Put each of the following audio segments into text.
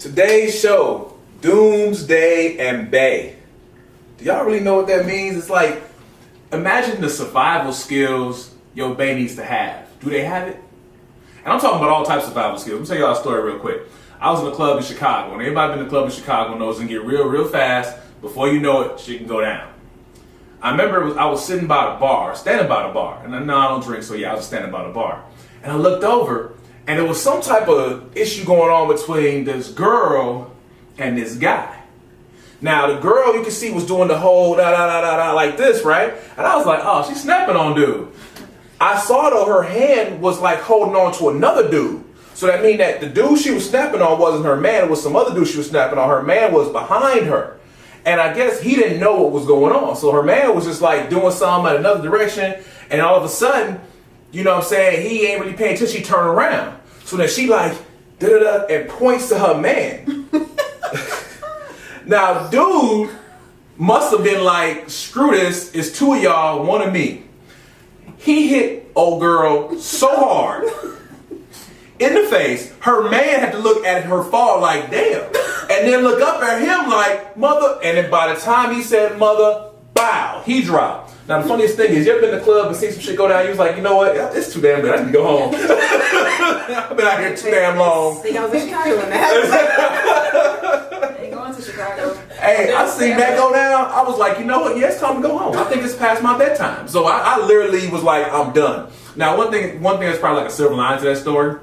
Today's show, Doomsday and Bay. Do y'all really know what that means? It's like, imagine the survival skills your Bay needs to have. Do they have it? And I'm talking about all types of survival skills. Let me tell y'all a story real quick. I was in a club in Chicago, and everybody been in a club in Chicago knows it can get real fast. Before you know it, shit can go down. I remember I was sitting by the bar, standing by the bar. And no, I don't drink, so yeah, I was standing by the bar. And I looked over, and there was some type of issue going on between this girl and this guy. Now, the girl, you can see, was doing the whole da-da-da-da-da like this, right? And I was like, oh, she's snapping on dude. I saw, though, her hand was like holding on to another dude. So that means that the dude she was snapping on wasn't her man. It was some other dude she was snapping on. Her man was behind her. And I guess he didn't know what was going on. So her man was just like doing something in another direction. And all of a sudden, you know what I'm saying, he ain't really paying attention. She turned around. So then she like, da-da-da, and points to her man. Now, dude must have been like, screw this. It's two of y'all, one of me. He hit old girl so hard in the face, her man had to look at her fall like, damn. And then look up at him like, mother. And then by the time he said mother, bow, he dropped. Now, the funniest thing is, you ever been in the club and seen some shit go down? You was like, you know what? It's too damn good. I need to go home. I've been out here too damn long. I think I was in Chicago when that ain't going to Chicago. Hey, I seen that go down. I was like, you know what? Yeah, it's time to go home. I think it's past my bedtime. So I literally was like, I'm done. Now, one thing that's probably like a silver line to that story,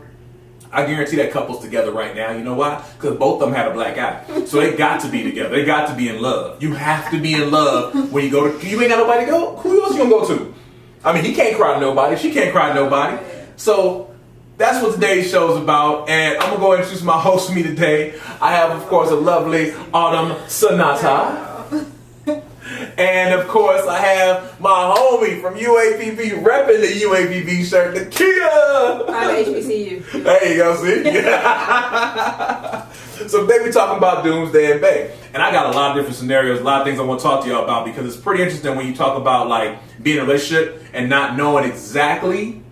I guarantee that couple's together right now. You know why? Because both of them had a black eye. So they got to be together. They got to be in love. You have to be in love when you go to... You ain't got nobody to go? Who else you gonna go to? I mean, he can't cry to nobody. She can't cry to nobody. So that's what today's show is about. And I'm going to go and introduce my host for me today. I have, of course, a lovely Autumn Sonata. And, of course, I have my homie from UAPB repping the UAPB shirt, Nakia. I'm HBCU. There you go, see? So today we're talking about Doomsday and Bay. And I got a lot of different scenarios, a lot of things I want to talk to y'all about because it's pretty interesting when you talk about, like, being in a relationship and not knowing exactly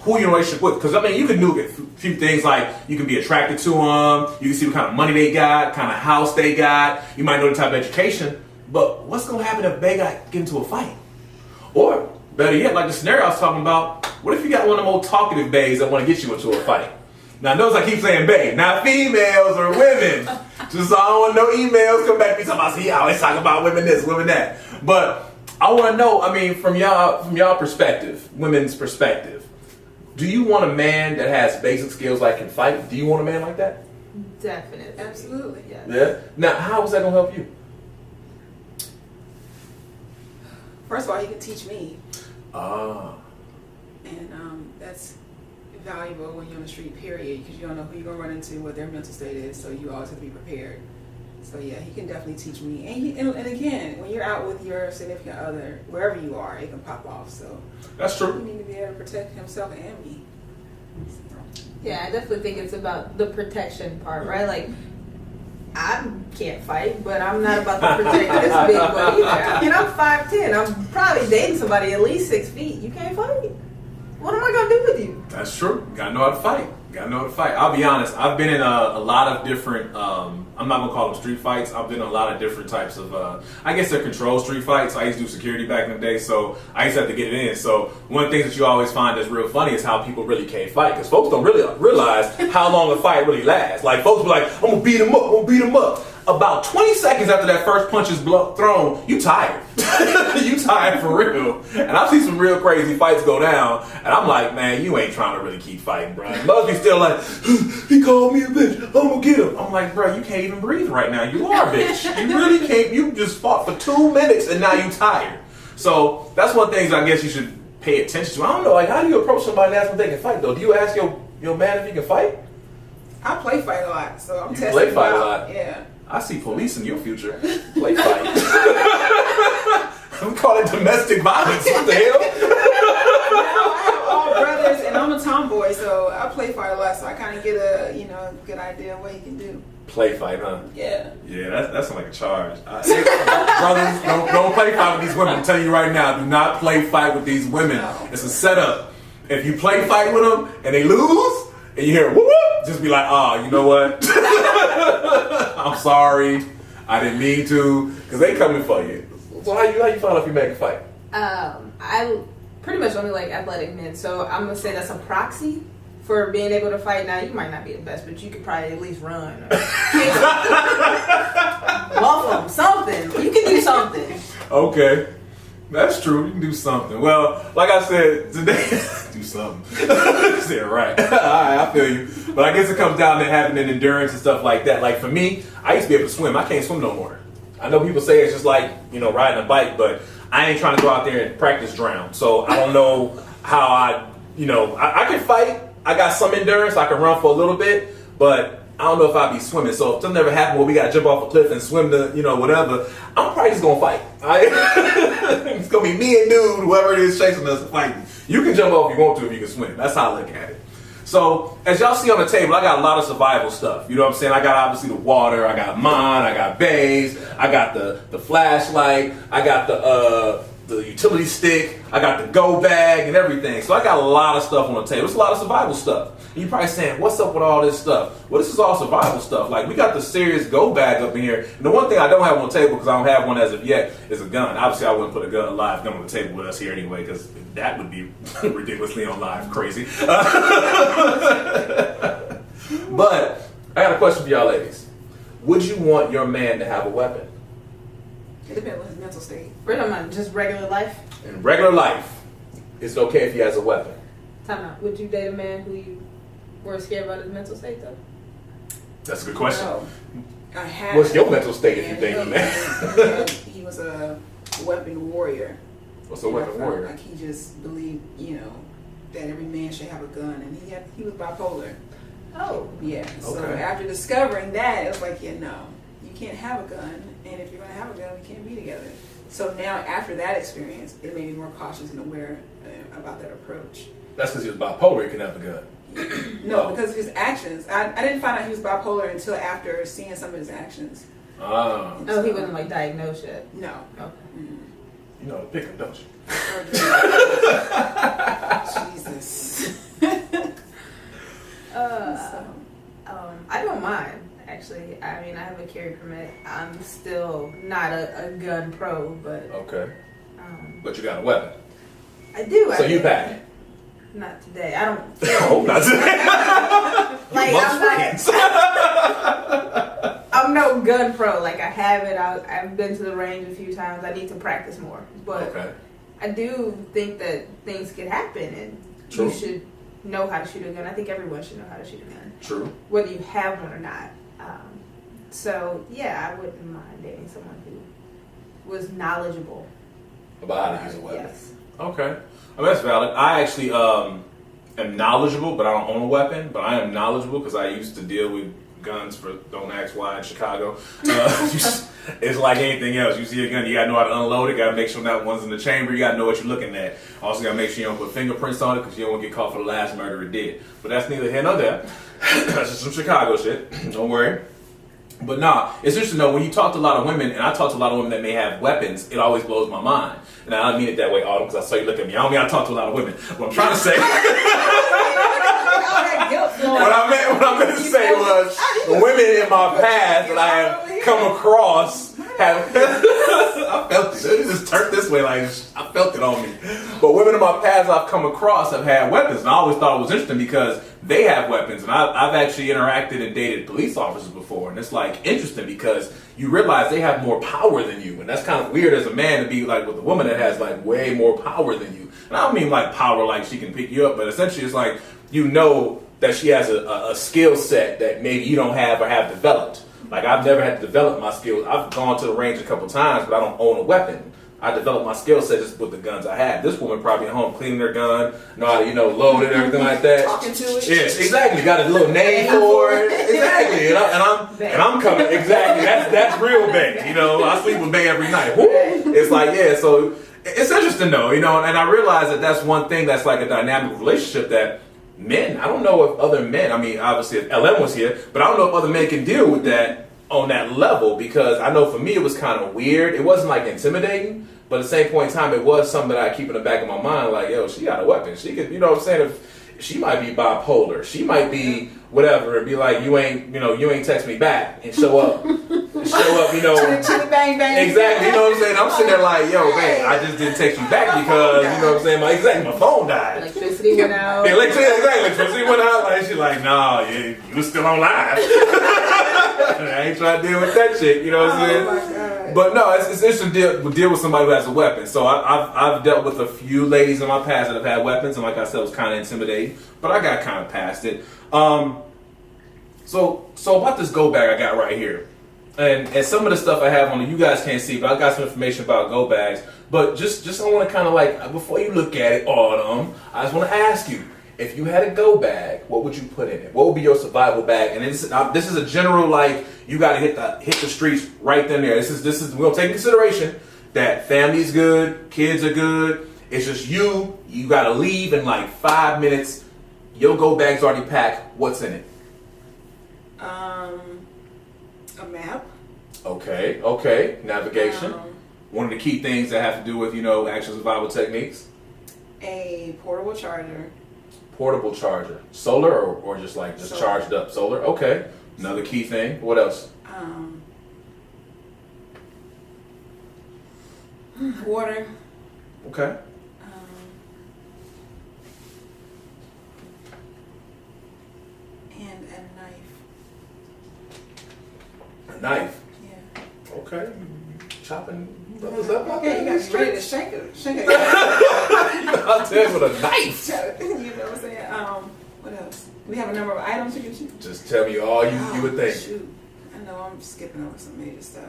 who you're in a relationship with. Because, I mean, you can do a few things like you can be attracted to them, you can see what kind of money they got, kind of house they got, you might know the type of education. But what's going to happen if they get into a fight? Or, better yet, like the scenario I was talking about, what if you got one of the more talkative bays that want to get you into a fight? Now, notice I keep saying bae, not females or women. Just so I don't want no emails come back to me talking about, see, I always talk about women this, women that. But I want to know, I mean, from y'all perspective, women's perspective, do you want a man that has basic skills like can fight? Do you want a man like that? Definitely. Absolutely. Yes. Yeah? Now, how is that going to help you? First of all, he can teach me. Ah. And that's valuable when you're on the street, period, because you don't know who you're going to run into, what their mental state is, so you always have to be prepared. So yeah, he can definitely teach me. And again, when you're out with your significant other, wherever you are, it can pop off. So That's true. he need to be able to protect himself and me. Yeah, I definitely think it's about the protection part, right? Like, I can't fight, but I'm not about to protect this big boy either. And I'm 5'10". I'm probably dating somebody at least 6 feet. You can't fight. What am I gonna do with you? That's true. Gotta know how to fight. I'll be honest. I've been in a lot of different. I'm not gonna call them street fights. I've been in a lot of different types of. I guess they're controlled street fights. I used to do security back in the day, so I used to have to get it in. So one of the things that you always find that's real funny is how people really can't fight because folks don't really realize how long a fight really lasts. Like folks be like, "I'm gonna beat him up." About 20 seconds after that first punch is thrown, you tired. You tired for real. And I've seen some real crazy fights go down, and I'm like, man, you ain't trying to really keep fighting, bro. Most be still like, he called me a bitch, I'm gonna get him. I'm like, bro, you can't even breathe right now. You are a bitch. You really can't. You just fought for 2 minutes, and now you tired. So that's one of the things I guess you should pay attention to. I don't know, like, how do you approach somebody and ask them if they can fight, though? Do you ask your man if he can fight? I play fight a lot, so I'm testing play fight it out. a lot? Yeah. I see police in your future. Play fight. I'm calling it domestic violence. What the hell? Now I have all brothers, and I'm a tomboy, so I play fight a lot, so I kind of get a good idea of what he can do. Play fight, huh? Yeah. Yeah, that's like a charge. Brothers, don't play fight with these women. I'm telling you right now, do not play fight with these women. No. It's a setup. If you play fight with them and they lose, and you hear whoop whoop, just be like, you know what? I'm sorry. I didn't mean to. Because they coming for you. So how you find out if you make a fight? I pretty much only like athletic men, so I'm gonna say that's a proxy for being able to fight. Now you might not be the best, but you could probably at least run, or bluff them, something. You can do something. Okay. That's true. You can do something. Well, like I said today, do something. You said right. All right, I feel you. But I guess it comes down to having an endurance and stuff like that. Like for me, I used to be able to swim. I can't swim no more. I know people say it's just like, riding a bike, but I ain't trying to go out there and practice drown. So I don't know how I can fight. I got some endurance. I can run for a little bit, but I don't know if I'd be swimming. So if something ever happened where we got to jump off a cliff and swim to, whatever, I'm probably just going to fight. It's going to be me and dude, whoever it is chasing us, fighting. You can jump off if you want to if you can swim. That's how I look at it. So, as y'all see on the table, I got a lot of survival stuff. You know what I'm saying? I got obviously the water, I got mine, I got bays, I got the flashlight, I got the utility stick, I got the go bag and everything. So I got a lot of stuff on the table. It's a lot of survival stuff. And you're probably saying, what's up with all this stuff? Well, this is all survival stuff. Like, we got the serious go bag up in here. And the one thing I don't have on the table, because I don't have one as of yet, is a gun. Obviously, I wouldn't put a live gun on the table with us here anyway, because that would be ridiculously on live crazy. But I got a question for y'all ladies. Would you want your man to have a weapon? It depends on his mental state. We're talking about just regular life. In regular life, it's okay if he has a weapon. Time out. Would you date a man who you were scared about his mental state, though? That's a good question. No. I have. What's your mental state if you date a man? He was a weapon warrior. What's a weapon warrior? Like he just believed, that every man should have a gun, and he was bipolar. Oh. Yeah. So Okay. after discovering that, it was like, no, you can't have a gun, and if you're gonna have a gun, we can't be together. So now, after that experience, it made me more cautious and aware about that approach. That's because he was bipolar. He can have a gun. No, because of his actions. I didn't find out he was bipolar until after seeing some of his actions. Ah. Oh, he wasn't like diagnosed yet. No. Okay. You know how to pick him, don't you? Jesus. I don't mind, actually. I mean, I have a carry permit. I'm still not a gun pro, but Okay. But you got a weapon. I do. So you pack it. Not today. I don't. Oh, not today. Like I'm no gun pro. Like I have it. I've been to the range a few times. I need to practice more. But Okay. I do think that things could happen, and True. you should know how to shoot a gun. I think everyone should know how to shoot a gun, True. whether you have one or not. So yeah, I wouldn't mind dating someone who was knowledgeable About how to use a weapon. Yes. Okay. I mean, that's valid. I actually am knowledgeable, but I don't own a weapon. But I am knowledgeable because I used to deal with guns for don't ask why in Chicago. It's like anything else. You see a gun, you gotta know how to unload it. Gotta make sure that one's in the chamber. You gotta know what you're looking at. Also, gotta make sure you don't put fingerprints on it because you don't want to get caught for the last murder it did. But that's neither here nor there. That's just some Chicago shit. Don't worry. But nah, it's interesting to know when you talk to a lot of women, and I talk to a lot of women that may have weapons, it always blows my mind. And I don't mean it that way, Autumn, because I saw you look at me. I don't mean I talk to a lot of women. What I'm trying to say, what I meant to say was, women in my past that I have come across have, I felt it. It just turned this way, like I felt it on me. But women in my past I've come across have had weapons, and I always thought it was interesting because they have weapons, and I've actually interacted and dated police officers before, and it's like interesting because you realize they have more power than you, and that's kind of weird as a man to be like with a woman that has like way more power than you. And I don't mean like power like she can pick you up, but essentially it's like that she has a skill set that maybe you don't have or have developed. Like I've never had to develop my skills. I've gone to the range a couple times, but I don't own a weapon. I developed my skill set just with the guns I have. This woman probably at home cleaning her gun, know how to, load it and everything like that. Talking to it. Yes, exactly. Got a little name for it. Exactly. And I'm coming. Exactly. That's real Bay. I sleep with Bay every night. Woo. It's like, yeah, so it's interesting though, and I realize that that's one thing that's like a dynamic relationship that men, I don't know if other men, I mean, obviously if LM was here, but I don't know if other men can deal with that on that level, because I know for me it was kind of weird. It wasn't like intimidating, but at the same point in time, it was something that I keep in the back of my mind, like, yo, she got a weapon. She could, you know what I'm saying? she might be bipolar. She might be whatever and be like, you ain't text me back and show up, bang bang. Exactly, you know what I'm saying? I'm sitting there like, yo, man, I just didn't text you back because, you know what I'm saying? My phone died. Electricity went out. Electricity went out. Like, she's like, nah, you was still on live. I ain't trying to deal with that shit, you know what I'm saying? Oh my God. But no, it's interesting to deal with somebody who has a weapon. So I've dealt with a few ladies in my past that have had weapons, and like I said, it was kind of intimidating, but I got kind of past it. So about this go bag I got right here, and some of the stuff I have on it, you guys can't see, but I got some information about go bags. But just I want to kind of like, before you look at it, Autumn, I just want to ask you, if you had a go bag, what would you put in it? What would be your survival bag? And this is a general, like, you got to hit the streets right then and there. This is we'll take into consideration that family's good, kids are good. It's just you got to leave in like 5 minutes. Your go bag's already packed. What's in it? A map. Okay. Navigation. One of the key things that have to do with, actual survival techniques. A portable charger. Portable charger. Solar or just Solar. charged up? Solar. Okay. Another key thing. What else? Water. Okay. And a knife. A knife. Yeah. Okay. Chopping brothers up out Okay, you there. got ready to shake it. I'll tell you with a knife. You know what I'm saying? What else? We have a number of items to get you. Just tell me all you would think. Shoot. I know I'm skipping over some major stuff.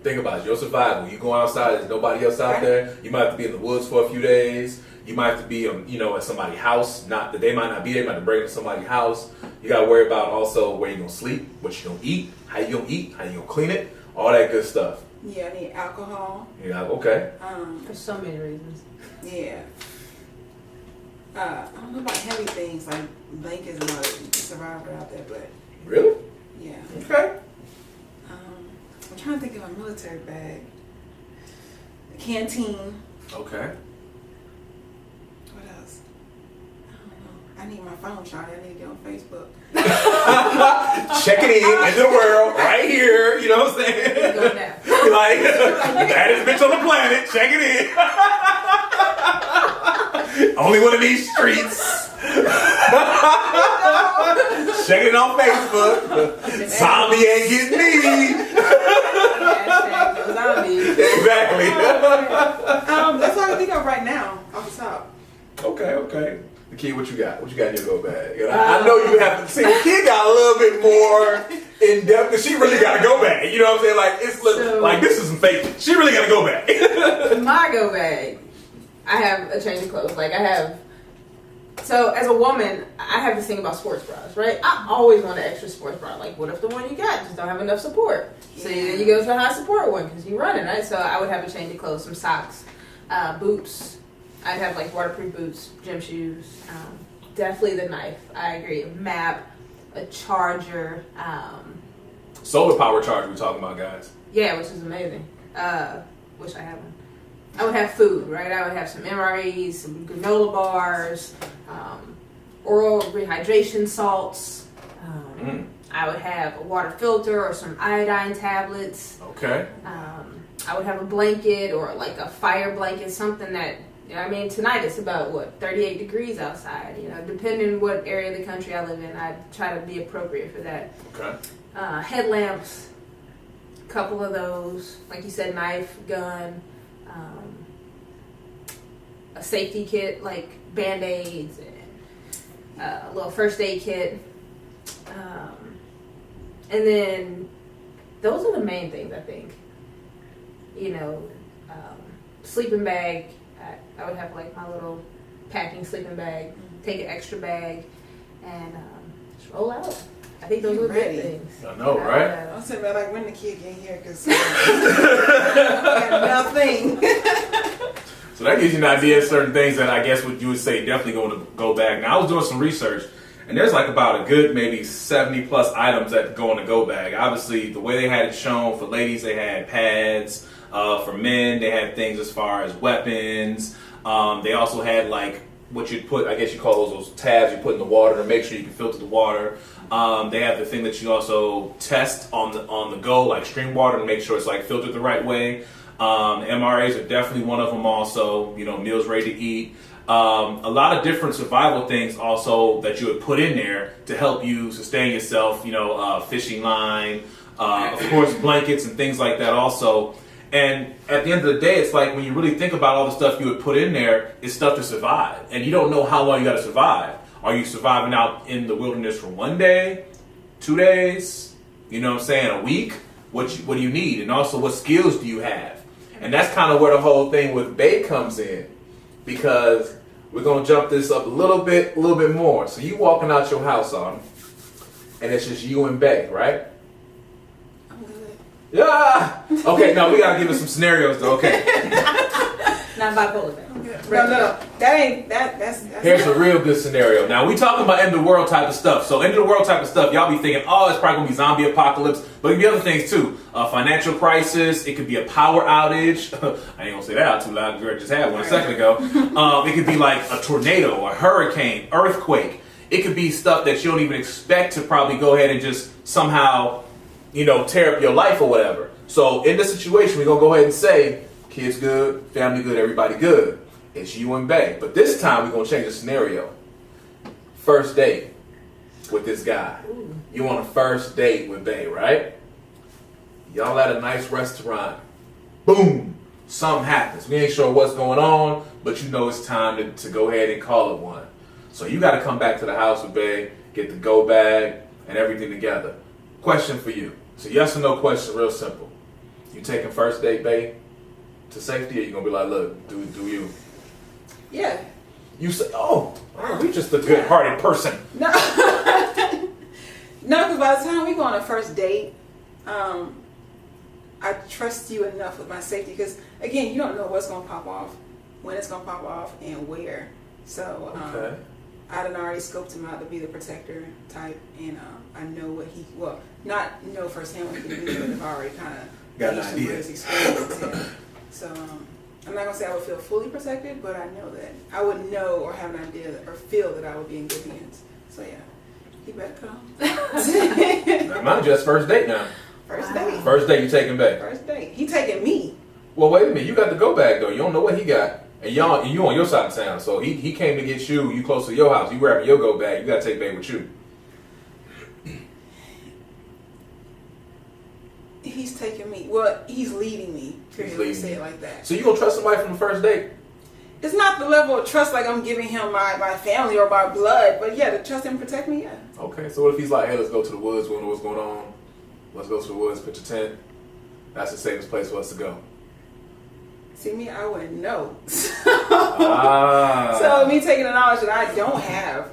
Think about it, your survival. You go outside, there's nobody else out there. You might have to be in the woods for a few days. You might have to be, at somebody's house. Not that they might not be there, you might have to break into somebody's house. You got to worry about also where you're going to sleep, what you're going to eat, how you're going to eat, how you're going to clean it, all that good stuff. Yeah, I need alcohol. Yeah, okay. For so many reasons. Yeah. I don't know about heavy things like blankets and all that. You can survive without that, but Really? yeah. Okay. I'm trying to think of a military bag. A canteen. Okay. What else? I don't know. I need my phone charger. I need to get on Facebook. Check it in the world, right here. You know what I'm saying? Go now. Like, baddest bitch on the planet. Check it in. Only one of these streets. Check it on Facebook. Zombie ain't getting me. Hashtag no zombies. Exactly. That's all I can think of right now, off the top. Okay. The kid, what you got? What you got in your go bag? I know you have to see. The kid got a little bit more in depth because she really got to go bag. You know what I'm saying? Like like this isn't fake. She really got to go bag. My go bag, I have a change of clothes. Like so as a woman, I have this thing about sports bras, right? I always want an extra sports bra. Like, what if the one you got just don't have enough support? So then you go to a high support one because you're running, right? So I would have a change of clothes, some socks, boots. I'd have like waterproof boots, gym shoes. Definitely the knife. I agree. A map, a charger. Solar power charger we're talking about, guys. Yeah, which is amazing. Wish I had one. I would have food, right? I would have some MREs, some granola bars, oral rehydration salts. I would have a water filter or some iodine tablets. Okay. I would have a blanket or like a fire blanket, something that, tonight it's about 38 degrees outside. Depending what area of the country I live in, I try to be appropriate for that. Okay. Headlamps, a couple of those, like you said, knife, gun, a safety kit like Band-Aids and a little first aid kit. And then those are the main things, I think. Sleeping bag. I would have like my little packing sleeping bag, take an extra bag, and just roll out. I think those are the big things. I know, right? I'm saying about like when the kid get here because nothing. So that gives you an idea of certain things that I guess what you would say definitely going to go back. Now I was doing some research, and there's like about a good maybe 70 plus items that go in the go bag. Obviously, the way they had it shown for ladies, they had pads. For men, they had things as far as weapons. They also had like what you put, I guess you call those tabs you put in the water to make sure you can filter the water. They have the thing that you also test on the go, like stream water, to make sure it's like filtered the right way. MRAs are definitely one of them also, meals ready to eat. A lot of different survival things also that you would put in there to help you sustain yourself, fishing line, of course blankets and things like that also. And at the end of the day, it's like when you really think about all the stuff you would put in there, it's stuff to survive. And you don't know how long you got to survive. Are you surviving out in the wilderness for 1 day, 2 days, a week? What do you need? And also, what skills do you have? And that's kind of where the whole thing with Bay comes in. Because we're going to jump this up a little bit more. So you walking out your house on, and it's just you and Bay, right? Yeah. Okay. No, we gotta give it some scenarios though. Okay. Not bipolar. No. That's. Here's a real good scenario. Now we talking about end of the world type of stuff. So end of the world type of stuff, y'all be thinking, oh, it's probably gonna be zombie apocalypse, but it could be other things too. A financial crisis. It could be a power outage. I ain't gonna say that out too loud. Greg just had one a second ago. It could be like a tornado, a hurricane, earthquake. It could be stuff that you don't even expect to probably go ahead and just somehow, tear up your life or whatever. So in this situation, we're going to go ahead and say, kids good, family good, everybody good. It's you and Bay. But this time, we're going to change the scenario. First date with this guy. Ooh. You on a first date with Bay, right? Y'all at a nice restaurant. Boom. Something happens. We ain't sure what's going on, but it's time to go ahead and call it one. So you got to come back to the house with Bay, get the go bag, and everything together. Question for you. It's a yes or no question, real simple. You taking first date, Bay, to safety, or you gonna be like, look, do you? Yeah. You say, we just a good-hearted person. No. No, because by the time we go on a first date, I trust you enough with my safety. Because again, you don't know what's gonna pop off, when it's gonna pop off, and where. So Okay. I done already scoped him out to be the protector type, and I know what not know firsthand what he can do, but I've already kind of Got an idea. his experience. Yeah. So I'm not gonna say I would feel fully protected, but I know that I would know or have an idea or feel that I would be in good hands. So yeah, he better come. Now, mind you, that's first date now. First date. First date, you taking Bay. First date. He taking me. Well, wait a minute. You got the go bag though. You don't know what he got. And you on your side of town, so he came to get you. You close to your house. You grabbing your go bag. You gotta take Bay with you. He's taking me. Well, he's leading me. Period. Let me say it like that. So you gonna trust somebody from the first date? It's not the level of trust like I'm giving him my family or my blood, but yeah, to trust him and protect me, yeah. Okay. So what if he's like, hey, let's go to the woods. We don't know what's going on. Let's go to the woods. Pitch a tent. That's the safest place for us to go. See me, I wouldn't know. Ah. So me taking the knowledge that I don't have,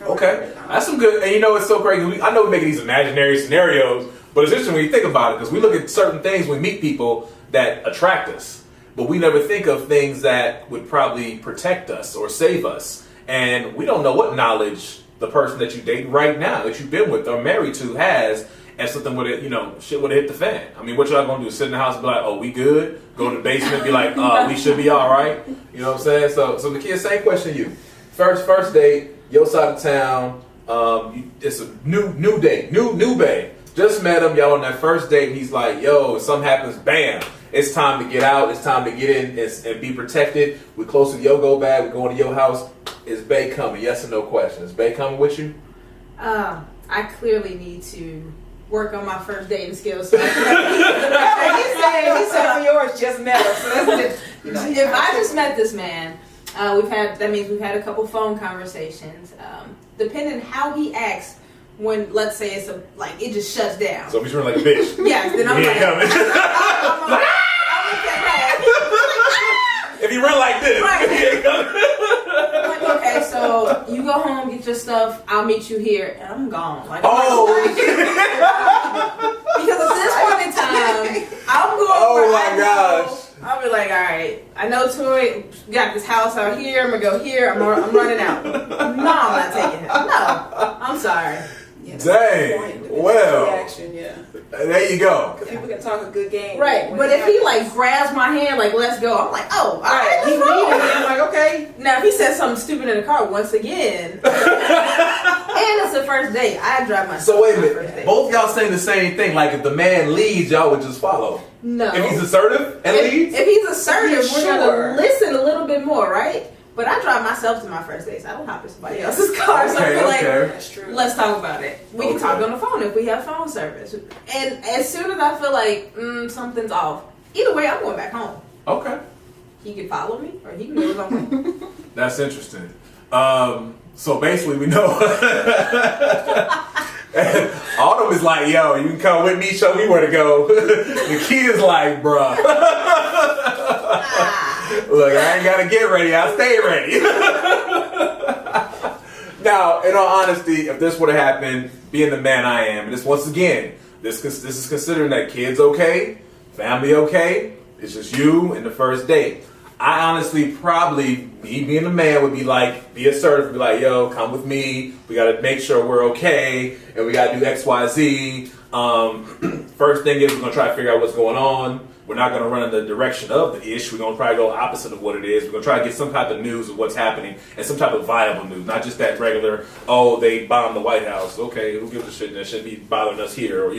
Okay, that's some good. And it's so crazy. I know we make these imaginary scenarios, but it's interesting when you think about it because we look at certain things when we meet people that attract us, but we never think of things that would probably protect us or save us. And we don't know what knowledge the person that you date right now, that you've been with or married to, has. And something would have, shit would have hit the fan. I mean, what y'all gonna do? Sit in the house and be like, oh, we good? Go in the basement, be like, we should be all right. You know what I'm saying? So the kids, same question to you. First date, your side of town. It's a new date, new Bay. Just met him, y'all on that first date, and he's like, yo, if something happens, bam. It's time to get out. It's time to get in and be protected. We're close to the go bag. We're going to your house. Is Bay coming? Yes or no question. Is Bay coming with you? I clearly need to work on my first dating skills. So he said for yours just met us. So that's if I just met this man, we've had a couple phone conversations. Depending how he acts when, let's say it just shuts down. So if he's running like a bitch. Yes, then I'm like, if you run like this, right. Like, okay, so you go home, get your stuff. I'll meet you here, and I'm gone. Like, because at this point in time, I'm going. Oh my gosh! I'll be like, all right, I know Tori got this house out here. I'm gonna go here. I'm running out. No, I'm not taking it. No, I'm sorry. Yeah, dang. the Well. reaction, yeah. There you go. Because people can talk a good game. Right, when but it if he happens. like grabs my hand, like let's go, I'm like, oh, all Right, right, he's let's roll. leading me. I'm like, okay. Now, if he says something stupid in the car once again, and it's the first date, I drive myself. So wait a on the first minute. date. Both y'all saying the same thing. Like if the man leads, y'all would just follow. No. If he's assertive and leads? If he's assertive, we're Sure. gonna listen a little bit more, right? But I drive myself to my first dates. I don't hop in somebody else's car. So I Okay, feel like, okay. That's true. let's talk about it. We can Okay. talk on the phone if we have phone service. And as soon as I feel like something's off, either way, I'm going back home. Okay. He can follow me, or he can go his own way. That's interesting. So basically, we know Autumn is like, yo, you can come with me, show me where to go. The kid is like, bruh. Look, I ain't gotta get ready, I'll stay ready. Now, in all honesty, if this would have happened, being the man I am, and this once again, this is considering that kids okay, family okay, it's just you and the first date. I honestly probably, me being the man, would be like, be assertive, be like, yo, come with me. We gotta make sure we're okay, and we gotta do X, Y, Z. First thing is we're gonna try to figure out what's going on. We're not gonna run in the direction of the ish. We're gonna probably go opposite of what it is. We're gonna try to get some type of news of what's happening and some type of viable news, not just that regular, oh, they bombed the White House. Okay, who gives a shit? That shouldn't be bothering us here, or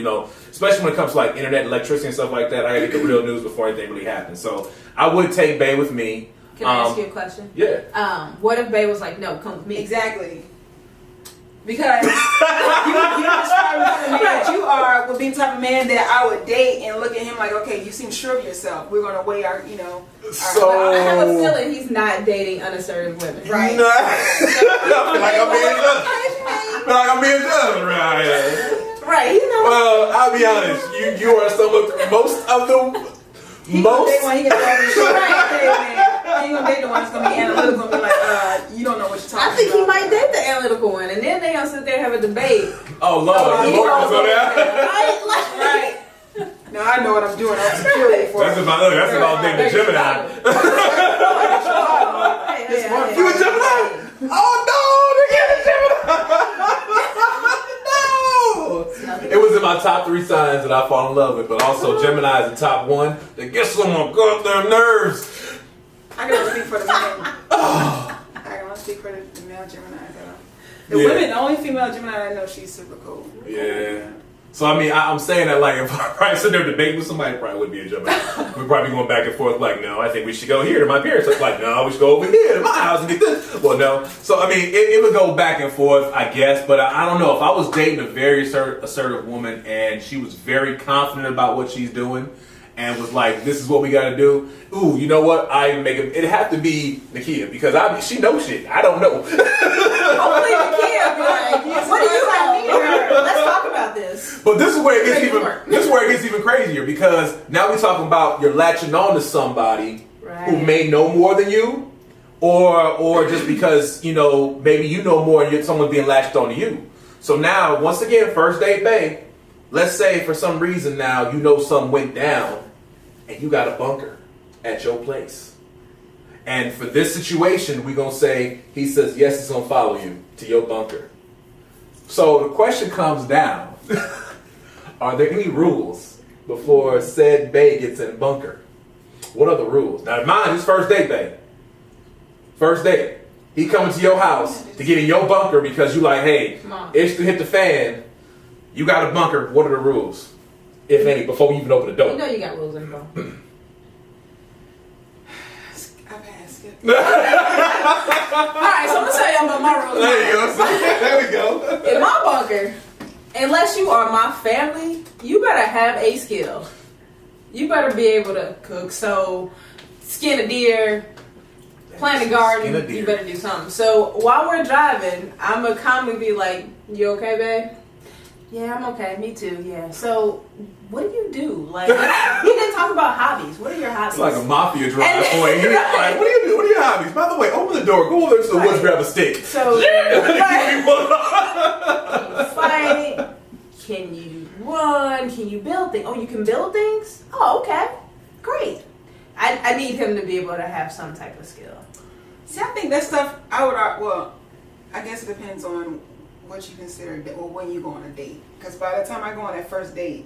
especially when it comes to like internet, electricity, and stuff like that. I gotta get the real news before anything really happens. So I would take Bae with me. Can I ask you a question? Yeah. What if Bae was like, no, come with me? Exactly. Because you describe me to me that you would be the type of man that I would date and look at him like, okay, you seem sure of yourself. We're gonna weigh our, So I have a feeling he's not dating unassertive women. Right. No. I feel like I'm being judged. Right. Right. He's not. Well, I'll be honest. You are some of most of the He gonna date one, he gonna tell me he ain't gonna date the one that's gonna be analytical and be like, you don't know what you're talking about. I think he might date the analytical one, and then they gonna sit there and have a debate. Oh Lord, Lord is on there. Right. Now I know what I'm doing. I'm security for That's about dating the Gemini. You a Gemini? Oh no, they get a Gemini. No. It was in my top 3 signs that I fall in love with, but also Gemini is the top one that gets on my goddamn nerves. I can only speak for the men. I can only speak for the male Gemini. The Yeah. women, the only female Gemini I know, she's super cool. Yeah. So I mean, I'm saying that like if I probably sit there debating with somebody, it probably would be a Gemini. We're probably going back and forth like, no, I think we should go here to my parents. It's like, no, we should go over here to my house and get this. Well, no. So I mean, it would go back and forth, I guess. But I don't know if I was dating a very assertive woman and she was very confident about what she's doing and was like, this is what we got to do. Ooh, you know what? It'd have to be Nakia because she knows shit. I don't know. Hopefully Nakia be like, what do you have? Let's talk about this. But this is where it gets even crazier because now we're talking about you're latching on to somebody who may know more than you, or just because maybe you know more and someone's being latched on to you. So now once again, first date, babe. Let's say for some reason now something went down and you got a bunker at your place. And for this situation, we're going to say, he says, yes, he's going to follow you to your bunker. So the question comes down, are there any rules before said bae gets in bunker? What are the rules? Now mine is first date, bae. First date. He coming to your house to get in your bunker because you like, hey, it's to hit the fan. You got a bunker. What are the rules, if any, before we even open the door? You know you got rules in the I passed it. Alright, so I'm gonna tell y'all about my rules. There you go. There we go. In my bunker, unless you are my family, you better have a skill. You better be able to cook. So, skin a deer, plant a garden, you better do something. So, while we're driving, I'm gonna calmly be like, you okay, babe? Yeah, I'm okay. Me too. Yeah. So, what do you do? Like, we didn't talk about hobbies. What are your hobbies? It's like a mafia drive point. Right. Like, what do you do? What are your hobbies? By the way, open the door. Go over there to the woods, grab a stick. So, Yeah. can you fight? Can you run? Can you build things? Oh, you can build things? Oh, okay. Great. I need him to be able to have some type of skill. See, I think that stuff, I guess it depends on what you consider or when you go on a date. Because by the time I go on that first date,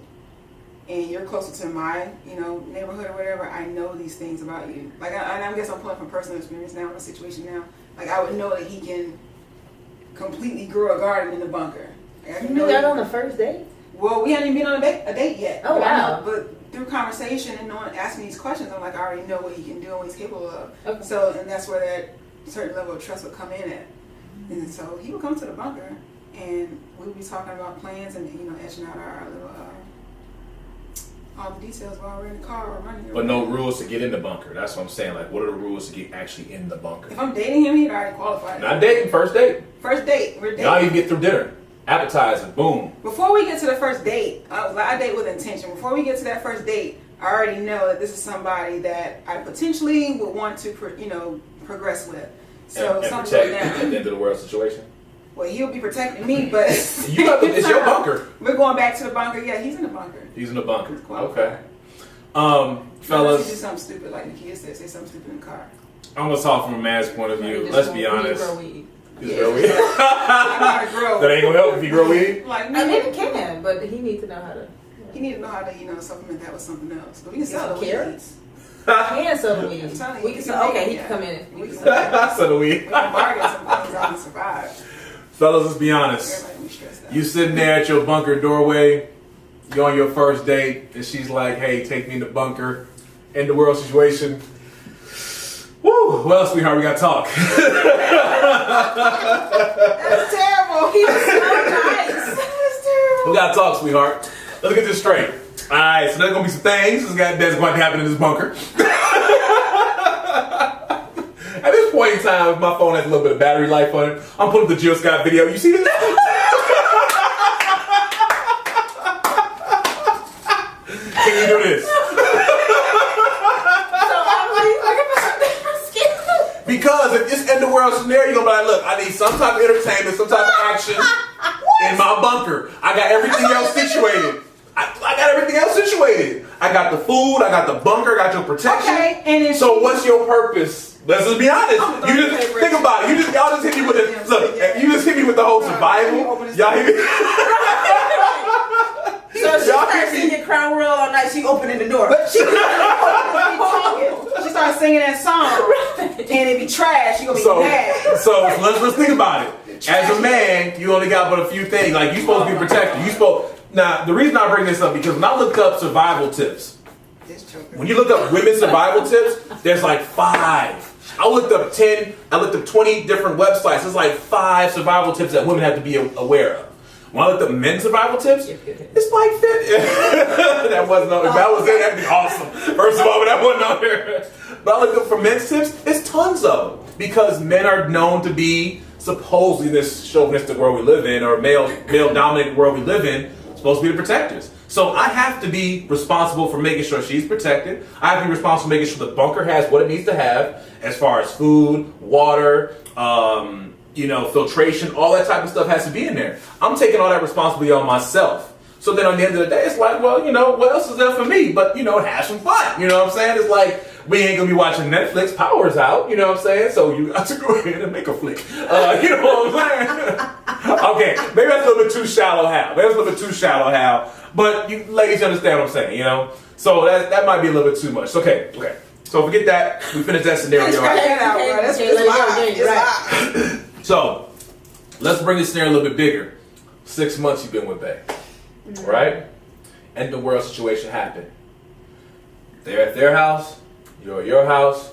and you're closer to my, neighborhood or whatever, I know these things about you. Like, I guess I'm pulling from personal experience now in a situation now. Like, I would know that he can completely grow a garden in the bunker. Like, You knew that on the first date? Well, we hadn't even been on a date yet. Oh, wow. But through conversation and knowing, asking these questions, I'm like, I already know what he can do and what he's capable of. Okay. So, and that's where that certain level of trust would come in at. And so he would come to the bunker, and we would be talking about plans and, etching out our little, all the details while we're in the car or running. But no rules to get in the bunker. That's what I'm saying. Like, what are the rules to get actually in the bunker? If I'm dating him, he'd already qualified. Not dating, first date. First date, we're dating. Y'all even get through dinner. Appetizer, boom. Before we get to the first date, I date with intention. Before we get to that first date, I already know that this is somebody that I potentially would want to, progress with. So and something protect like that. at the end of the world situation. Well, he'll be protecting me, but It's your bunker. We're going back to the bunker. Yeah, he's in the bunker. He's in the bunker. He's qualified. Okay. Unless Fellas, he do something stupid like the kids say something stupid in the car. I'm gonna talk from a man's point of view. Just Let's be won't honest. grow weed. Just grow weed. I know how to grow. That ain't gonna help if you grow weed. Like, I mean, it can, but he needs to know how to. he need to know how to, supplement that with something else. But we can Get sell some the carrots. weeds. Can sell the weed. I'm telling you, We you can can sell. make Okay, it, he yeah. can come in. We can So do we. We can bargain some things out and survive. Fellas, let's be honest. Everybody be stressed out. You sitting there at your bunker doorway, you're on your first date, and she's like, hey, take me in the bunker, end the world situation. Woo! Well, sweetheart, we gotta talk. That's terrible. He was so nice. That's terrible. We gotta talk, sweetheart. Let's get this straight. Alright, so there's gonna be some things that's going to happen in this bunker. At this point in time, my phone has a little bit of battery life on it. I'm putting up the Jill Scott video. You see this? Can you do this? Because if it's end the world scenario, you're gonna be like, look, I need some type of entertainment, some type of action in my bunker. I got everything else situated. I got everything else situated. I got the food, I got the bunker, I got your protection. Okay, and if so what's your purpose? Let's just be honest. You just think about it. Y'all just hit me with the look. You just hit me with the whole survival. Y'all hit me. So she started singing Crown Royal all night. She opening the door. But she started singing that song, and it be trash. You gonna be mad. So let's think about it. As a man, you only got but a few things. Like you supposed to be protected. Now the reason I bring this up because when I looked up survival tips, when you look up women's survival tips, there's like 5. I looked up 10. I looked up 20 different websites. There's like 5 survival tips that women have to be aware of. When I looked up men's survival tips, it's like 50. That wasn't on. If that was it, that'd be awesome. First of all, but that wasn't on there. But I looked up for men's tips. It's tons of them because men are known to be supposedly this chauvinistic world we live in, or male-dominated world we live in, supposed to be the protectors. So I have to be responsible for making sure she's protected. I have to be responsible for making sure the bunker has what it needs to have as far as food, water, filtration, all that type of stuff has to be in there. I'm taking all that responsibility on myself. So then on the end of the day, it's like, well, what else is there for me? But, have some fun. You know what I'm saying? It's like, we ain't going to be watching Netflix. Power's out. You know what I'm saying? So you got to go ahead and make a flick. You know what I'm saying? Okay, maybe that's a little bit too shallow, Hal. But you ladies understand what I'm saying, So that might be a little bit too much. Okay. So forget that. We finished that scenario. So let's bring this scenario a little bit bigger. 6 months you've been with Bay. Right? And the world situation happened. They're at their house. You're at your house.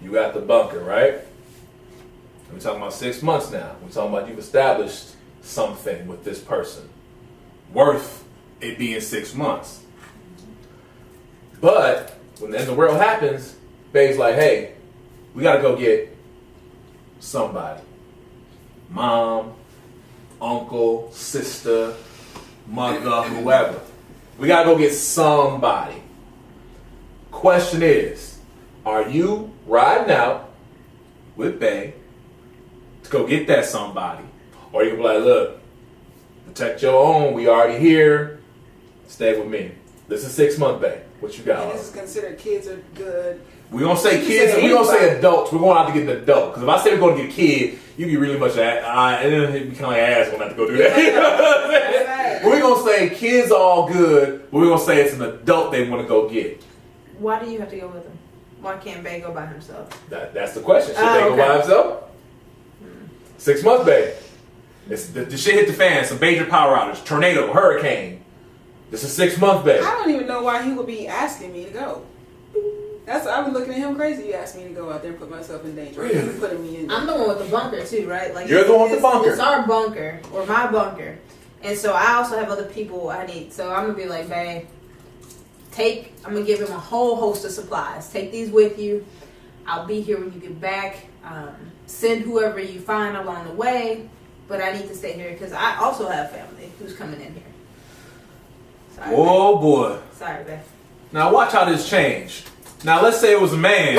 You got the bunker, right? We're talking about 6 months now. We're talking about you've established something with this person. Worth it being 6 months. But when the end of the world happens, Bay's like, hey, we got to go get somebody. Mom, uncle, sister, mother, whoever. We got to go get somebody. Question is, are you riding out with Bay to go get that somebody? Or you can be like, look, protect your own. We already here. Stay with me. This is 6 months, Bay. What you got? And this is considered kids are good. We're gonna say You kids. say We're gonna say anybody. adults. We're going to have to get an adult. Because if I say we're going to get a kid, you be really much and then it'd be kind of like ass when I have to go do that. You know what I'm saying? Right. We're gonna say kids are all good, but we're gonna say it's an adult they want to go get. Why do you have to go with him? Why can't Bay go by himself? That's the question. Should Oh, they go okay. by themselves? 6 months, babe. The shit hit the fan. Some major power outage, tornado, hurricane. This is 6 months, babe. I don't even know why he would be asking me to go. That's I was looking at him crazy. You asked me to go out there and put myself in danger. Really? He's putting me in. I'm the one with the bunker too, right? Like You're the one with the bunker. It's our bunker or my bunker, and so I also have other people I need. So I'm gonna be like, Bay, I'm gonna give him a whole host of supplies. Take these with you. I'll be here when you get back. Send whoever you find along the way, but I need to stay here because I also have family who's coming in here. Sorry, Oh boy. Bay. Sorry, Bay. Now watch how this changed. Now let's say it was a man,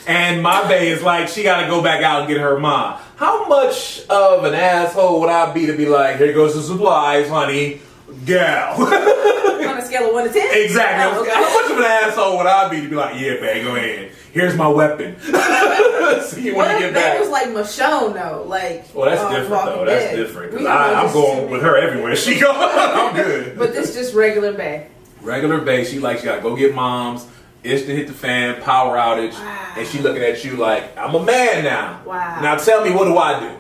and my bae is like, she got to go back out and get her mom. How much of an asshole would I be to be like, here goes the supplies, honey, gal? On a scale of 1 to 10? Exactly. Oh, okay. How much of an asshole would I be to be like, yeah, babe, go ahead. Here's my weapon. See you when What you if get that back. was like Michonne though? Like, Well, that's different Walking though. That's Dead. different. We Because don't know I'm this going too. with her everywhere she goes. I'm good. But this just regular Bay. Regular bae, she like, she got to go get moms. It's to hit the fan, power outage. Wow. And she looking at you like, I'm a man now. Wow. Now tell me, what do I do?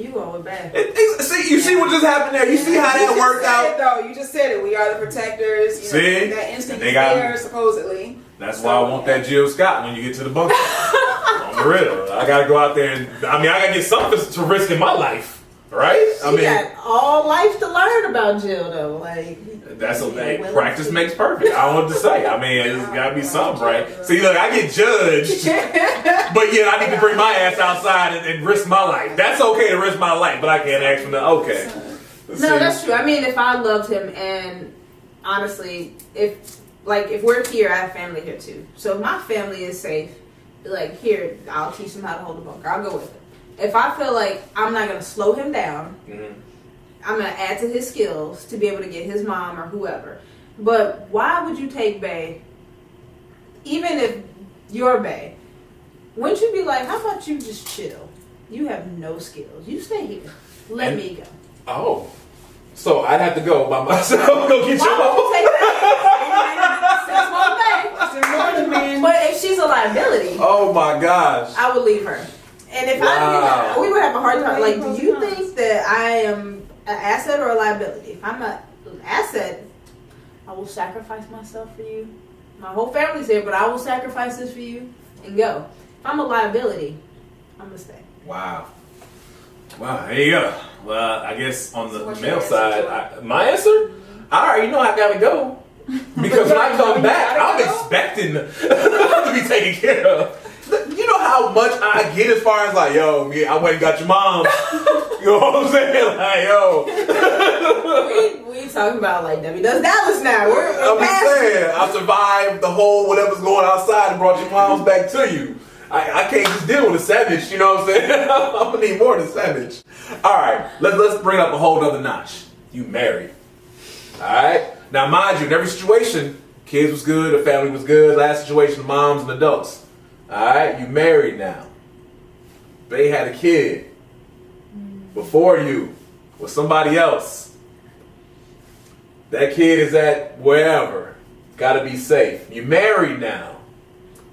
You going with Bay. See, you see what just happened there? You see how that worked out? Though you just said it. We are the protectors. You See? know, that instinct They is got- there supposedly. That's why I want that Jill Scott when you get to the bunker. On the real. I gotta go out there and, I gotta get something to risk in my life. Right? She got all life to learn about Jill though. Like, That's yeah, okay. well, Practice makes perfect. I don't know what to say. It's gotta be something, right? See, look, I get judged, but yet I need to bring my ass outside and risk my life. That's okay to risk my life, but I can't ask for the okay. No, See? that's true. I mean, if I loved him, and honestly, if we're here, I have family here too. So if my family is safe, like, here, I'll teach him how to hold a bunker. I'll go with him. If I feel like I'm not gonna slow him down, I'm gonna add to his skills to be able to get his mom or whoever. But why would you take Bay, even if you're Bay? Wouldn't you be like, how about you just chill? You have no skills. You stay here. Let me go. Oh, so I'd have to go by myself. Go get your Why would you mom. take that? 6 months Morning, man. But if she's a liability, Oh my gosh. I would leave her. And if Wow. we would have a hard time. Like, do you think that I am an asset or a liability? If I'm an asset, I will sacrifice myself for you. My whole family's here, but I will sacrifice this for you and go. If I'm a liability, I'm gonna stay. Wow. Wow, there you go. Well, I guess on the So what's male your answer, side, my answer? I already know I gotta go. Because when I come back, I'm expecting to be taken care of. You know how much I get as far as like, yo, yeah, I went and got your mom. You know what I'm saying? Like, yo. We talking about like Debbie Does Dallas now. We're I'm just past it. saying, I survived the whole whatever's going outside and brought your moms back to you. I can't just deal with a savage, you know what I'm saying? I'm gonna need more than savage. Alright, let's bring up a whole other notch. You married. Alright? Now mind you, in every situation, kids was good, the family was good, last situation, moms and adults. Alright, you married now. They had a kid before you with somebody else. That kid is at wherever. Gotta be safe. You married now.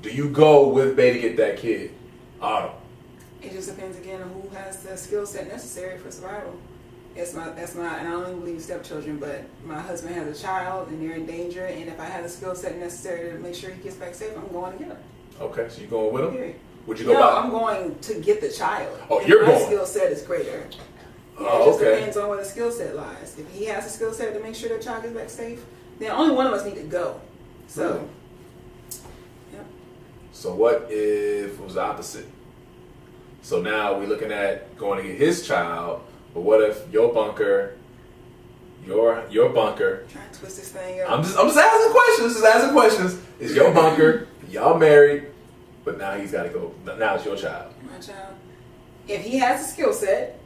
Do you go with Bay to get that kid? Autumn. It just depends again on who has the skill set necessary for survival. That's my, and I don't even believe stepchildren, but my husband has a child and they're in danger, and if I have the skill set necessary to make sure he gets back safe, I'm going to get him. Okay, so you going with him? Period. Would you go No, by? I'm going to get the child. Oh, If you're my going. skill set is greater. Oh, It just okay. depends on where the skill set lies. If he has the skill set to make sure the child gets back safe, then only one of us need to go. So, Really? So what if it was the opposite? So now we're looking at going to get his child, but what if your bunker, your bunker? trying to twist this thing up. I'm just asking questions. Just asking questions. It's your bunker. Y'all married, but now he's got to go. Now it's your child. My child. If he has the skill set,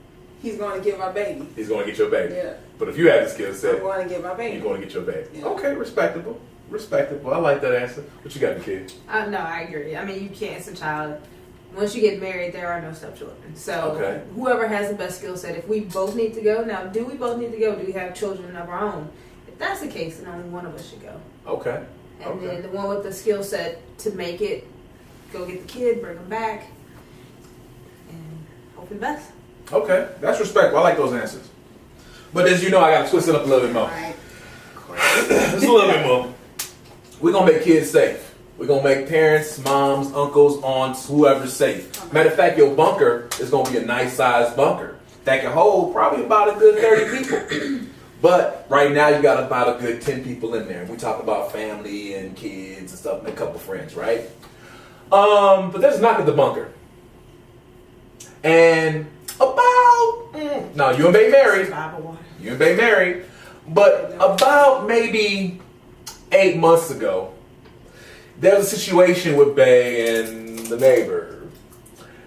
he's going to get my baby. He's going to get your baby. Yeah. But if you have the skill I'm set, going to get my baby. you're going to get your baby. Yeah. Okay, respectable. Respectable. I like that answer. What you got, kid? No, I agree. I mean, you can't. It's a child. Once you get married, there are no stepchildren. So whoever has the best skill set, if we both need to go, now do we both need to go? Do we have children of our own? If that's the case, then only one of us should go. Okay. And then the one with the skill set to make it, go get the kid, bring them back, and hope for the best. Okay, that's respectful. I like those answers. But as you know, I got to twist it up a little bit more. Right. Just a little bit more. We're going to make kids safe. We're going to make parents, moms, uncles, aunts, whoever's safe. Okay. Matter of fact, your bunker is going to be a nice-sized bunker that can hold probably about a good 30 people. But right now, you got about a good 10 people in there. We talk about family and kids and stuff and a couple friends, right? But there's a knock at the bunker. And about, now you and Bay married. You and Bay married. But about maybe 8 months ago, there was a situation with Bay and the neighbor.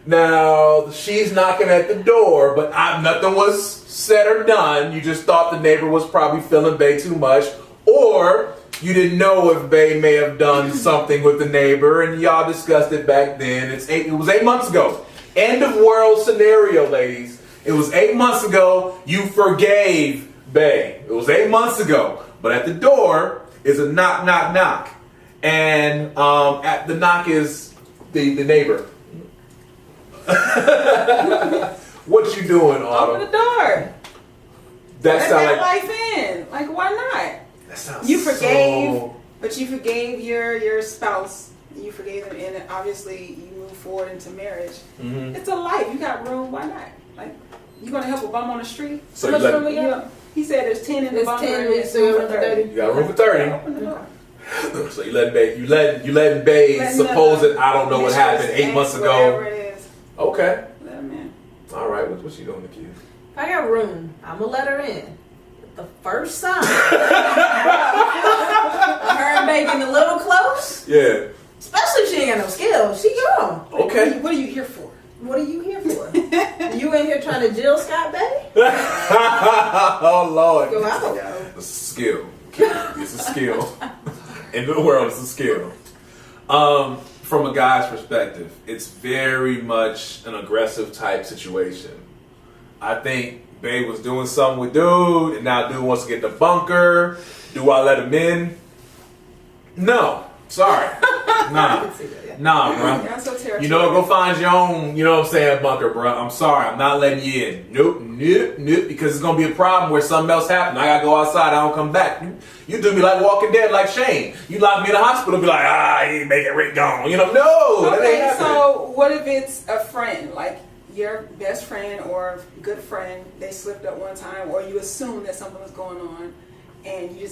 Now, she's knocking at the door, but nothing was said or done. You just thought the neighbor was probably feeling Bay too much, or you didn't know if Bay may have done something with the neighbor, and y'all discussed it back then. It was 8 months ago. End of world scenario, ladies. It was 8 months ago. You forgave Bay. It was 8 months ago. But at the door is a knock, knock, knock. And at the knock is the neighbor. What you doing, Autumn? Open the door. That Let sounds that like life in. Like, why not? that sounds You forgave, so... but you forgave your spouse. You forgave them, and obviously you move forward into marriage. Mhm. It's a life. You got room. Why not? Like, you gonna help a bum on the street? So How you much let- room we got? He said there's 10 in the There's bunker. 10, and there's so you room got for room for 30. You got room for 30. Open the door. So you letting Bay Letting suppose that I don't know what mistress, happened 8 months ex, whatever ago. it is. Okay. Let him in. All right. What's she doing, the kid? If I got room, I'm gonna let her in. The first sign, her and Bay getting a little close, Yeah. especially if she ain't got no skills, she gone. Okay. What are you here for? What are you here for? You in here trying to Jill Scott Bay? Oh Lord. Go out. It's a skill. It's a skill. In the world, it's a skill. From a guy's perspective, it's very much an aggressive type situation. I think Babe was doing something with dude, and now dude wants to get in the bunker. Do I let him in? No. Sorry. Nah. Nah, bro. Y'all so territorial. You know, go find your own, you know what I'm saying, bunker, bro. I'm sorry, I'm not letting you in. Nope, because it's gonna be a problem where something else happened. I gotta go outside, I don't come back. You do me like Walking Dead, like Shane. You lock me in the hospital, be like, he ain't making Rick gone. You know, no, that ain't Okay, happening. so what if it's a friend, like your best friend or good friend, they slipped up one time, or you assume that something was going on, and you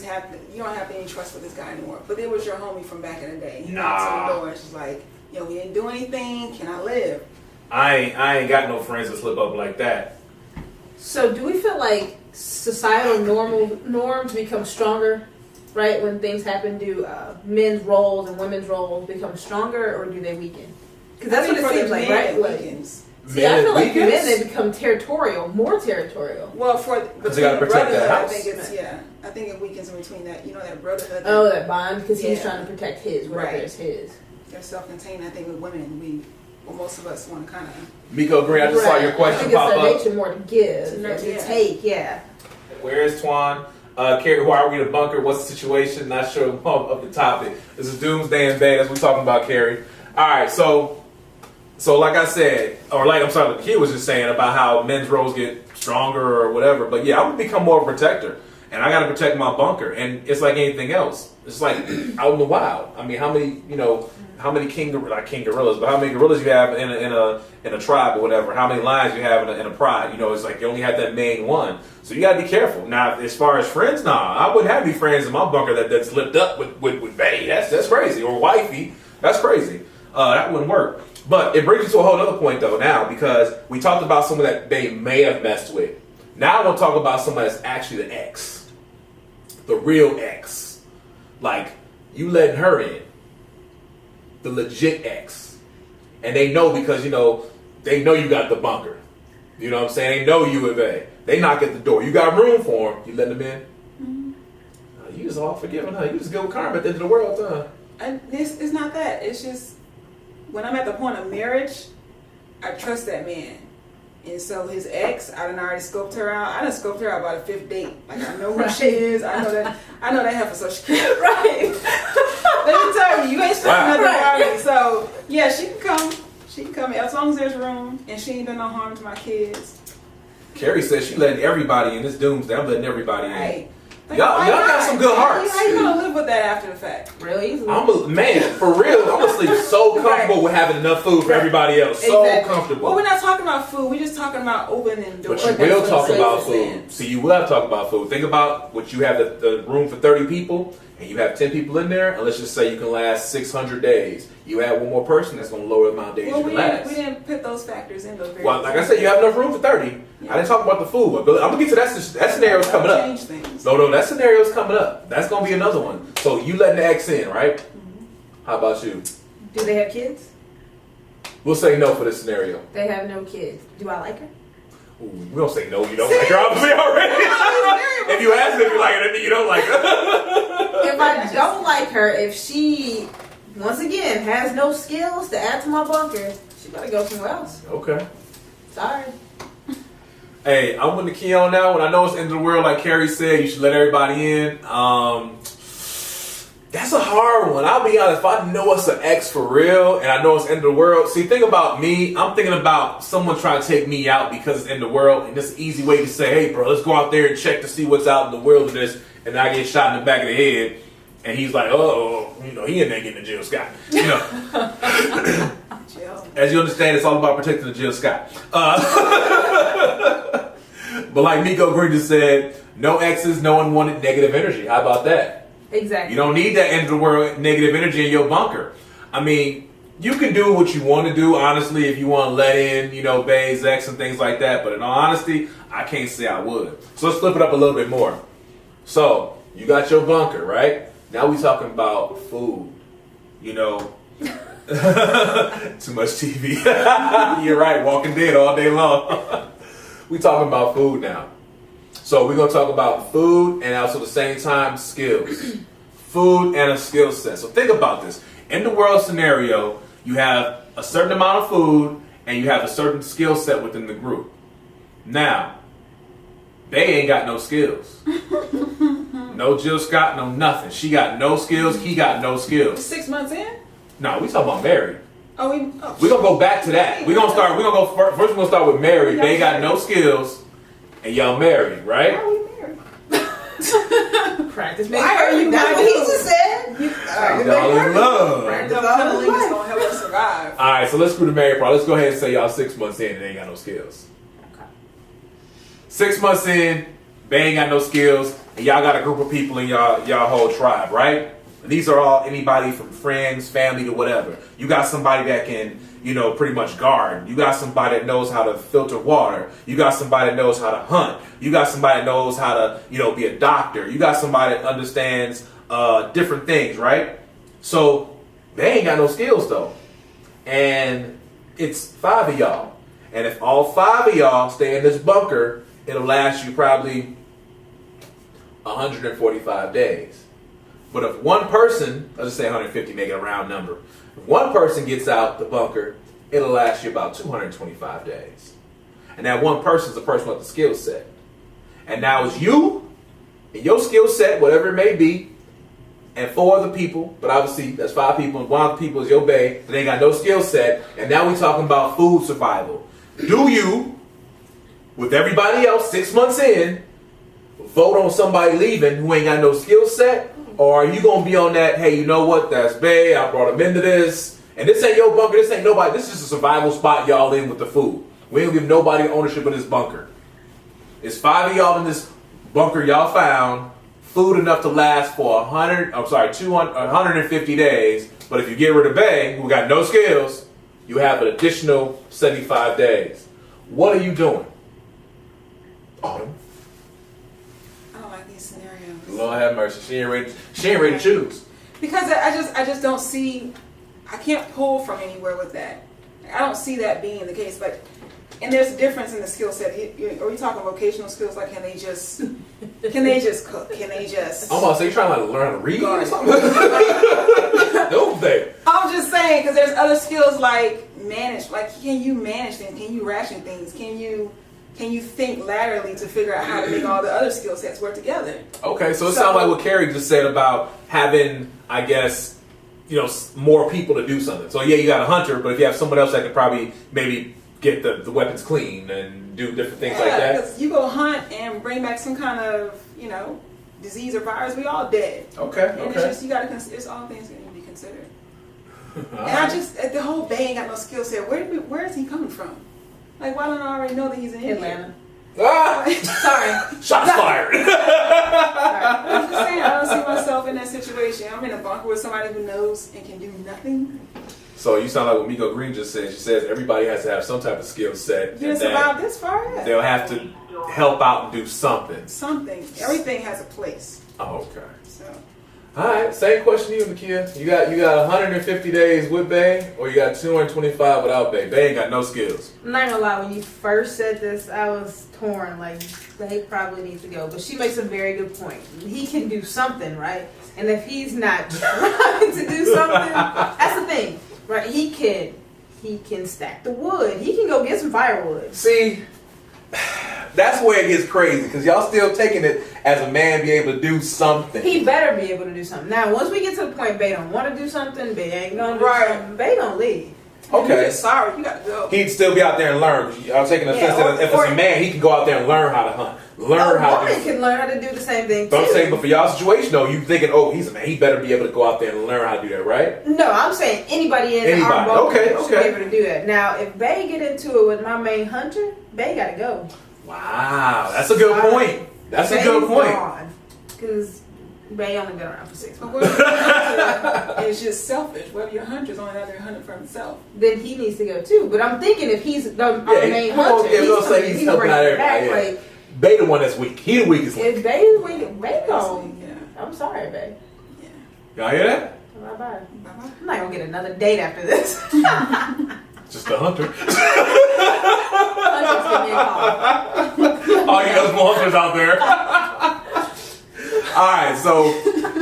don't have any trust for this guy anymore. But it was your homie from back in the day. He knocks on the door and she's like, yo, we didn't do anything. Can I live? I ain't got no friends that slip up like that. So do we feel like societal norms become stronger, right? When things happen, do men's roles and women's roles become stronger, or do they weaken? Because that's what it seems like, right? Like, Weekends. see, I feel like Weekends? men, they become territorial, more territorial. Well, Because they gotta protect that brotherhood, house. I think it weakens in between that. You know, that brotherhood. Oh, that bond, because he's Yeah. trying to protect his, whatever Right. is his. They're self-contained. I think with women, most of us want to kind of. Miko Green, I just saw your I question think it's pop their up. nature more to give To than to yeah. take, yeah. Where is Twan? Carrie, why are we in a bunker? What's the situation? Not sure of the topic. This is Doomsday and Bay. That's what we're talking about, Carrie. All right, so like I said, or like I'm sorry, the kid was just saying about how men's roles get stronger or whatever. But yeah, I'm gonna become more of a protector, and I gotta protect my bunker. And it's like anything else. It's like out in the wild. I mean, how many not king gorillas, but how many gorillas you have in a tribe or whatever? How many lions you have in a pride? You know, it's like you only have that main one. So you gotta be careful. Now, as far as friends, I wouldn't have any friends in my bunker that slipped up with Bay. That's crazy. Or wifey. That's crazy. That wouldn't work. But it brings me to a whole other point though now, because we talked about someone that Bay may have messed with. Now I want to talk about somebody that's actually the ex. The real ex. Like, you letting her in. The legit ex. And they know because, they know you got the bunker. You know what I'm saying? They know you with Bay. They knock at the door. You got room for them. You letting them in? You just all forgiving, huh? You just go with karma at the end of the world, huh? And it's not that. It's just when I'm at the point of marriage, I trust that man. And so his ex, I done already scoped her out. I done scoped her out by the 5th date. Like I know who she is. I know that have for Social Security. Right. Let me tell you, you ain't stepping nothing Right. about me. So yeah, she can come. She can come in as long as there's room and she ain't done no harm to my kids. Carrie says she letting everybody in. This doomsday, I'm letting everybody in. Right. Like, Y'all why got not? some good hearts. How you gonna live with that after the fact? Really easily. Man, for real, I'm gonna sleep so comfortable with having enough food for everybody else. So Exactly. comfortable. Well, we're not talking about food. We're just talking about opening doors. But you will That's talk what about I'm food. saying. See, you will have to talk about food. Think about what you have the room for 30 people, and you have 10 people in there, and let's just say you can last 600 days. You add one more person, that's going to lower the amount of days Well, you we can last. didn't put those factors in those. Well, like I said, you have enough room for 30. Yeah. I didn't talk about the food. But I'm going to get to that scenario's coming up. Change things. No, that scenario's coming up. That's going to be another one. So you letting the ex in, right? Mm-hmm. How about you? Do they have kids? We'll say no for this scenario. They have no kids. Do I like her? Ooh, we don't say no, you don't like her, obviously, already. If you ask if you like her, that means you don't like her. If I don't like her, if she, once again, has no skills to add to my bunker, she better go somewhere else. Okay. Sorry. Hey, I'm with the key on that one. I know it's the end of the world, like Carrie said. You should let everybody in. That's a hard one. I'll be honest. If I know it's an ex for real, and I know it's the end of the world. See, think about me. I'm thinking about someone trying to take me out because it's the end of the world, and this is an easy way to say, "Hey, bro, let's go out there and check to see what's out in the wilderness." And I get shot in the back of the head, and he's like, "Oh, he in there getting the Jill Scott." As you understand, it's all about protecting the Jill Scott. But like Miko Green just said, no exes, no unwanted negative energy. How about that? Exactly. You don't need that end of the world negative energy in your bunker. I mean, you can do what you want to do, honestly, if you want to let in, Bay's ex and things like that. But in all honesty, I can't say I would. So let's flip it up a little bit more. So, you got your bunker, right? Now we talking about food. Too much TV. You're right, Walking Dead all day long. We talking about food now. So we're going to talk about food and also at the same time skills. Food and a skill set. So think about this. In the world scenario, you have a certain amount of food and you have a certain skill set within the group. Now, they ain't got no skills. No Jill Scott, no nothing. She got no skills, he got no skills. 6 months in? No, we talking about married. Oh, We're going to go back to that. We're going to start we're going to start with married. They got no skills and y'all married, right? Why are we married? Practice Why makes are you perfect. That's what he married? just said. Y'all in love. Practice The all cuddling his is life. gonna help us survive. All right, so let's screw the married part. Let's go ahead and say y'all 6 months in and they ain't got no skills. Okay. 6 months in, they ain't got no skills, and y'all got a group of people in y'all whole tribe, right? And these are all anybody from friends, family to whatever. You got somebody that can, pretty much garden. You got somebody that knows how to filter water. You got somebody that knows how to hunt. You got somebody that knows how to, be a doctor. You got somebody that understands different things, right? So they ain't got no skills though. And it's 5 of y'all. And if all 5 of y'all stay in this bunker, it'll last you probably 145 days. But if one person, let's just say 150, make it a round number. If one person gets out the bunker, it'll last you about 225 days. And that one person is the person with the skill set. And now it's you and your skill set, whatever it may be, and 4 other people, but obviously that's 5 people, and 1 of the people is your bae, that ain't got no skill set, and now we're talking about food survival. Do you, with everybody else 6 months in, vote on somebody leaving who ain't got no skill set? Or are you going to be on that, hey, you know what, that's bae, I brought him into this, and this ain't your bunker, this ain't nobody, this is just a survival spot y'all in with the food. We ain't give nobody ownership of this bunker. It's 5 of y'all in this bunker y'all found, food enough to last for 150 days. But if you get rid of bae, who got no skills, you have an additional 75 days. What are you doing? Autumn. I don't like these scenarios. Lord have mercy. She ain't ready to choose. Because I just don't see, I can't pull from anywhere with that. I don't see that being the case. And there's a difference in the skill set. Are we talking vocational skills? Like, can they just Can they just cook? Can they just? I'm about to say, you trying to like, learn how to read or Garden. something? Don't they? I'm just saying, because there's other skills like manage. Like, can you manage things? Can you ration things? Can you think laterally to figure out how to make all the other skill sets work together? Okay, so it sounds like what Carrie just said about having, I guess, more people to do something. So yeah, you got a hunter, but if you have someone else that could probably maybe get the weapons clean and do different things like that. Because you go hunt and bring back some kind of, disease or virus, we all dead. Okay, And it's okay. just, you got to it's all things that need to be considered. And I just, the whole Bay ain't got no skill set. Where is he coming from? Like, why don't I already know that he's in Atlanta. Ah! Sorry. Shots fired! I'm just saying, I don't see myself in that situation. I'm in a bunker with somebody who knows and can do nothing. So you sound like what Miko Green just said. She says everybody has to have some type of skill set. You didn't survive this far yet. They'll have to help out and do something. Something. Everything has a place. Oh, okay. So. All right, same question to you, Nakia. You got 150 days with Bay, or you got 225 without Bay? Bay ain't got no skills. I'm not gonna lie, when you first said this, I was torn. Like, they probably needs to go. But she makes a very good point. He can do something, right? And if he's not trying to do something, that's the thing, right? He can stack the wood. He can go get some firewood. See, that's where it gets crazy, because y'all still taking it as a man be able to do something. He better be able to do something. Now, once we get to the point Bay don't want to do something, Bay ain't gonna do Right. something, Bay gonna leave. Okay. You're just sorry, you got to go. He'd still be out there and learn. I'm taking the Yeah, sense that if it's a man, he can go out there and learn how to hunt. Learn A how to woman do. can learn how to do the same thing, But too. I'm saying, but for y'all situation though, you thinking, oh, he's a man, he better be able to go out there and learn how to do that, right? No, I'm saying anybody in our Anybody. boat Okay, should be okay. able to do that. Now, if Bay get into it with my main hunter, Bay gotta go. Wow, that's a good point. That's a good point. Because Bay only been around for 6 But months. what if your hunter is just selfish? What if your hunter's only out there hunting for himself? Then he needs to go too. But I'm thinking if he's our main well, hunter, yeah, we'll say he's he's helping out bringing it everybody. back. Yeah. Like, Bay the one that's weak. He the weakest link. if Bay is weak, Bay gone. Yeah. I'm sorry, Bay. Yeah. Y'all hear that? Bye-bye. Bye-bye. I'm not gonna get another date after this. Just a hunter. Hunter's give me a call. All you other hunters out there. All right, so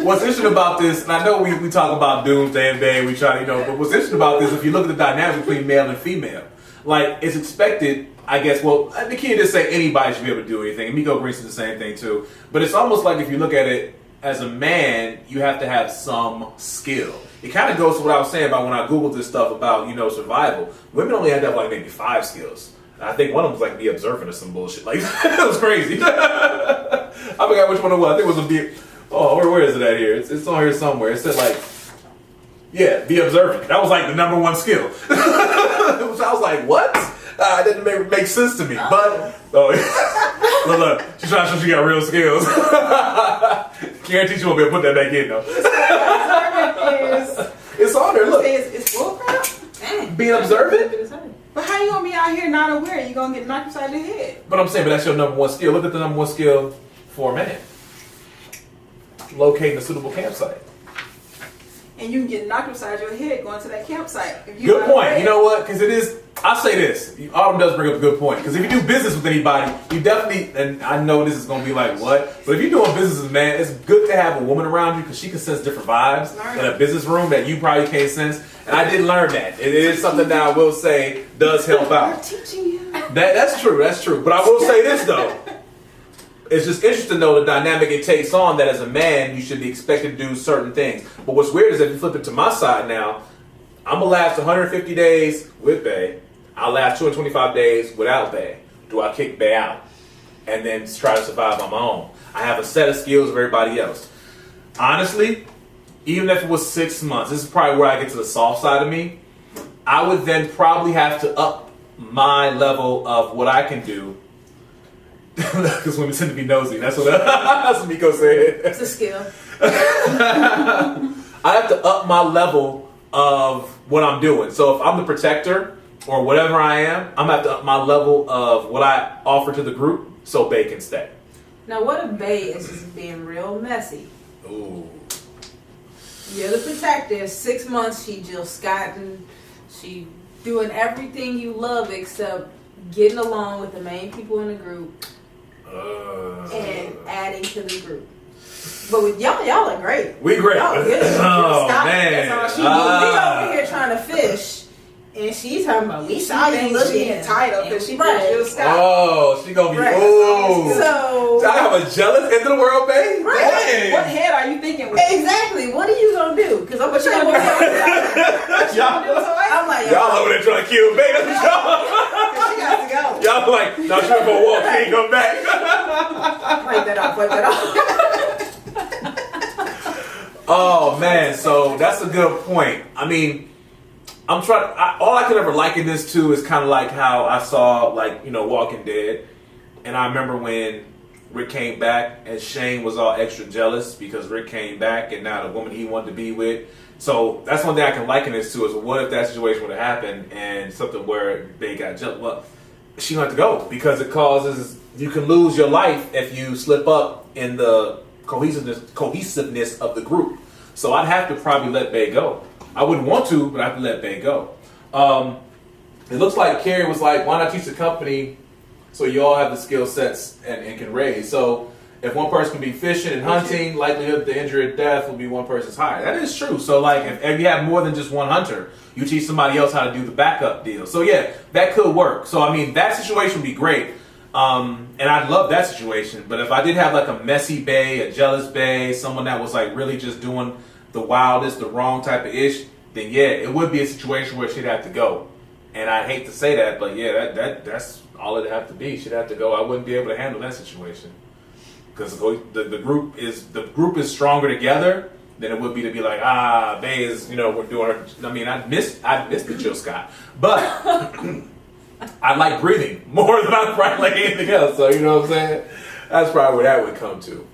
what's interesting about this, and I know we talk about doomsday and Bay, we try to, but what's interesting about this, if you look at the dynamic between male and female, like, it's expected, I guess, well, Nakia didn't say anybody should be able to do anything, and Miko Green said the same thing too, but it's almost like if you look at it as a man, you have to have some skill. It kind of goes to what I was saying about when I Googled this stuff about, survival. Women only had to have like maybe 5 skills. I think one of them was like be observant or some bullshit. Like, it was crazy. I forgot which one it was. I think it was a be. Oh, where is it at here? It's on here somewhere. It said like, yeah, be observant. That was like the #1 skill. Which I was like, what? That didn't make sense to me. But look, she's trying to show she got real skills. Guarantee she won't be able to put that back in though. It's on there. Look, It's bullcrap. Dang. being observant. But how you gonna be out here not aware? You gonna get knocked upside the head. But I'm saying, but that's your #1 skill. Look at the #1 skill for a man. Locating a suitable campsite. And you can get knocked upside your head going to that campsite. If you Good not point. aware. You know what? Because it is. I'll say this. Autumn does bring up a good point. Because if you do business with anybody, you definitely. And I know this is going to be like what, but if you're doing business, man, it's good to have a woman around you because she can sense different vibes in a business room that you probably can't sense. And I did learn that. It is something that I will say does help We're out. teaching you. That's true. That's true. But I will say this though. It's just interesting though the dynamic it takes on that as a man you should be expected to do certain things. But what's weird is if you flip it to my side now, I'm gonna last 150 days with Bay. I'll last 225 days without Bay. Do I kick Bay out and then try to survive on my own? I have a set of skills of everybody else. Honestly, even if it was 6 months, this is probably where I get to the soft side of me. I would then probably have to up my level of what I can do. Because women tend to be nosy. That's what Miko said. It's a skill. I have to up my level of what I'm doing. So if I'm the protector or whatever I am, I'm going to have to up my level of what I offer to the group so Bay can stay. Now, what if Bay is just being real messy? Ooh. You're the protector. 6 months, she Jill Scotting. She doing everything you love except getting along with the main people in the group. and adding to the group. But with y'all are great. We great. Y'all good. Oh, Stop. man. That's all she do. We over here trying to fish. And she's talking about, we saw you looking. She entitled because she right. she'll stop. Oh, she gonna be, Right. So I have a jealous end of the world, babe? Right. What head are you thinking with? Exactly. What are you gonna do? Because I'm sure I'm like, y'all over there trying to kill me. She got to go. Y'all like, no, she gonna walk, she ain't come back. Wipe that off, wipe that off. Oh man, so that's a good point. I mean, I'm trying. All I could ever liken this to is kind of like how I saw, like, Walking Dead, and I remember when Rick came back and Shane was all extra jealous because Rick came back and now the woman he wanted to be with. So that's one thing I can liken this to is, what if that situation would have happened and something where they got jealous? Well, she had to go because it causes, you can lose your life if you slip up in the cohesiveness of the group. So I'd have to probably let Bae go. I wouldn't want to, but I have to let Bae go. It looks like Carrie was like, why not teach the company so you all have the skill sets and can raise? So if one person can be fishing and hunting, likelihood of the injury or death will be one person's higher. That is true. So like if you have more than just one hunter, you teach somebody else how to do the backup deal. So yeah, that could work. So I mean, that situation would be great. And I'd love that situation. But if I did have like a messy Bae, a jealous Bae, someone that was like really just doing the wildest, the wrong type of ish, then yeah, it would be a situation where she'd have to go. And I hate to say that, but yeah, that's all it'd have to be. She'd have to go. I wouldn't be able to handle that situation because the group is stronger together than it would be to be like, Bae is, we're doing her. I mean, I miss the Jill Scott, but I like breathing more than I probably like anything else. So you know what I'm saying? That's probably where that would come to.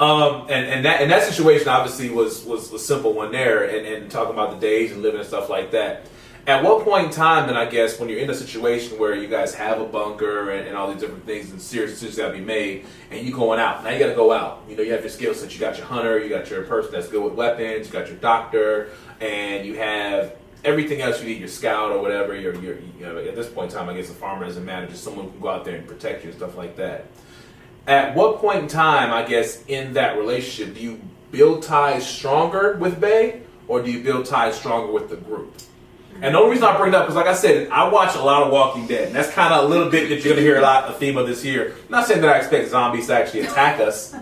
And that situation obviously was a simple one there, and talking about the days and living and stuff like that. At what point in time, then I guess, when you're in a situation where you guys have a bunker and all these different things and serious decisions got to be made, and you going out, now you got to go out. You have your skill set. You got your hunter, you got your person that's good with weapons, you got your doctor, and you have everything else you need, your scout or whatever. You're at this point in time, I guess a farmer doesn't matter, just someone who can go out there and protect you and stuff like that. At what point in time, I guess, in that relationship, do you build ties stronger with Bae, or do you build ties stronger with the group? And the only reason I bring it up, because like I said, I watch a lot of Walking Dead, and that's kind of a little bit that you're going to hear a theme of this year. I'm not saying that I expect zombies to actually attack us.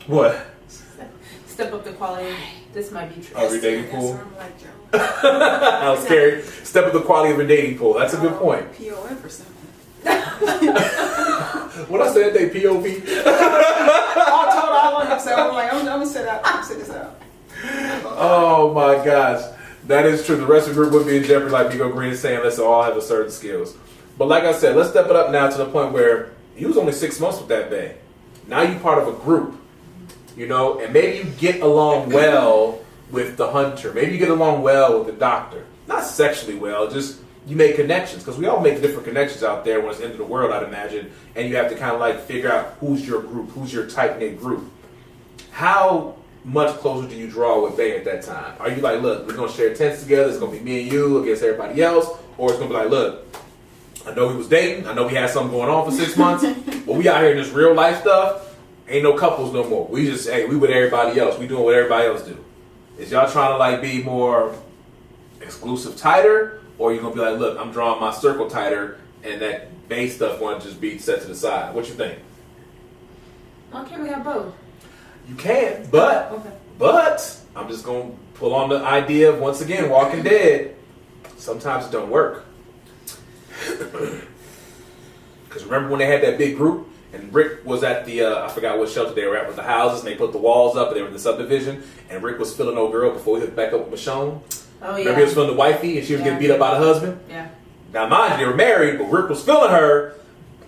What? Step up the quality. This might be true. Of your dating pool? I was scared. Step up the quality of your dating pool. That's a good point. POF or something. What I said, they POV. I'm gonna sit this out. Oh my gosh, that is true. The rest of the group would be in jeopardy, like Vigo Green is saying. Let's all have a certain skills. But like I said, let's step it up now to the point where you was only 6 months with that Bae. Now you part of a group, and maybe you get along well with the hunter. Maybe you get along well with the doctor. Not sexually well, just you make connections, because we all make different connections out there when it's the end of the world, I'd imagine, and you have to kind of like figure out who's your group, who's your tight-knit group. How much closer do you draw with Bae at that time? Are you like, look, we're going to share tents together, it's going to be me and you against everybody else, or it's going to be like, look, I know we was dating, I know we had something going on for 6 months, but we out here in this real life stuff, ain't no couples no more. We just, we with everybody else, we doing what everybody else do. Is y'all trying to like be more exclusive, tighter, or you gonna be like, look, I'm drawing my circle tighter, and that Bae stuff want to just be set to the side? What you think? Why can't we have both? You can, but I'm just gonna pull on the idea of, once again, Walking Dead. Sometimes it don't work. Because remember when they had that big group, and Rick was at the I forgot what shelter they were at with the houses, and they put the walls up, and they were in the subdivision, and Rick was feeling old girl before he hooked back up with Michonne. Oh, yeah. Remember he was feeling the wifey, and she was getting beat up by the husband? Yeah. Now, mind you, they were married, but Rick was feeling her.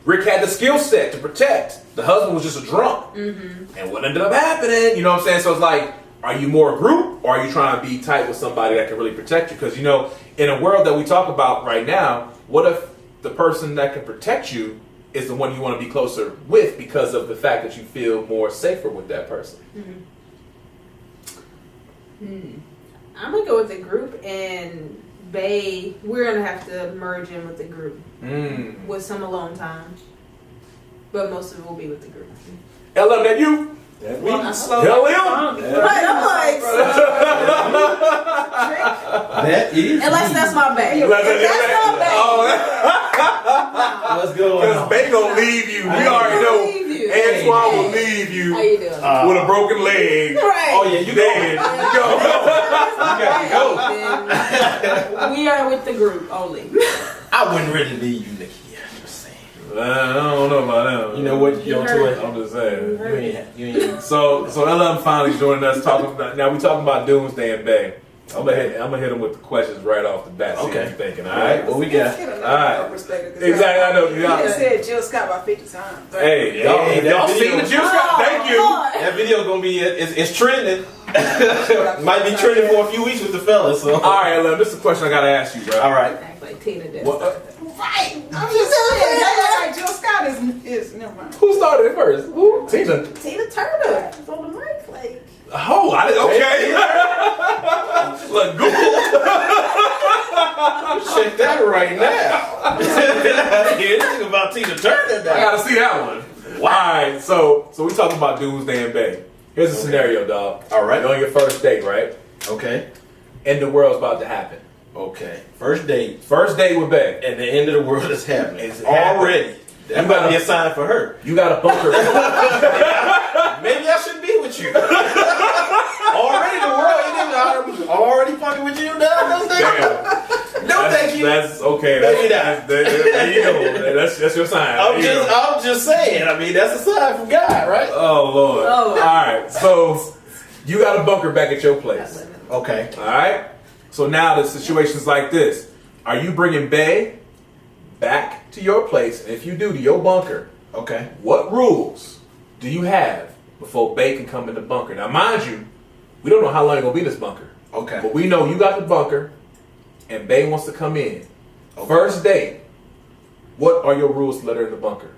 Rick had the skill set to protect. The husband was just a drunk. Mm-hmm. And what ended up happening, you know what I'm saying? So it's like, are you more a group, or are you trying to be tight with somebody that can really protect you? Because, in a world that we talk about right now, what if the person that can protect you is the one you want to be closer with because of the fact that you feel more safer with that person? I'm going to go with the group, and Bae, we're going to have to merge in with the group with some alone time. but most of it will be with the group. LM, that you? That Well, me. I slow Hell down. yeah. Right, I'm like, That is unless me. that's my bag. If Let that- that's my bag. Oh, What's going because on? Bay gonna leave you. We I already know. leave you. Antoine will Hey. leave you How you doing? with a broken leg. Right. Oh yeah, you Dead. go. Then we are with the group only. I wouldn't really leave you, Nikki. Just saying. I don't know about that. You know what? You're heard to I'm just saying. You ain't. So LM finally joining us. Talking about, now we talking about Doomsday and Bay. I'm gonna hit him with the questions right off the bat. See what Okay. you're thinking. All All right. right. What we got? Get another All right. perspective. 'Cause Exactly. I know. You Y'all, just said Jill Scott about 50 times. hey, y'all, Hey, that y'all video- seen the Jill Scott? Thank you. Lord. That video gonna be it's trending. Might be trending for a few weeks with the fellas. So. All right, LM. This is a question I gotta ask you, bro. All right. Act like Tina did. What, Right. I'm just saying. That's like Jill Scott is never mind. who started it first? Who? Tina. Tina Turner on the mic, like. Oh, I didn't. Okay. Look, Google. Check that right now. Here's the thing about Tina Turner I now. gotta see that one. All right, so we talking about Doomsday and Bay. Here's a scenario, dog. All right. You're on your first date, right? Okay. And the world's about to happen. Okay. First date, First date with Bay. and the end of the world is happening. It's happening. Already. That You might gotta- be a sign for her. You got a bunker. Maybe I shouldn't be with you. Already the world isn't already fucking with you now. No thank you. No thank you. That's okay. Maybe There you go. That's your sign. I'm There you go. just saying. I mean, that's a sign from God, right? Oh Lord. Oh. All right. So you got a bunker back at your place. Okay. All right. So now the situation's like this: are you bringing Bay back to your place? And if you do, to your bunker, Okay. what rules do you have before Bay can come in the bunker? Now, mind you, we don't know how long it's gonna be in this bunker, Okay. but we know you got the bunker, and Bay wants to come in. Okay. First date. What are your rules to let her in the bunker?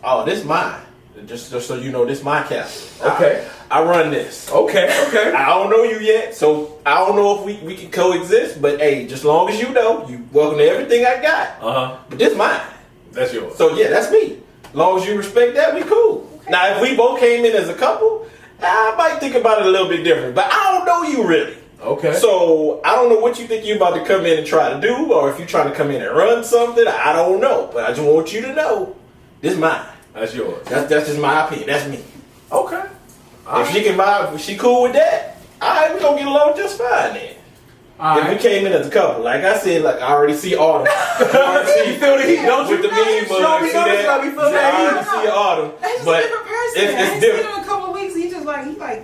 Oh, this mine. Just so you know, this my castle. Okay. I run this. Okay. Okay. I don't know you yet, so I don't know if we can coexist. But hey, just long as you know, you welcome to everything I got. But But this mine. that's yours. So yeah, that's me. Long as you respect that, we cool. Now, if we both came in as a couple, I might think about it a little bit different. But I don't know you really. Okay. So I don't know what you think you're about to come in and try to do, or if you're trying to come in and run something. I don't know. But I just want you to know, this mine. That's yours. That's just my opinion. That's me. Okay. If she can vibe, if she cool with that, all right, we gonna get along just fine then. All If we right. came in as a couple, like I said, like I already see Autumn. I already see You feel the heat, don't you? with the meme, but Show me, see don't you? that? Let me feel I that already heat. see Autumn, That's just but a different person. it's I ain't seen different. him in a couple of weeks. He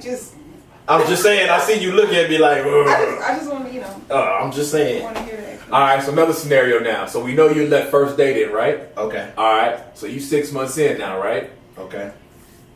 just. I'm just saying. I see you look at me like, I just want to, I'm just saying. want to hear that. All right. So another scenario now. So we know you let first date in, right? Okay. All right. So you 6 months in now, right? Okay.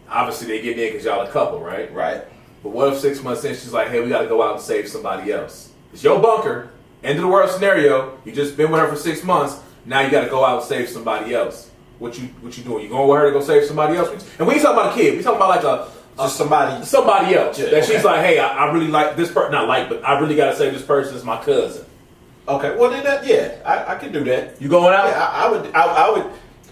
Obviously they get in because y'all a couple, right? Right. But what if 6 months in she's like, hey, we got to go out and save somebody else? It's your bunker. End of the world scenario. You just been with her for 6 months. Now you got to go out and save somebody else. What you doing? You going with her to go save somebody else? And we ain't talking about a kid. We talking about like Just somebody. somebody else. Yeah, that she's okay. like, hey, I really like this person. Not like, but I really got to save this person. It's my cousin. Okay. Well, then I can do that. You going out? Yeah, I would.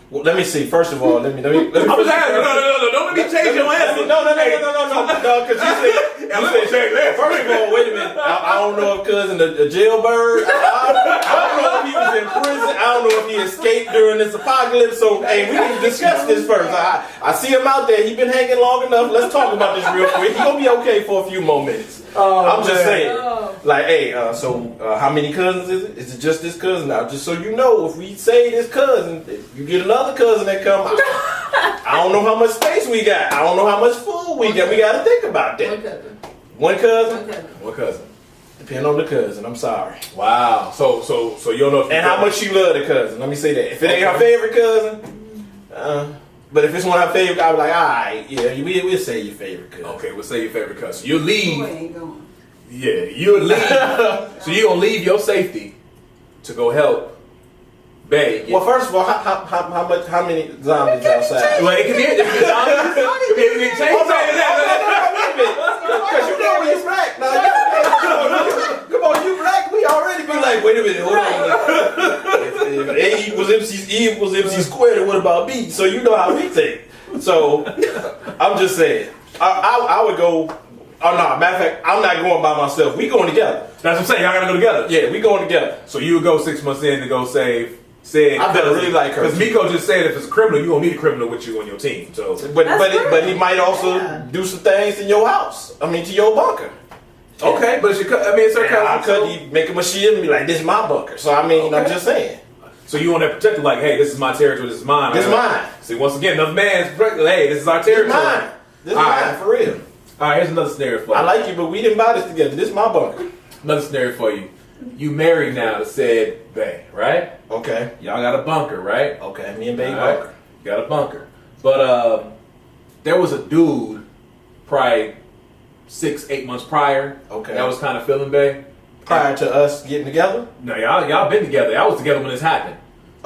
Well, let me see. First of all, let me. I'm just asking. No. Don't let me change your answer. No, because you said. First of all, wait a minute. I don't know if cousin a jailbird. I don't know if he was in prison. I don't know if he escaped during this apocalypse. So, hey, we need to discuss this first. I see him out there. He been hanging long enough. Let's talk about this real quick. He gonna be okay for a few more minutes. I'm just saying. Like, hey, so how many cousins is it? Is it just this cousin now? Just so you know, if we say this cousin, if you get another cousin that come, I don't know how much space we got. I don't know how much food we got. We got to think about that. One cousin. What cousin? Depend on the cousin. I'm sorry. Wow. So you don't know if And how much you love the cousin. Let me say that. If it ain't her favorite cousin, but if it's one of her favorite, I'll be like, all right, yeah, we'll say your favorite cousin. Okay, we'll say your favorite cousin. You Boy, leave. ain't going. Yeah, you'll leave. So you gonna leave your safety to go help Bay. Well, first of all, how many zombies outside? Well, it can be a zombies. It can change. Because you know he's black. Now, come on, you black. We already be like, wait a minute, hold on. If A was MC Squared, it would about me, so you know how we think. So I'm just saying, I would go. Oh no, matter of fact, I'm not going by myself. We going together. That's what I'm saying. Y'all gotta go together. Yeah, we going together. So you would go 6 months in to go save. I better really like her. Because Miko just said if it's a criminal, you gonna need a criminal with you on your team. So, but he might also do some things in your house. I mean, to your bunker. Okay, but it's her cousin. I could make him a shield and be like, "This is my bunker." So I mean, I'm just saying. So you want that protected, like, hey, this is my territory, this is mine. This is mine. See, once again, another man's protected. Hey, this is our territory. This is mine. This is mine, for real. All right, here's another scenario for you. I like you, but we didn't buy this together. This is my bunker. Another scenario for you. You married now to said Bay, right? Okay. Y'all got a bunker, right? Okay, me and Bay All right. bunker. You got a bunker. But there was a dude probably 6-8 months prior. Okay. That was kind of feeling Bay. Prior to us getting together? No, y'all been together. Y'all was together when this happened.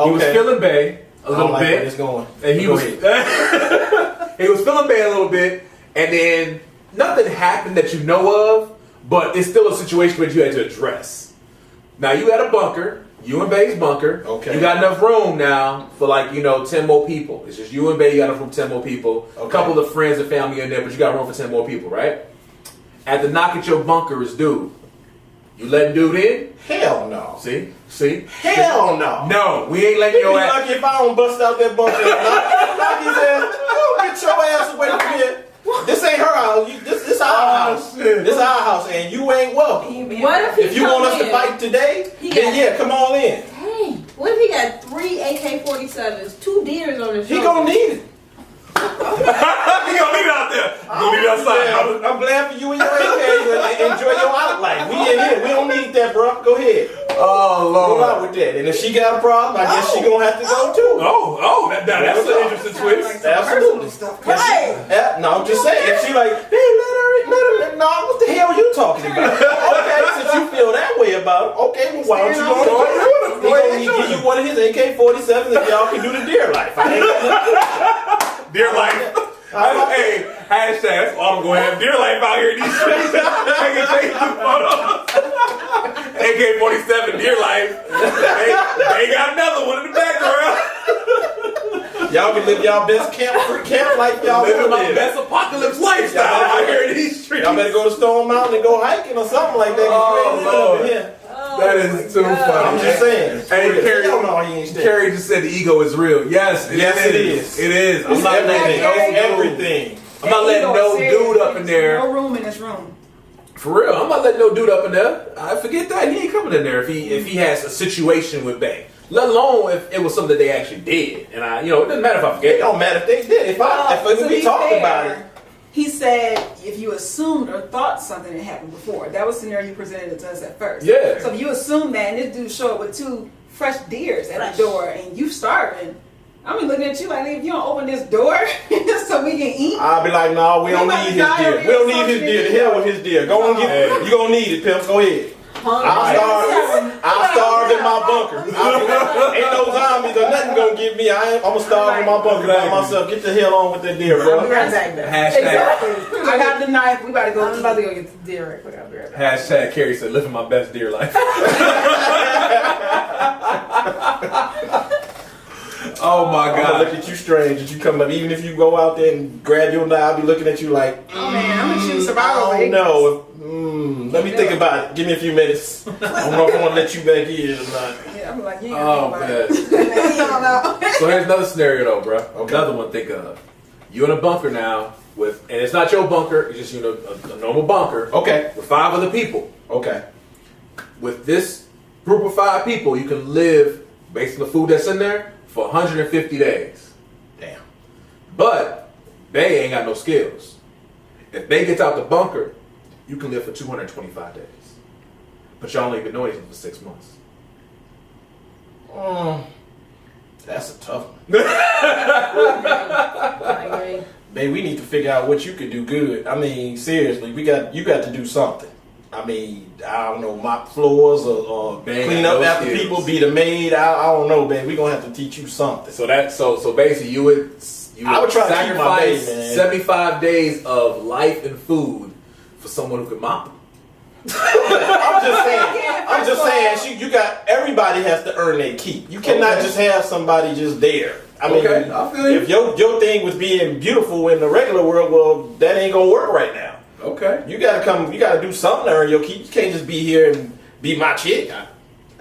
He was Okay. feeling Bay a I don't little like bit. where it's going. And he Go was ahead. he was feeling Bay a little bit, and then nothing happened that you know of, but it's still a situation that you had to address. Now you had a bunker, you and Bay's bunker. Okay. You got enough room now for 10 more people. It's just you and Bay, you got enough room for 10 more people. Okay. A couple of friends and family in there, but you got room for 10 more people, right? At the knock at your bunker is dude. You letting dude in? Hell no. See? Hell no. No, we ain't letting You'd your be ass. lucky if I don't bust out that bunker and knock his ass. Go get your ass away from here. This ain't her house. This our house. Shit. This our house, and you ain't welcome. What if he If you want us to fight today, then yeah, come on in. Dang. What if he got 3 AK-47s, 2 deers on his shoulder? He gonna need it. He gonna leave it out there. He gonna leave it outside. Yeah, I'm glad for you and your AK. Enjoy your outlife. We in here. We don't need that, bro. Go ahead. Oh Go Lord. out with that. And if she got a problem, I guess she gonna have to go too. That's an interesting twist. Absolutely. Right. Yeah, no, I'm just saying. If she like, hey, let her, no, what the hell are you talking about? Okay, since you feel that way about it, okay, well, why don't you go ahead? He gonna give you one of his AK-47s and y'all can do the deer life. Deer life. Hey, hashtag, that's all I'm gonna have. Deer life out here in these streets. Taking Facebook photos. AK-47, deer life. They got another one in the background. Y'all can live y'all best camp life y'all Living want my to best apocalypse lifestyle out here in these streets. Y'all better go to Stone Mountain and go hiking or something like that. Oh, You ain't living over Lord. here. That is too funny. I'm just saying. Hey, Carrie, Hell no, he ain't staying. Carrie just said the ego is real. Yes, it is. It is. I'm It's not letting everything. I'm not letting no dude up in there. No room in this room. For real, I'm not letting no dude up in there. I forget that he ain't coming in there if he has a situation with Bay. Let alone if it was something that they actually did. And it doesn't matter if I It forget. don't matter if they did. If we talked about it. He said if you assumed or thought something had happened before, that was the scenario you presented it to us at first. Yeah. So if you assume that and this dude showed up with 2 fresh deers at the door and you starving, I'm be looking at you like, if you don't open this door so we can eat. I'll be like, no, we don't about need to his die deer. of We don't need his insulting deer. The deer. hell with his deer. Go on, you gonna need it, pimp. Go ahead. I'll starve in my bunker. Ain't no zombies or nothing gonna get me. I'm gonna starve in my bunker by myself. Get the hell on with that deer, I'll be bro. right back there. Hashtag, I got the knife. We about to go. I'm about to go get the deer right quick. I'll be right back. hashtag Carrie said, living my best deer life. Oh my I'm gonna God. look at you strange as you come up. Even if you go out there and grab your knife, I'll be looking at you like, Oh man, I'm gonna choose I survival. don't know. Let me think about it. Give me a few minutes. I don't know if I want to let you back in or not. Yeah, I'm like, yeah. Oh man. I don't know. So here's another scenario though, bro. Another one. Think of you in a bunker now and it's not your bunker. It's just a normal bunker. Okay. With 5 other people. Okay. With this group of 5 people, you can live based on the food that's in there for 150 days. Damn. But they ain't got no skills. If they get out the bunker, you can live for 225 days. But y'all ain't been knowing each other for 6 months. That's a tough one. I agree. Babe, we need to figure out what you could do good. I mean, seriously, you got to do something. I mean, I don't know, mop floors or They ain't clean got up no after skills. people, be the maid. I don't know, babe. We're gonna have to teach you something. So basically you would I would try to keep my sacrifice baby, man. 75 days of life and food for someone who could mop. I'm just saying, you got everybody has to earn their keep. You cannot just have somebody just there. I mean, Okay, I feel you. if your thing was being beautiful in the regular world, well, that ain't gonna work right now. Okay. You gotta do something to earn your keep. You can't just be here and be my chick.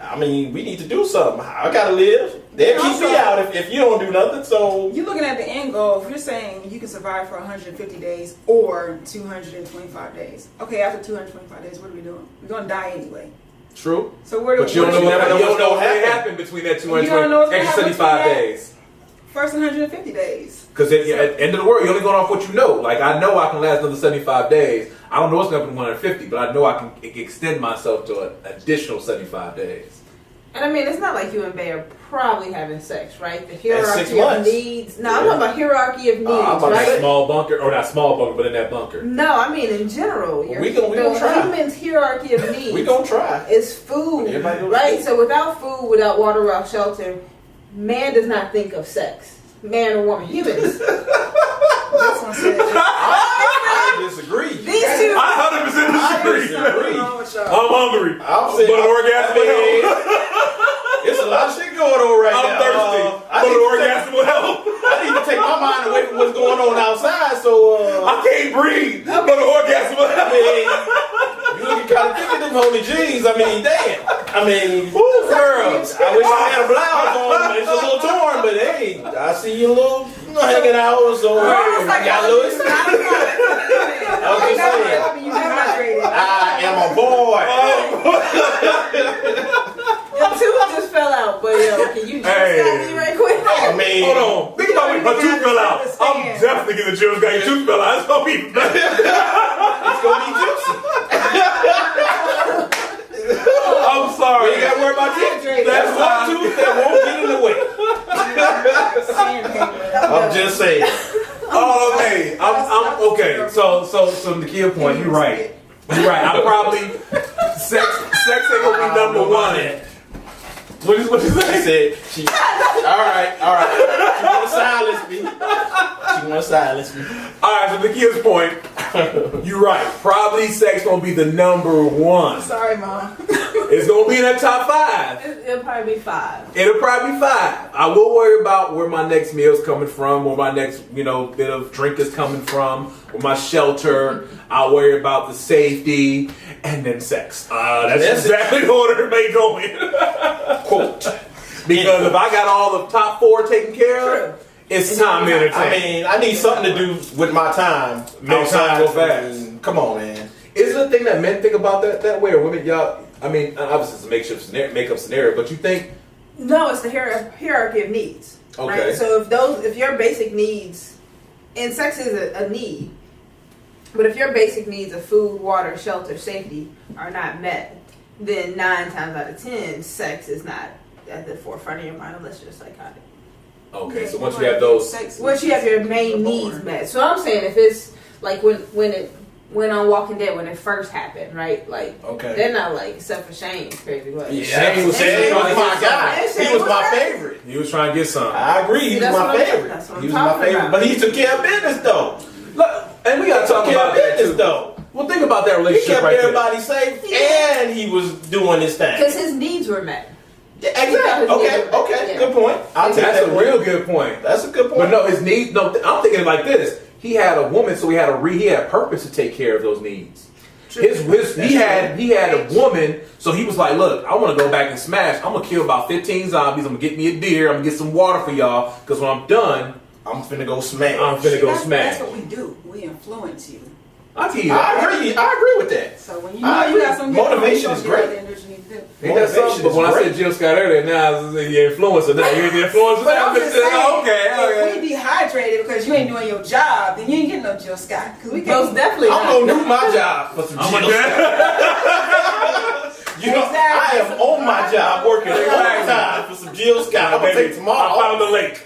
I mean, we need to do something. I gotta live. They'll keep me out if you don't do nothing. So You're looking at the end goal. If you're saying you can survive for 150 days or 225 days, okay, after 225 days, what are we doing? We're gonna die anyway. True. So where do But you don't know you what's never know going what's to gonna happen between that You don't know 220 what's gonna extra happen 75 between that. days. First 150 days. Because at the end of the world, you're only going off what you know. Like, I know I can last another 75 days. I don't know what's going to happen in 150, but I know I can extend myself to an additional 75 days. And I mean, it's not like you and Bay are probably having sex, right? The 6 hierarchy of months. needs. No, I'm talking about hierarchy of needs, I'm about to right? say- Small bunker, or not small bunker, but in that bunker. No, I mean in general. We gonna try. Human's hierarchy of needs we gonna try. is food, Everybody gonna right? eat. So without food, without water, without shelter, man does not think of sex. Man or woman, humans. This one said, I disagree. These two. I 100% disagree. I'm hungry. I'm saying, But orgasm will help. it's a lot of shit going on right I'm now. thirsty. I But need to orgasm will help. I need to take my mind away from what's going on outside. So I can't breathe. But orgasm will I help. mean, you looking kind of thick in them holy jeans. I mean, damn. I mean, Ooh, girls. I wish I had a blouse on. It's a little torn, but hey, I see you a little hanging out. So got Louis. I'm just saying. You dehydrated. I am a boy. Your tooth just fell out, but yo, can you just stop me right quick? I mean, Hold on. Think about when my tooth fell out. I'm understand. definitely getting the chills. Got your tooth fell out. It's going to be better. it's gonna be juicy. I'm You sorry. ain't gotta worry about that. Hydrated. That's one tooth that won't get in the way. I'm just saying. Oh, okay. I'm okay. So to Kia point, you're right. You're right. I probably sex ain't gonna be number one. What you I say? said she. All right. She wanna silence me. She wanna silence me. All right. So to Kia's point, you're right. Probably sex gonna be the number one. Sorry, Mom. It's gonna be in that top 5. It'll probably be 5. It'll probably be 5. I will worry about where my next meal's coming from, where my next, bit of drink is coming from, where my shelter. I'll worry about the safety, and then sex. That's exactly the order it may go in. Quote. Because if I got all the top 4 taken care of, it's time to entertain. I mean, I need something to do with my time. Make time go I fast. mean, come on, man. Isn't the thing that men think about that way, or women, y'all? I mean, obviously it's a makeup scenario, but you think? No, it's the hierarchy of needs. Okay. Right? So if your basic needs, and sex is a need, but if your basic needs of food, water, shelter, safety are not met, then 9 times out of 10, sex is not at the forefront of your mind unless you're psychotic. Okay, so once you have those, Once you have your main needs met. So I'm saying if it's like when on Walking Dead when it first happened, right? Like Okay. they're not like self-ashamed, crazy, but Yeah, Shane was Shane was my guy. Shane He was was my right. favorite. he was trying to get some. I agree. He was That's my what I'm- favorite. that's what I'm He was my talking favorite. about. But he took care of business though. Look, and we gotta talk Took care about of that business too. though. Well, think about that He relationship kept right there. everybody safe, and he was doing his thing. because his needs were met. Yeah, exactly. Okay. Yeah. Good point. I'll take That's that a point. real good point. That's a good point. But no, his needs. No, I'm thinking like this. He had a woman, so he had purpose to take care of those needs. He had a woman, so he was like, look, I want to go back and smash. I'm gonna kill about 15 zombies. I'm gonna get me a deer. I'm gonna get some water for y'all. Because when I'm done, I'm finna go smash. I'm finna go smash. That's what we do. We influence you. I tell you, I agree with that. So when you I know you got agree. some Motivation is great. Ain't that something? Motivation But is when I great. said Jill Scott earlier, now you're influencer. Now you're the influencer. But I'm just saying, okay. if we dehydrated because you ain't doing your job, then you ain't getting no Jill Scott. Because we Most can. definitely I'm not. gonna do my job for some I'm Jill a You know, I am on my job working overtime for some Jill Scott. I'm gonna take I tomorrow. found the lake.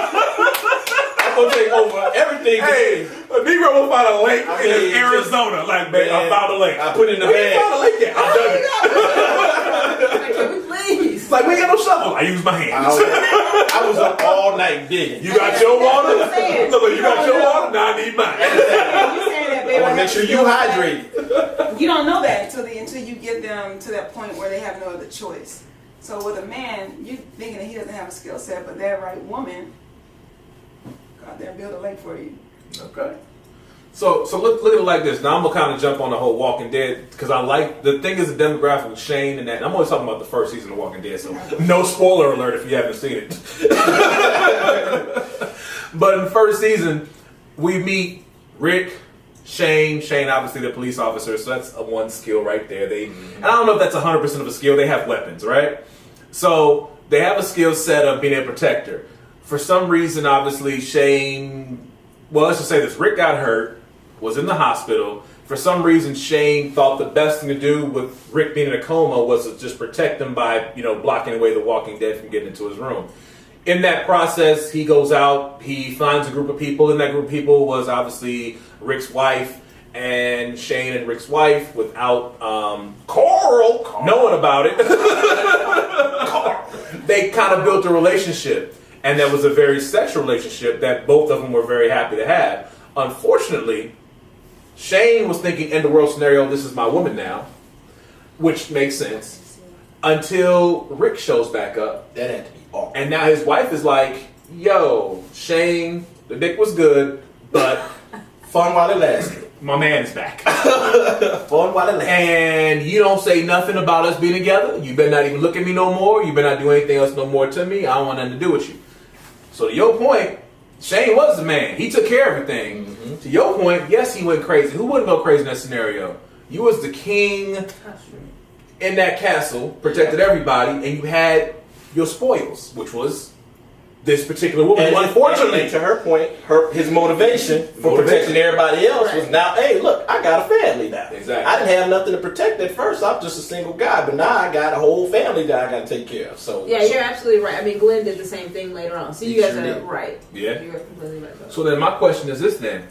I'm gonna take over everything. Hey, a Negro will find a lake I in mean, Arizona. Like, man, I found a lake. I put it in the Where you bag. found a lake at? I dug it. Like, can we please? It's like, we ain't got no shovel. I use my hands. I was up all night digging. You got your water? That's what I'm saying. Look, you got your water? Now I need mine. You saying that, I baby, want to make sure you hydrated. You don't know that until you get them to that point where they have no other choice. So with a man, you thinking that he doesn't have a skill set, but that right woman, go out there and build a lake for you. Okay. So look at it like this. Now I'm gonna kind of jump on the whole Walking Dead because I like the thing is the demographic with Shane and that. And I'm only talking about the first season of Walking Dead, so no spoiler alert if you haven't seen it. But in the first season, we meet Rick, Shane obviously the police officer, so that's a one skill right there. And I don't know if that's 100% of a skill. They have weapons, right? So they have a skill set of being a protector. For some reason, obviously Shane. Well, let's just say this: Rick got hurt, was in the hospital. For some reason, Shane thought the best thing to do with Rick being in a coma was to just protect him by, blocking away the Walking Dead from getting into his room. In that process, he goes out, he finds a group of people. In that group of people was obviously Rick's wife and Shane and Rick's wife without Carl knowing about it. They kind of built a relationship. And that was a very sexual relationship that both of them were very happy to have. Unfortunately, Shane was thinking in the world scenario, this is my woman now, which makes sense, until Rick shows back up. That had to be awful. And now his wife is like, yo, Shane, the dick was good, but fun while it lasted. My man is back. Fun while it lasted. And you don't say nothing about us being together. You better not even look at me no more. You better not do anything else no more to me. I don't want nothing to do with you. So to your point, Shane was the man. He took care of everything. Mm-hmm. To your point, yes, he went crazy. Who wouldn't go crazy in that scenario? You was the king in that castle, protected everybody, and you had your spoils, which was this particular woman. And unfortunately, to her point, his motivation for protecting everybody else was now, hey, look, I got a family now. Exactly. I didn't have nothing to protect at first. I'm just a single guy, but now I got a whole family that I got to take care of. So yeah, you're absolutely right. I mean, Glenn did the same thing later on. So you guys sure are did. right. Yeah. You're completely right. About So then my question is this then.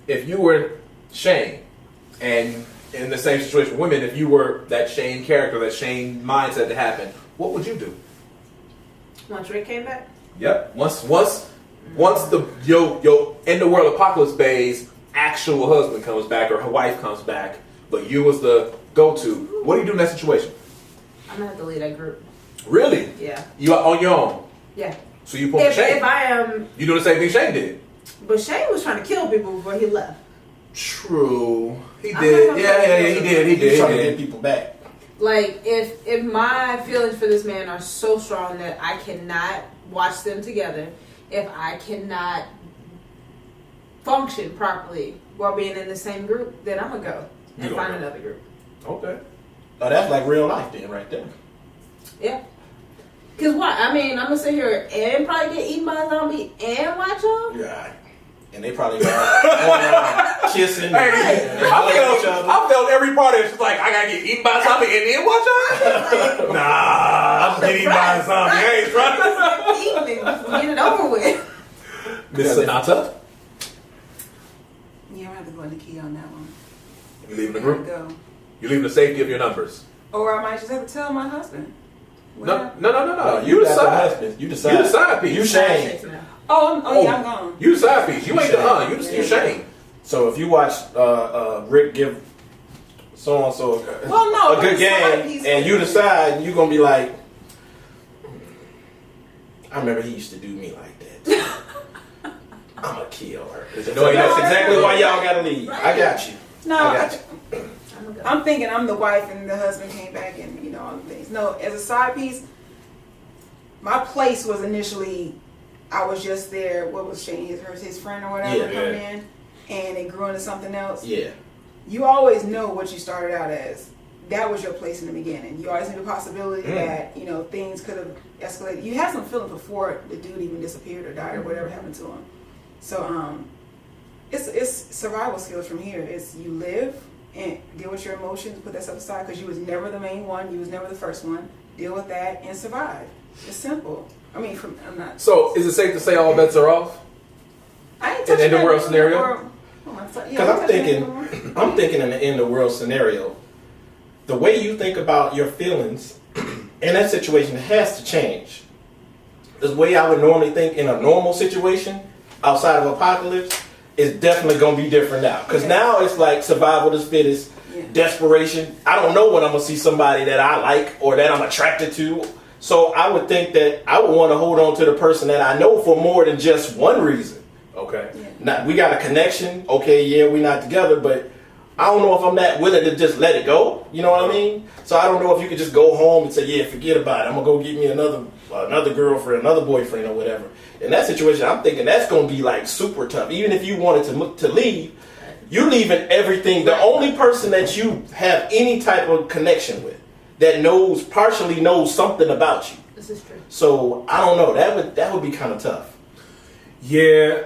If you were Shane, and in the same situation with women, if you were that Shane character, that Shane mindset to happen, what would you do? Once Rick came back? Yep. Once the yo in the world apocalypse bae's actual husband comes back or her wife comes back, but you was the go-to, what do you do in that situation? I'm gonna have to lead that group. Really? Yeah. You are on your own? Yeah. So you pull Shane? If I am... You do the same thing Shane did? But Shane was trying to kill people before he left. True. He I'm did. not gonna Yeah, he did. He's trying to get people back. Like, if my feelings for this man are so strong that I cannot watch them together, if I cannot function properly while being in the same group, then I'm going to go and find another group. Okay. Oh, that's like real life then right there. Yeah. Because what? I mean, I'm going to sit here and probably get eaten by a zombie and watch them? Yeah. And they probably got kissing. Hey, I felt every part of it. It's like, I gotta get eaten by a zombie and then watch her? Nah, I'm getting eaten by a zombie. I ain't trying to get it over with. Miss Sonata? Yeah, I'm gonna have to go in the key on that one. You leaving the group? Go. You leaving the safety of your numbers? Or I might just have to tell my husband. No. You decide. the husband. You decide. You the side piece. You Shane. Yeah, I'm gone. You the side piece. You ain't the you Shane. So if you watch Rick give so and so a good game, and you decide, you're gonna be like, I remember he used to do me like that. I'm gonna kill her. That's exactly why y'all gotta leave. I got you. No, I'm thinking I'm the wife and the husband came back and all the things. No, as a side piece, my place was initially. I was just there. What was Shane? His friend or whatever coming in, and it grew into something else. Yeah. You always know what you started out as. That was your place in the beginning. You always knew the possibility that things could have escalated. You had some feeling before the dude even disappeared or died or whatever happened to him. So it's survival skills from here. It's you live and deal with your emotions, put that stuff aside because you was never the main one. You was never the first one. Deal with that and survive. It's simple. I mean, I'm not. So, is it safe to say all bets are off? I ain't in touching the world scenario? Because I'm thinking in the end of the world scenario, the way you think about your feelings in that situation has to change. The way I would normally think in a normal situation outside of apocalypse is definitely going to be different now. Because now it's like survival of the fittest. Yeah. desperation. I don't know when I'm gonna see somebody that I like or that I'm attracted to. So I would think that I would want to hold on to the person that I know for more than just one reason. Okay. Yeah. Now, we got a connection. Okay, yeah, we're not together, but I don't know if I'm that willing to just let it go. You know what I mean? So I don't know if you could just go home and say, yeah, forget about it. I'm gonna go get me another girlfriend, another boyfriend, or whatever. In that situation, I'm thinking that's gonna be like super tough. Even if you wanted to leave, you're leaving everything. The only person that you have any type of connection with that partially knows something about you. This is true. So I don't know. That would be kind of tough. Yeah.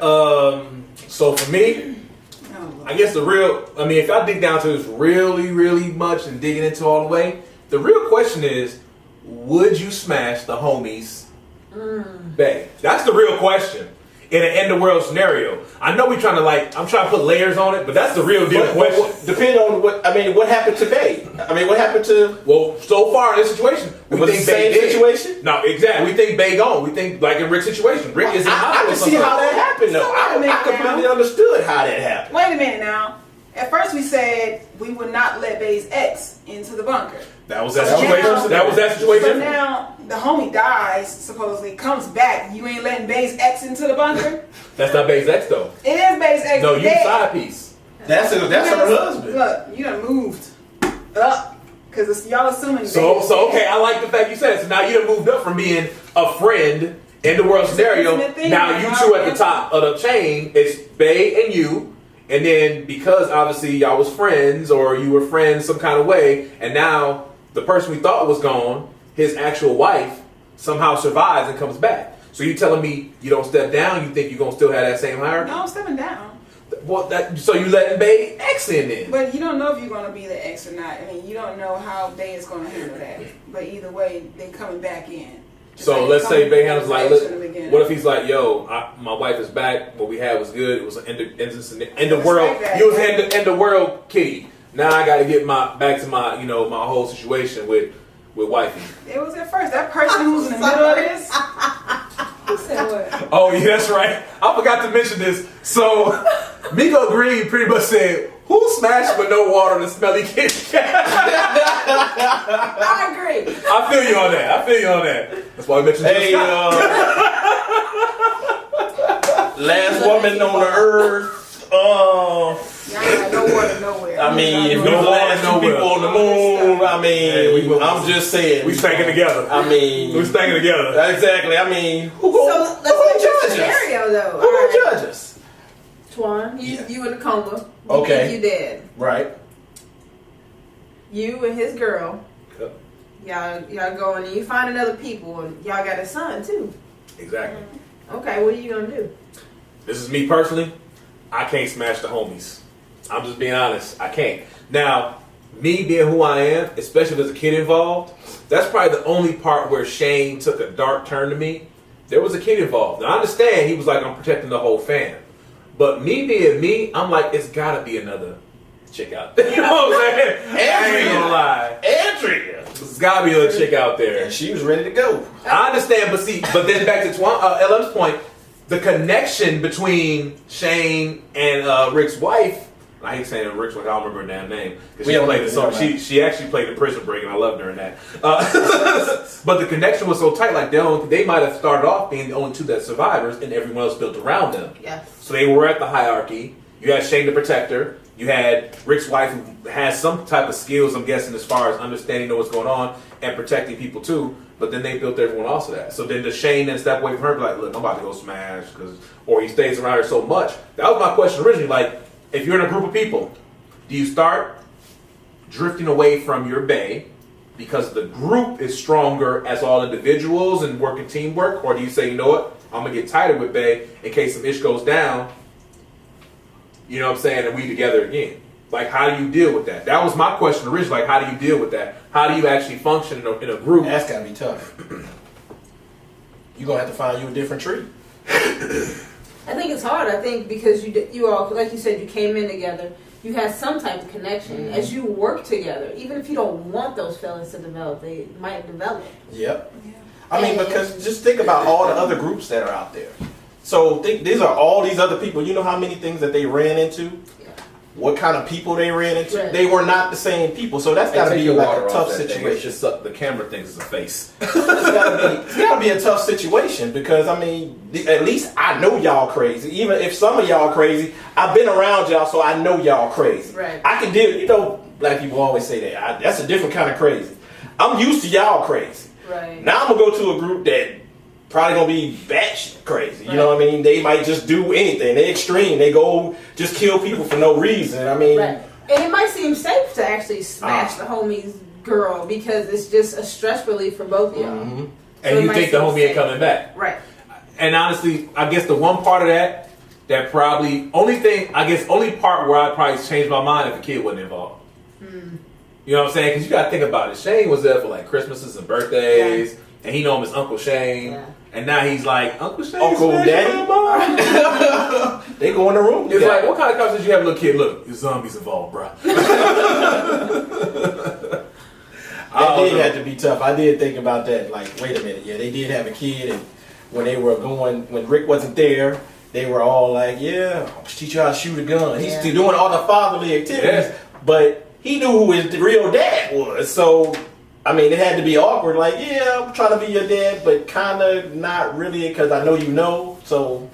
So for me, Oh, I guess if I dig down to this really, really much and digging into all the way, the real question is, would you smash the homies, bae? That's the real question in an end of world scenario. I know I'm trying to put layers on it, but that's the real deal question. Depending on what happened to Bae? What happened to? Well, so far in this situation, we Was think it the same Bae did. situation? No, exactly. We think Bae gone. We think like in Rick's situation. Rick is in I hospital. can see how that happened though. I completely understood how that happened. wait a minute now. At first we said we would not let Bae's ex into the bunker. That was that So situation. now- That was that So situation. now the homie dies, supposedly, comes back. You ain't letting Bae's ex into the bunker? That's not Bae's ex though. It is Bae's ex. No, He's you dead. side piece. That's her husband. Look, you done moved up. Because y'all assuming So Bae's okay, dead. I like the fact you said it. So now you done moved up from being a friend in the world scenario. intimate thing, Now like, you y'all two at the friends. top of the chain. It's Bae and you. And then because obviously y'all was friends or you were friends some kind of way, and now the person we thought was gone, his actual wife, somehow survives and comes back. So you telling me you don't step down? You think you're gonna still have that same hierarchy? No, I'm stepping down. Well, so you letting Bae X in then? But you don't know if you're going to be the ex or not. I mean, you don't know how Bae is going to handle that. But either way, they coming back in. Just So like let's say coming Bae back handles like, in look, the beginning. what if he's like, yo, my wife is back. What we had was good. It was an end of world. Respect that, You was yeah. end of world kitty. Now I got to get back to my my whole situation with wifey. It was at first. That person who's in the middle of this. Who said what? Oh yeah, that's right. I forgot to mention this. So Miko Green pretty much said, "Who smashed with no water in a smelly kitchen?" I agree. I feel you on that. That's why I mentioned Hey, this. last woman on the earth. Y'all ain't got no water nowhere. I mean, if No you're the water, last two nowhere. people on the moon, I mean, Hey, I'm just saying. we stinking together. I mean, We stinking together. exactly. I mean, who So gonna let's make judge this us? scenario though. Who All gonna right. judge us? Twan, you in a coma. You Okay. think you dead. Right. You and his girl. Yep. Y'all going and you find another people and y'all got a son too. Exactly. Okay, what are you gonna do? This is me personally. I can't smash the homies. I'm just being honest. I can't. Now, me being who I am, especially if there's a kid involved, that's probably the only part where Shane took a dark turn to me. There was a kid involved. Now, I understand he was like, I'm protecting the whole fam. But me being me, I'm like, it's gotta be another chick out there. You know what I'm saying? I ain't gonna lie. Andrea. There's gotta be a chick out there. And she was ready to go. I understand, but then back to LM's point, the connection between Shane and Rick's wife. I hate saying Rick's wife. I don't remember her damn name because We she don't played know. the song. She actually played the Prison Break, and I loved her in that. But the connection was so tight. Like they might have started off being the only two that survivors, and everyone else built around them. Yes. So they were at the hierarchy. You had Shane the protector. You had Rick's wife who has some type of skills, I'm guessing, as far as understanding what's going on and protecting people too. But then they built everyone else to that. So then does Shane then step away from her and be like, look, I'm about to go smash, or he stays around her so much. That was my question originally. Like, if you're in a group of people, do you start drifting away from your bae because the group is stronger as all individuals and working teamwork? Or do you say, you know what, I'm going to get tighter with bae in case some ish goes down, you know what I'm saying, and we together again? Like, how do you deal with that? That was my question originally. Like, how do you deal with that? How do you actually function in a group? That's gotta be tough. You're gonna have to find you a different tree. I think it's hard. I think because you all, like you said, you came in together. You had some type of connection. Mm-hmm. As you work together, even if you don't want those feelings to develop, they might develop. Yep. Yeah. I mean, because just think about all the other groups that are out there. So these are all these other people. You know how many things that they ran into? Yeah. what kind of people they ran into. Right. They were not the same people, so that's got to Take be your like water a off tough that thing. It's situation. just the camera thinks it's a face. It's got to be a tough situation because I mean, at least I know y'all crazy. Even if some of y'all crazy, I've been around y'all, so I know y'all crazy. Right. I can deal. You know, black people always say that. That's a different kind of crazy. I'm used to y'all crazy. Right. Now I'm gonna go to a group that probably gonna be batshit crazy. You know what I mean? They might just do anything. They extreme. They go just kill people for no reason. I mean, Right. And it might seem safe to actually smash the homie's girl because it's just a stress relief for both of y'all. Mm-hmm. So And it you might think the seem homie ain't safe. coming back. Right. And honestly, I guess the one part of that probably only part where I'd probably change my mind if the kid wasn't involved. You know what I'm saying? Because you got to think about it. Shane was there for like Christmases and birthdays, and he know him as Uncle Shane. Yeah. And now he's like, Uncle Shane, Uncle smash Daddy? my mom." they go in the room. It's together. like, what kind of conversation you have with a little kid? Look, there's zombies involved, bro. That did have to be tough. I did think about that. Like, wait a minute. Yeah, they did have a kid, and when Rick wasn't there, they were all like, "Yeah, I'll teach you how to shoot a gun." He's Yeah. still doing all the fatherly activities, Yeah. but he knew who his real dad was. So, I mean, it had to be awkward. Like, yeah, I'm trying to be your dad, but kind of not really, because I know you know. So,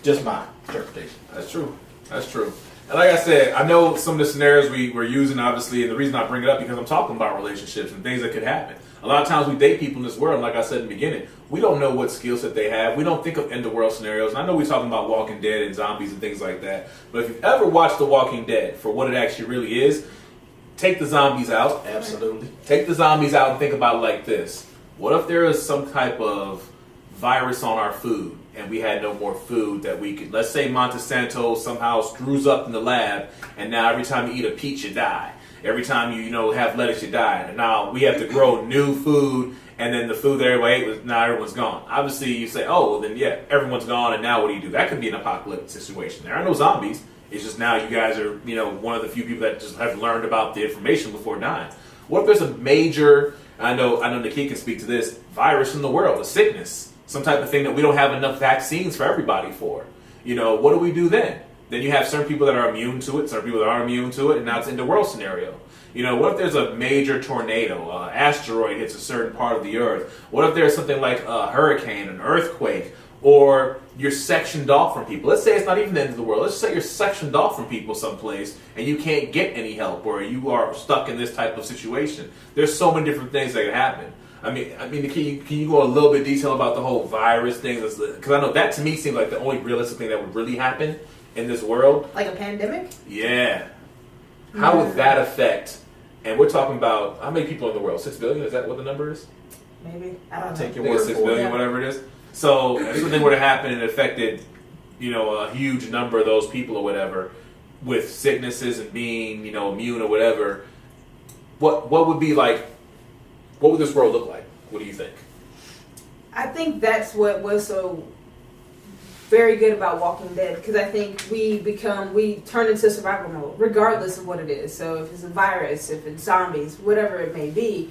just my interpretation. That's true. That's true. And like I said, I know some of the scenarios we're using, obviously, and the reason I bring it up because I'm talking about relationships and things that could happen. A lot of times we date people in this world, and like I said in the beginning, we don't know what skill set they have. We don't think of end-of-world scenarios. And I know we're talking about Walking Dead and zombies and things like that, but if you've ever watched The Walking Dead for what it actually really is, take the zombies out. Absolutely. Take the zombies out and think about it like this. What if there is some type of virus on our food and we had no more food that we could, let's say Monsanto somehow screws up in the lab and now every time you eat a peach you die. Every time you have lettuce you die. And now we have to grow new food and then the food that everybody ate was now everyone's gone. Obviously you say, oh, well then yeah, everyone's gone and now what do? That could be an apocalyptic situation. There are no zombies. It's just now you guys are, one of the few people that just have learned about the information before dying. What if there's a major, I know Nikki can speak to this, virus in the world, a sickness, some type of thing that we don't have enough vaccines for everybody for? What do we do then? Then you have certain people that are immune to it, certain people that aren't immune to it, and now it's in the world scenario. What if there's a major tornado, asteroid hits a certain part of the earth? What if there's something like a hurricane, an earthquake, or you're sectioned off from people? Let's say it's not even the end of the world. Let's say you're sectioned off from people someplace and you can't get any help, or you are stuck in this type of situation. There's so many different things that could happen. I mean, can you go a little bit detail about the whole virus thing? Because I know that to me seems like the only realistic thing that would really happen in this world. Like a pandemic? Yeah. How would that affect? And we're talking about how many people in the world? 6 billion? Is that what the number is? Maybe. I don't know. Take I your think it's word 6 for billion, it. whatever it is. So if something were to happen and it affected, a huge number of those people or whatever, with sicknesses and being, immune or whatever, what would be like? What would this world look like? What do you think? I think that's what was so very good about Walking Dead, because I think we turn into survival mode regardless of what it is. So if it's a virus, if it's zombies, whatever it may be,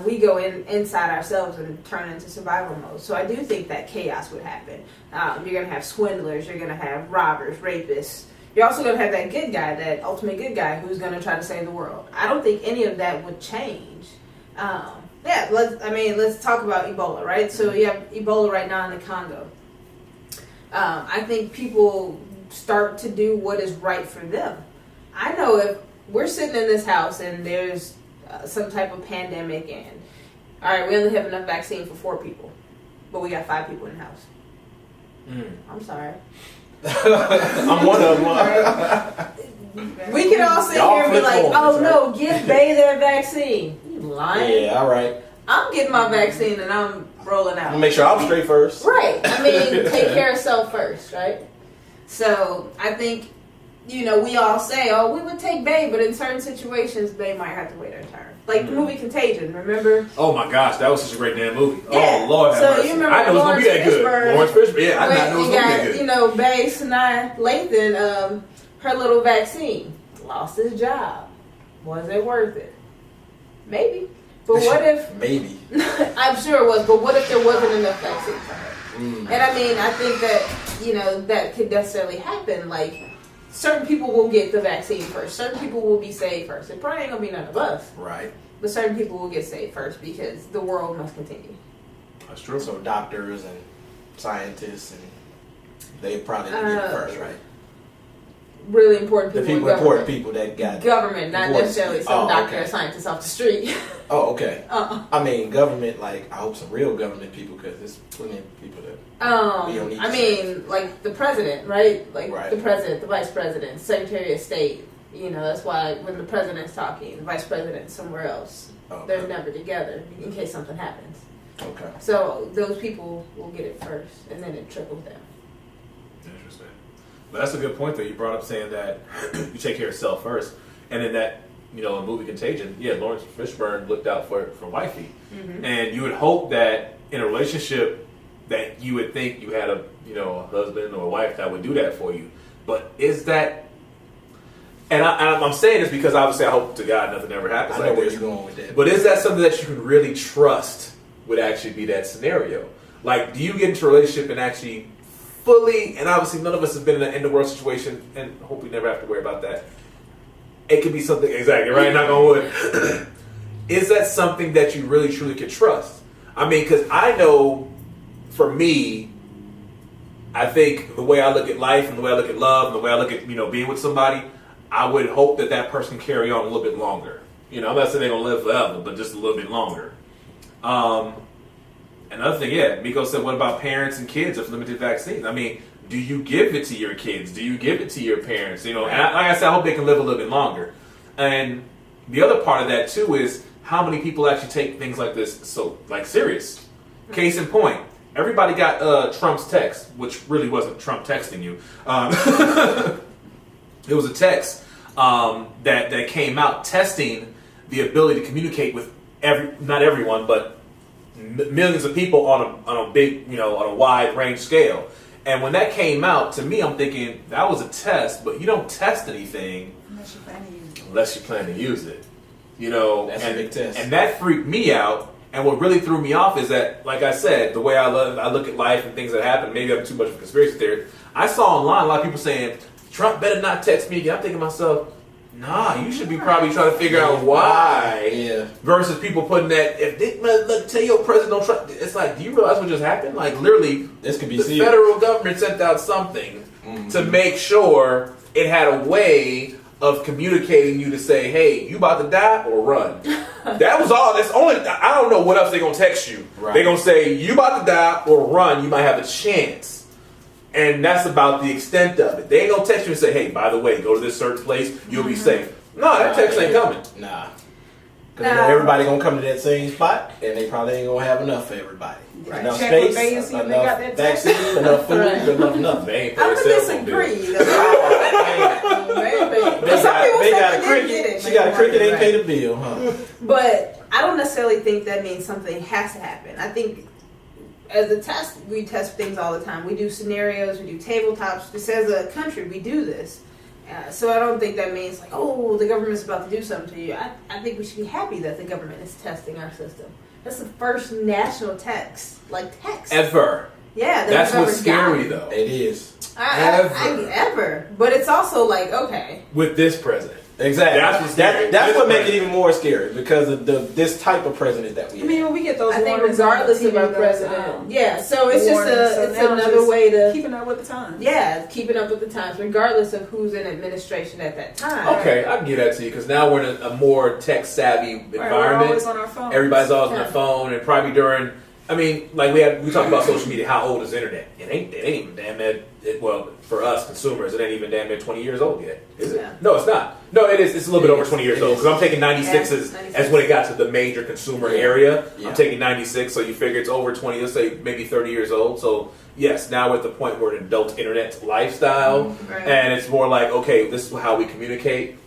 we go inside ourselves and turn into survival mode. So I do think that chaos would happen. You're going to have swindlers, you're going to have robbers, rapists. You're also going to have that good guy, that ultimate good guy who's going to try to save the world. I don't think any of that would change. Let's talk about Ebola, right? So you have Ebola right now in the Congo. I think people start to do what is right for them. I know if we're sitting in this house and there's some type of pandemic and, all right, we only have enough vaccine for 4 people, but we got 5 people in the house. I'm sorry. I'm one of them. We can all sit Y'all here and be flip like, phones, oh right? no, give Bay their vaccine. You lying? Yeah, all right. I'm getting my vaccine and I'm rolling out. I'll make sure I'm straight first. Right. I mean, take care of self first, right? So I think, we all say, oh, we would take Bay, but in certain situations, Bay might have to wait her turn. Like the movie Contagion, remember? Oh my gosh, that was such a great damn movie. Yeah. Oh Lord, have So mercy. you remember I know it's gonna be that good. Lawrence Lawrence Fishburne. Yeah, I When know it was you gonna got, be that good. Bay Sinai Lathan, her little vaccine, lost his job. Was it worth it? Maybe. But what if... Maybe. I'm sure it was, but what if there wasn't enough vaccine for her? And I mean, I think that, that could necessarily happen. Like, certain people will get the vaccine first. Certain people will be saved first. It probably ain't gonna be none of us. Right. But certain people will get saved first because the world must continue. That's true. So doctors and scientists, and they probably didn't get it first, right? Really important The people. people, in important government. people that got Government, not voice. necessarily some Oh, doctor okay. or scientist off the street. Oh, okay. Uh-uh. I mean, government. Like, I hope some real government people, because there's plenty of people that we don't need. I to mean, like the president, right? Like Right. the president, the vice president, secretary of state. You know, that's why when the president's talking, the vice president's somewhere else. Okay. They're never together in case something happens. Okay. So those people will get it first, and then it trickles down. Interesting. But that's a good point that you brought up, saying that you take care of yourself first, and in that, you know, in the movie Contagion, yeah, Lawrence Fishburne looked out for wifey, and you would hope that in a relationship that you would think you had a husband or a wife that would do that for you, but is that? And I'm saying this because obviously I hope to God nothing ever happens I know like where this. you're going with that. But is that something that you can really trust would actually be that scenario? Like, do you get into a relationship and actually fully, and obviously none of us have been in an end-of-world situation, and hope we never have to worry about that. It could be something, exactly, right? Knock on wood. Is that something that you really, truly could trust? I mean, because I know, for me, I think the way I look at life and the way I look at love and the way I look at, being with somebody, I would hope that person can carry on a little bit longer. I'm not saying they're going to live forever, but just a little bit longer. Another thing, yeah, Miko said, what about parents and kids with limited vaccines? I mean, do you give it to your kids? Do you give it to your parents? And like I said, I hope they can live a little bit longer. And the other part of that, too, is how many people actually take things like this serious. Case in point, everybody got Trump's text, which really wasn't Trump texting you. It was a text that came out testing the ability to communicate with not everyone, but millions of people on a big, on a wide range scale. And when that came out, to me, I'm thinking that was a test, but you don't test anything unless you plan to use it. That's a big test. And that freaked me out. And what really threw me off is that, like I said, the way I look at life and things that happen, maybe I'm too much of a conspiracy theorist. I saw online a lot of people saying, Trump better not text me again. I'm thinking to myself, nah, you should be probably trying to figure out why. Yeah. Versus people putting that, if they tell your president don't trust, it's like, do you realize what just happened? Like, literally, This could be the serious. federal government sent out something to make sure it had a way of communicating you to say, hey, you about to die or run. That was all. That's only. I don't know what else they're gonna text you. Right. They're gonna say you about to die or run. You might have a chance, and that's about the extent of it. They ain't gonna text you and say, hey, by the way, go to this certain place. You'll be safe. No, that text ain't coming. Nah. Because everybody gonna come to that same spot, and they probably ain't gonna have enough for everybody. Right. Enough Check space, with Bay and see if they got enough that text. vaccine, enough food, Right. enough nothing. They ain't I would pay their cell phone bill. disagree. They Some people they say got they a didn't cricket. get it. She got a cricket, ain't paid the bill, huh? But I don't necessarily think that means something has to happen. I think as a test, we test things all the time. We do scenarios, we do tabletops. Just as a country, we do this. So I don't think that means like, oh, the government's about to do something to you. I think we should be happy that the government is testing our system. That's the first national text Ever. Yeah, That's we've what's ever scary, gotten. though. It is. Ever. But it's also like, okay. With this president. Exactly. That's what's scary. That's what makes it even more scary, because of this type of president that we I have. mean, when we get those I think warnings on regardless the of our TV, president. Yeah, so it's just warnings. So it's now another just way to keeping up with the times. Yeah, keeping up with the times, regardless of who's in administration at that time. Okay, I can get that to you because now we're in a more tech savvy Right, we're environment. always on our phones. Everybody's always on Yeah. their phone, and probably during. I mean, like we talk about social media. How old is the internet? It ain't even damn near. Well, for us consumers, it ain't even damn near 20 years old yet, is it? Yeah. No, it's not. No, it is. It's a little bit over 20 years It old is. because I'm taking 96 Yeah, as 96. when it got to the major consumer area. Yeah. I'm taking 96, so you figure it's over 20. Let's say maybe 30 years old. So yes, now we're at the point where an adult internet lifestyle, Right. and it's more like, okay, this is how we communicate.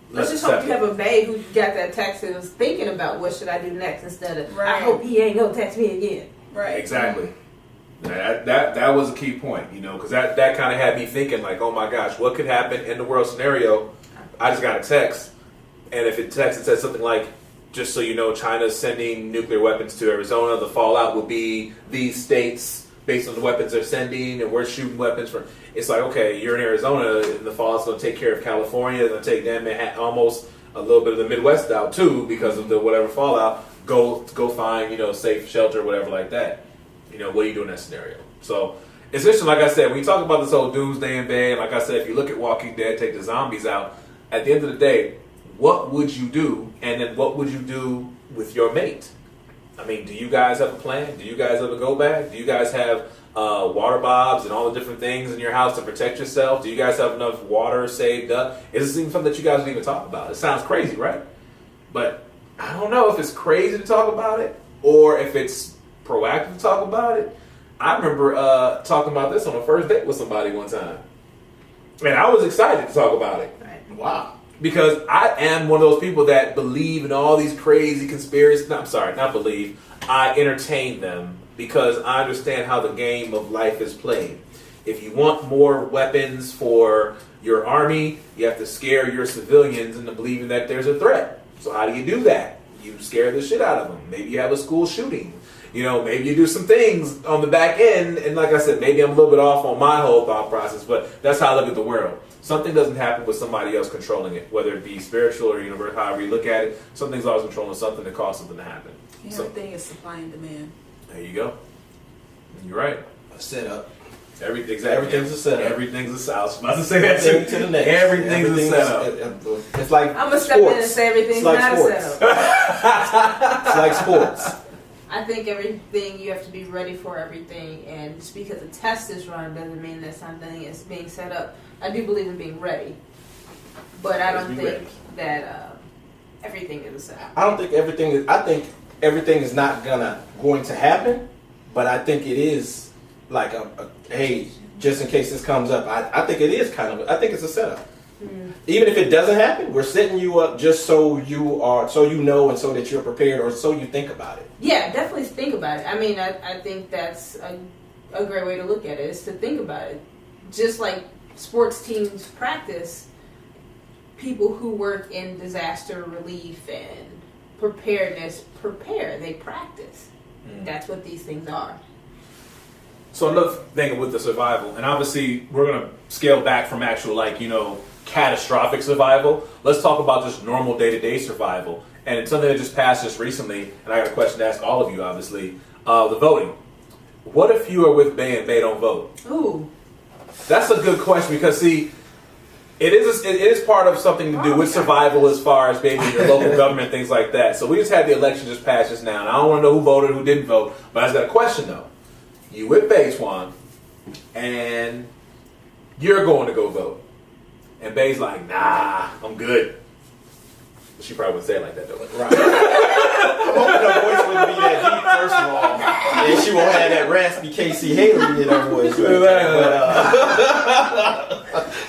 Let's just hope you have a bae who got that text and was thinking about what should I do next instead of I Right. hope he ain't gonna text me again. Right. Exactly. That was a key point, because that kind of had me thinking like, oh my gosh, what could happen in the world scenario? I just got a text, and if it says something like, just so you know, China's sending nuclear weapons to Arizona. The fallout will be these states based on the weapons they're sending, and we're shooting weapons from. It's like, okay, you're in Arizona in the fall. It's going to take care of California. It's going to take them almost a little bit of the Midwest out too because of the whatever fallout. Go find safe shelter, whatever like that. What do you do in that scenario? So it's interesting. Like I said, when you talk about this whole doomsday and bay, like I said, if you look at Walking Dead, take the zombies out. At the end of the day, what would you do? And then what would you do with your mate? I mean, do you guys have a plan? Do you guys have a go bag? Do you guys have water bobs and all the different things in your house to protect yourself? Do you guys have enough water saved up? Is this even something that you guys would even talk about? It sounds crazy, right? But I don't know if it's crazy to talk about it or if it's proactive to talk about it. I remember talking about this on a first date with somebody one time. And I was excited to talk about it. Right. Wow. Because I am one of those people that believe in all these crazy conspiracies. No, I'm sorry, not believe. I entertain them because I understand how the game of life is played. If you want more weapons for your army, you have to scare your civilians into believing that there's a threat. So how do you do that? You scare the shit out of them. Maybe you have a school shooting. Maybe you do some things on the back end. And like I said, maybe I'm a little bit off on my whole thought process, but that's how I look at the world. Something doesn't happen with somebody else controlling it, whether it be spiritual or universe, however you look at it. Something's always controlling something to cause something to happen. Everything is supply and demand. There you go. You're right. A setup. Everything's a setup. Everything's a setup. I was about to say that too. To the next. Everything's a setup. It's like I'm gonna step in and say everything's like not sports. a setup. It's like sports. I think everything, you have to be ready for everything, and just because a test is run doesn't mean that something is being set up. I do believe in being ready, but I don't think that everything is a setup. I don't think everything is. I think everything is not going to happen, but I think it is like a hey, just in case this comes up. I think it is kind of. I think it's a setup. Mm. Even if it doesn't happen, we're setting you up just so you know, and so that you're prepared, or so you think about it. Yeah, definitely think about it. I mean, I think that's a great way to look at it, is to think about it. Just like sports teams practice, people who work in disaster relief and preparedness prepare. They practice. That's what these things are. So another thing with the survival, and obviously we're going to scale back from actual catastrophic survival. Let's talk about just normal day-to-day survival. And it's something that just passed just recently, and I got a question to ask all of you, obviously. The voting. What if you are with Bay and Bay don't vote? Ooh. That's a good question because, see, it is part of something to do with survival as far as maybe your local government, things like that. So we just had the election just passed just now, and I don't want to know who voted, who didn't vote, but I just got a question, though. You with Bay Swan, and you're going to go vote. And Bay's like, nah, I'm good. She probably wouldn't say it like that, though. Right. I'm hoping her voice wouldn't be that deep, first of all. And she won't have that raspy Casey Haley in her voice.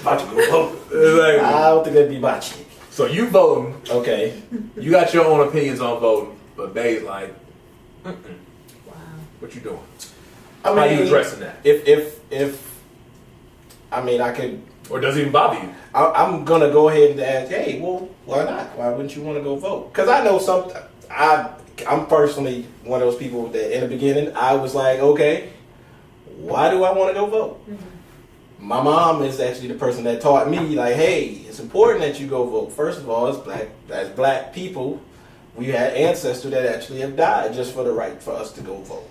About to go vote. I don't think that'd be my chick. So you voting. Okay. You got your own opinions on voting, but Bay's like, Wow. what you doing? I mean, how you addressing that? If I mean, I could. Or does it even bother you? I'm gonna go ahead and ask. Hey, well, why not? Why wouldn't you want to go vote? Because I know I'm personally one of those people that in the beginning I was like, okay, why do I want to go vote? Mm-hmm. My mom is actually the person that taught me, like, hey, it's important that you go vote. First of all, as black people, we had ancestors that actually have died just for the right for us to go vote.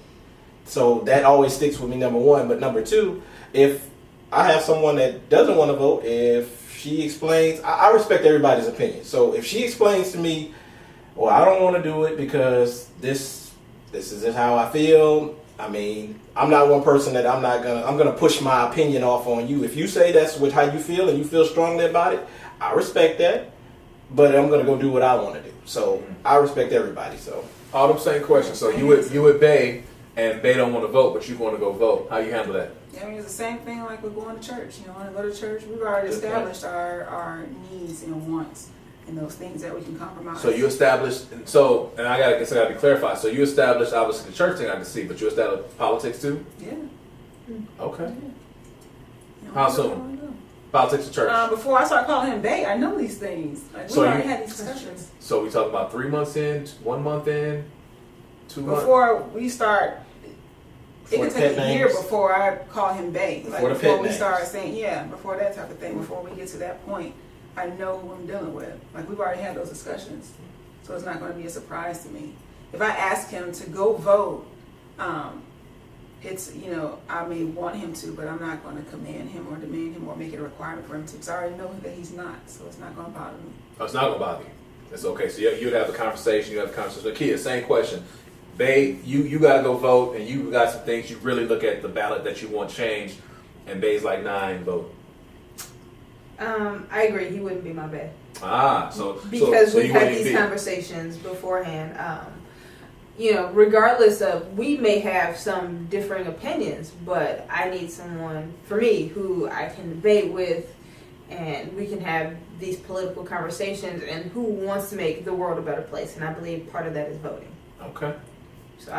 So that always sticks with me, number one. But number two, if I have someone that doesn't want to vote, if she explains, I respect everybody's opinion. So if she explains to me, well, I don't want to do it because this is how I feel. I mean, I'm not one person that I'm gonna push my opinion off on you. If you say that's how you feel and you feel strongly about it, I respect that. But I'm gonna go do what I want to do. So I respect everybody. So All them same questions. So you with Bay, and Bay don't want to vote, but you want to go vote. How you handle that? I mean, it's the same thing like with going to church. You know, when I go to church, we've already established our needs and wants and those things that we can compromise. So you established, and I guess I gotta be clarified. So you established, obviously, the church thing I can see, but you established politics too? Yeah. Okay. Yeah. You know, How soon? Politics and church. Before I start calling him Bay, I know these things. Like, we already had these discussions. So we talking about 3 months in, 1 month in, 2 months? Before we start It could the take pet a year names. before I call him bae. Like Before the before pet we names. start saying, before that type of thing, before we get to that point, I know who I'm dealing with. Like we've already had those discussions. So it's not going to be a surprise to me. If I ask him to go vote, it's, I may want him to, but I'm not going to command him or demand him or make it a requirement for him to, because I already know that he's not, so it's not going to bother me. Oh, it's not gonna bother you. It's okay. So you'd have the conversation. You have the conversation. Kia, same question. Bae, you gotta go vote, and you got some things you really look at the ballot that you want changed, and Bae's like, nah, I ain't vote. I agree. He wouldn't be my bae. Because so we've you had wouldn't these be. conversations beforehand. Regardless of, we may have some differing opinions, but I need someone, for me, who I can debate with, and we can have these political conversations, and who wants to make the world a better place. And I believe part of that is voting. Okay. So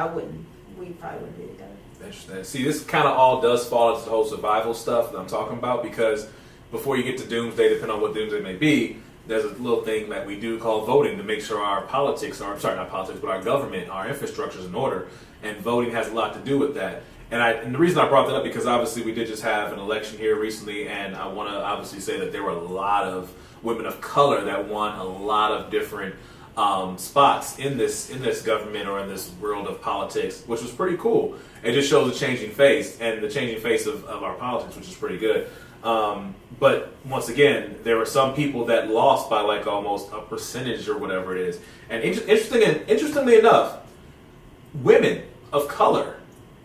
we probably wouldn't be together. Interesting. See, this kind of all does fall into the whole survival stuff that I'm talking about, because before you get to doomsday, depending on what doomsday may be, there's a little thing that we do called voting to make sure our our government, our infrastructure is in order, and voting has a lot to do with that. And the reason I brought that up, because obviously we did just have an election here recently, and I want to obviously say that there were a lot of women of color that won a lot of different spots in this government or in this world of politics, which was pretty cool. It just shows a changing face, and the changing face of our politics, which is pretty good. But once again, there were some people that lost by like almost a percentage or whatever it is. And interestingly enough, women of color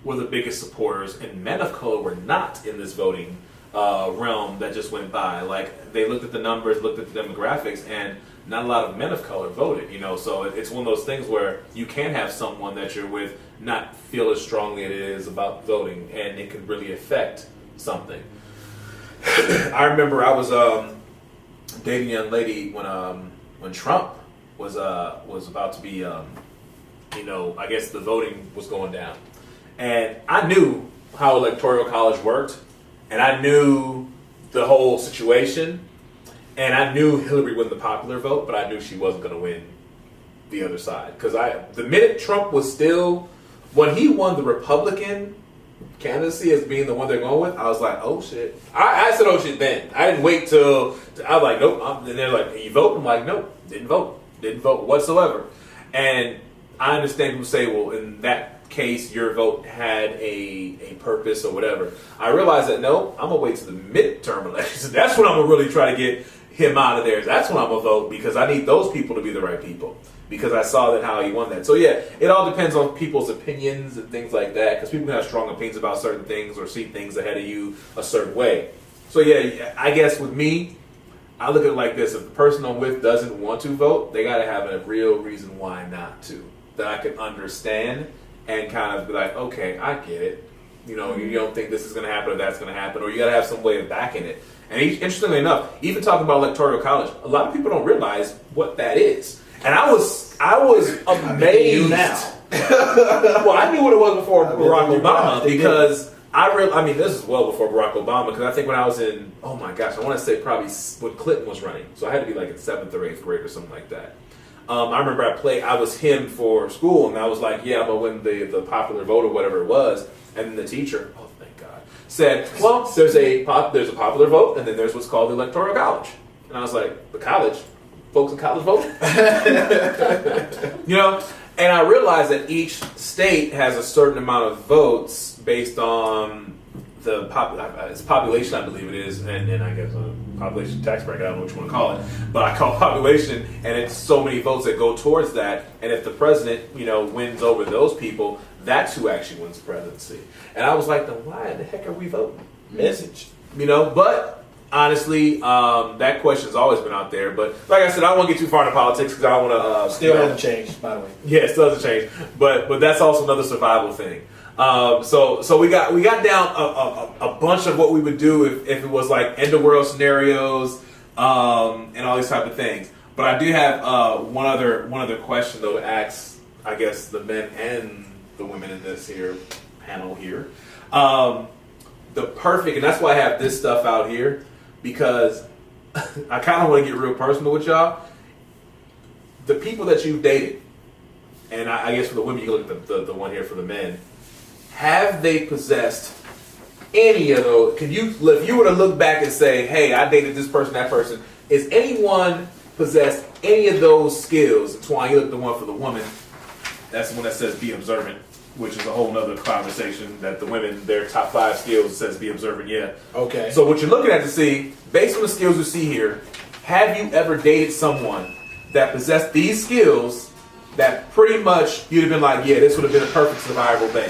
were the biggest supporters, and men of color were not in this voting realm that just went by. Like, they looked at the numbers, looked at the demographics, and not a lot of men of color voted. So it's one of those things where you can have someone that you're with not feel as strongly as it is about voting, and it can really affect something. I remember I was dating a young lady when Trump was about to be, I guess the voting was going down, and I knew how electoral college worked, and I knew the whole situation, and I knew Hillary won the popular vote, but I knew she wasn't going to win the other side, because the minute Trump was still, when he won the Republican candidacy as being the one they're going with, I was like, oh shit. I said oh shit then. I didn't wait till I was like, nope. And they're like, you vote? I'm like, nope, didn't vote whatsoever. And I understand people say, well, in that case, your vote had a purpose or whatever. I realized that no, I'm gonna wait till the midterm elections. That's when I'm gonna really try to get him out of there. That's when I'm gonna vote, because I need those people to be the right people, because I saw that how he won that. So yeah, it all depends on people's opinions and things like that, because people can have strong opinions about certain things or see things ahead of you a certain way. So yeah, I guess with me, I look at it like this: if the person I'm with doesn't want to vote, they got to have a real reason why not to, that I can understand and kind of be like, okay, I get it. You don't think this is going to happen or that's going to happen, or you got to have some way of backing it. And interestingly enough, even talking about electoral college, a lot of people don't realize what that is. And I was amazed. Now. Well, I knew what it was before Barack Obama, because this is well before Barack Obama, because I think when I was in, oh my gosh, I want to say probably when Clinton was running, so I had to be like in 7th or 8th grade or something like that. I remember I was him for school, and I was like, yeah, I'm going to win the popular vote or whatever it was. And then the teacher, oh thank God, said, well, there's a popular vote, and then there's what's called the electoral college. And I was like, the college? Folks in college vote? And I realized that each state has a certain amount of votes based on its population, I believe it is, and I guess population tax bracket, I don't know what you want to call it, but I call it population, and it's so many votes that go towards that, and if the president, wins over those people, that's who actually wins the presidency. And I was like, then why the heck are we voting? Message. But honestly, that question's always been out there. But like I said, I don't want to get too far into politics, because I don't want to... Still hasn't changed, by the way. Yeah, it still hasn't changed. But that's also another survival thing. So we got down a bunch of what we would do if it was like end of world scenarios, and all these type of things. But I do have one other question though to ask, I guess, the men and the women in this here panel here. The perfect, and that's why I have this stuff out here, because I kind of want to get real personal with y'all. The people that you've dated, and I guess for the women, you can look at the one here for the men. have they possessed any of those? If you were to look back and say, hey, I dated this person, that person, is anyone possessed any of those skills? Twan, you look the one for the woman. That's the one that says be observant, which is a whole nother conversation that the women, their top 5 skills says be observant, yeah. Okay. So what you're looking at to see, based on the skills you see here, have you ever dated someone that possessed these skills that pretty much you'd have been like, yeah, this would have been a perfect survival thing?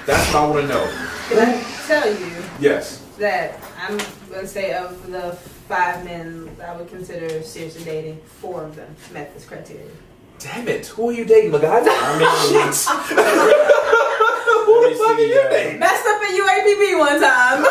That's what I want to know. Can I tell you Yes. that I'm going to say of the 5 men I would consider seriously dating, 4 of them met this criteria. Damn it, who are you dating, MacGyver? I mean, Who the fuck are you dating? Messed up at UAPB one time.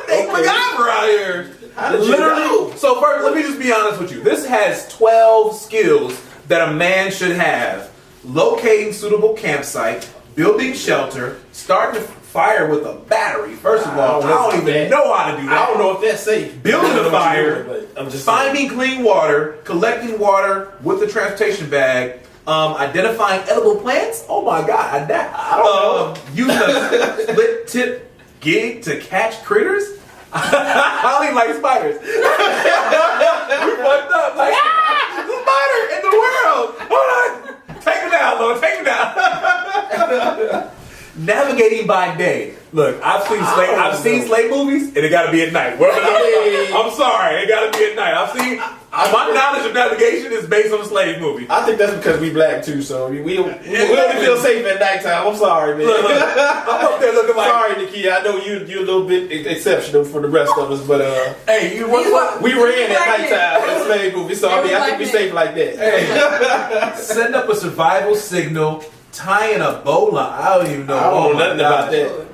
Dating MacGyver out here. How did you Literally. know? So first, let me just be honest with you. This has 12 skills that a man should have: locating suitable campsite, building shelter, starting a fire with a battery. First of all, I don't even know how to do that. I don't know if that's safe. Building a fire, I'm just finding clean water, collecting water with the transportation bag, identifying edible plants. Oh my God, I don't know. Using a split tip gig to catch critters. I don't even like spiders. We fucked up. Like, the spider in the world. Hold on. Take him down, Lord. Take him down. Navigating by day. Look, I've seen slave movies, and it got to be at night. I'm sorry, it got to be at night. My knowledge of navigation is based on a slave movie. I think that's because we black too, so we don't feel safe at nighttime. I'm sorry, man. Look, I'm up there looking like. Sorry, Nikia. I know you're a little bit exceptional for the rest of us, but Hey, we ran at nighttime in slave movies, so I think we safe like that. Hey, send up a survival signal, tying a bowline. I don't even know. I don't know nothing about that.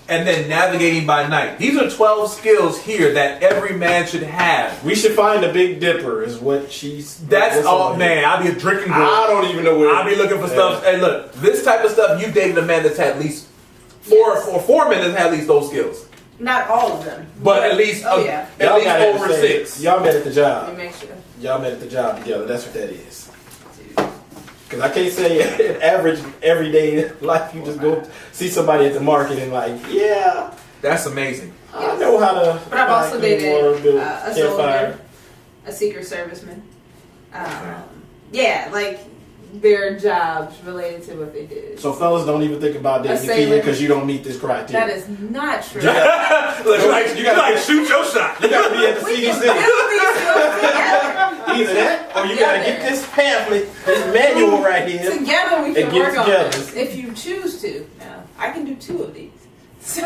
And then navigating by night. These are 12 skills here that every man should have. We should find the Big Dipper, is what she's. That's all, man. I'll be a drinking girl. I don't even know where. I'll be looking for stuff. Hey, look, this type of stuff, you dated a man that's had at least four men that's had at least those skills. Not all of them. But at least, oh, yeah. at least over 6. Y'all met at the job. Let me make sure. Y'all met at the job together. That's what that is. Because I can't say an average everyday life. You just go see somebody at the market and like, yeah. That's amazing. I know how to. But I've also dated build a campfire. soldier, a Secret Serviceman. Yeah, like their jobs related to what they did. So fellas, don't even think about dating sailor. because you don't meet this criteria. That is not true. Look, you gotta shoot your shot. You gotta be at the We can CDC. build these skills together. Either that, or you gotta get this pamphlet, this manual right here. Together we can And get work on together. this if you choose to. Now, I can do 2 of these. So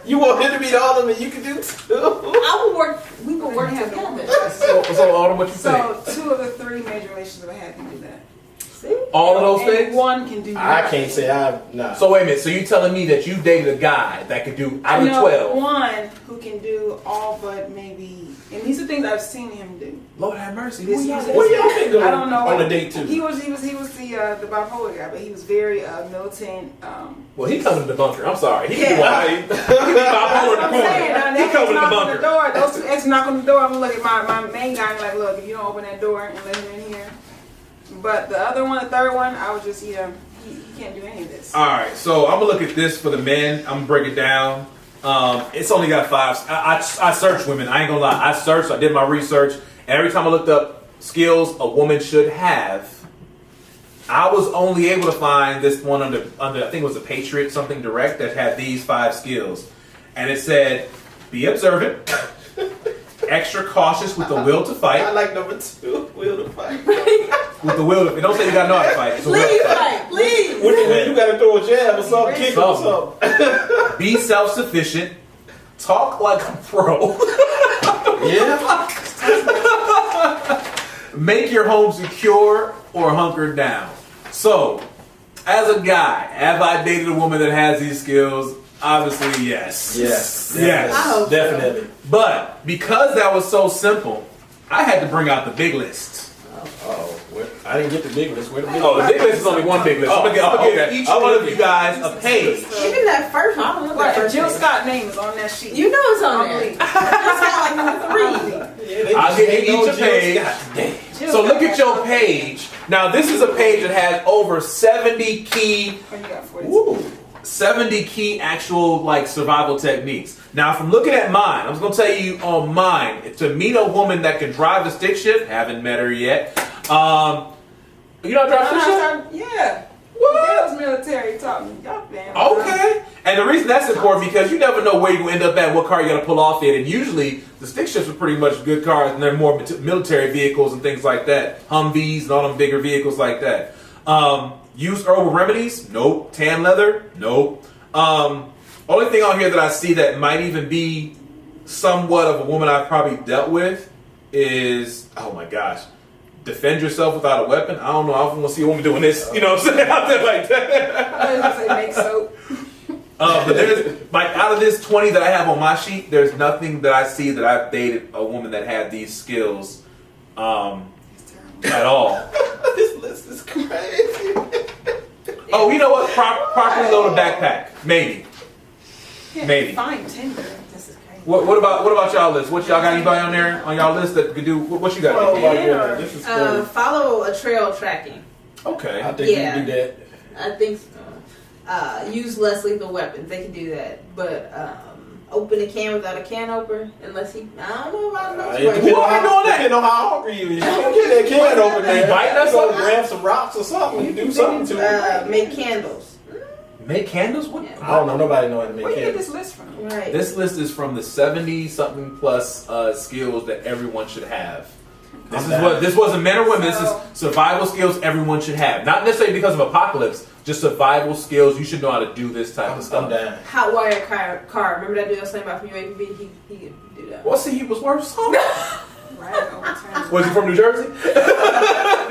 You want him to be the other one, you can do too. I will work. We will work together. So Autumn, what you think? So 2 of the 3 major relationships I had can do that. See? All of those And things? 1 can do I that. can't say nah. So wait a minute. So you telling me that you dated a guy that could do out of 12? 1 who can do all but maybe, and these are things I've seen him do. Lord have mercy. This Who y'all is- dating? What do y'all think I don't know. on a date too? He was the bipolar guy, but he was very militant. Well, he coming to the bunker. I'm sorry. He can do Yeah. all he can be bipolar in the I'm saying, corner. He that coming to the knock on the bunker. door. Those 2 exes knock on the door. I'm gonna look at my main guy and like, look, if you don't open that door and let him in here. But the other one, the third one, I was just he can't do any of this. All right, so I'm gonna look at this for the men. I'm gonna break it down. It's only got 5. I searched women. I ain't gonna lie. I searched. I did my research. And every time I looked up skills a woman should have, I was only able to find this one under I think it was a Patriot something direct that had these 5 skills, and it said be observant, extra cautious with the will to I fight. like number 2, will to fight. With the will to, don't say you gotta know how to fight. It's a will Please, to fight. fight, please. When you gotta throw a jab or something, kick him or something. Be self-sufficient. Talk like a pro. Yeah. Make your home secure or hunker down. So, as a guy, have I dated a woman that has these skills? Obviously, yes. Yes. Yes. I hope so. Definitely. But because that was so simple, I had to bring out the big list. I didn't get the big list. Where the big Oh, the list? big list is only one big list. I'm gonna give each one of you guys a page. Even that first one, I don't know that Right, first Jill name. Scott's name is on that sheet. You know it's on there. Unbelievable. Jill Scott like number 3. Yeah, they I'll just give ain't you no each a Jill page. Scott. Damn. Jill So look at your page. Now this is a page that has over 70 key, Oh, you got 42. 70 key actual like survival techniques. Now from looking at mine, I'm just gonna tell you on mine, to meet a woman that can drive a stick shift, haven't met her yet. You know how to drive a stick shift? Yeah. What? Dale's military taught me. Y'all been. Okay. And the reason that's important because you never know where you're going to end up at, what car you're going to pull off in. And usually the stick shifts are pretty much good cars and they're more military vehicles and things like that. Humvees and all them bigger vehicles like that. Use herbal remedies? Nope. Tan leather? Nope. Only thing on here that I see that might even be somewhat of a woman I've probably dealt with is, oh my gosh, defend yourself without a weapon. I don't know. I don't want to see a woman doing this. You know what I'm saying? Out there like that. I was gonna say make soap. But there's like out of this 20 that I have on my sheet, there's nothing that I see that I've dated a woman that had these skills at all. This list is crazy. Oh, you know what? Properly load a backpack, maybe. Yeah, Maybe. Fine Tinder. This is crazy. What about y'all list? What y'all got? Anybody on there on y'all list that could do? What you got? Oh my Yeah. god, this is crazy. Follow a trail tracking. Okay. I think Yeah. you do that. I think so. Use less lethal weapons. They can do that. But open a can without a can opener, unless he, I don't know about those It words. depends Why on you doing that? Depending on how hungry you is. You don't get that can open there. You biting us You go something? grab some rocks or something. You do something to it. Make candles. Make candles? What? Yeah. I don't know. Nobody know how to make Where you get candles. this list from? Right. This list is from the 70-something plus skills that everyone should have. This wasn't men or women. This is survival skills everyone should have. Not necessarily because of apocalypse, just survival skills. You should know how to do this type of I'm stuff. down. Hot wire car. Remember that dude I was saying about from UAPB? He could do that. Well, see, he was worth something. Right. Overtime. Was he from New Jersey? New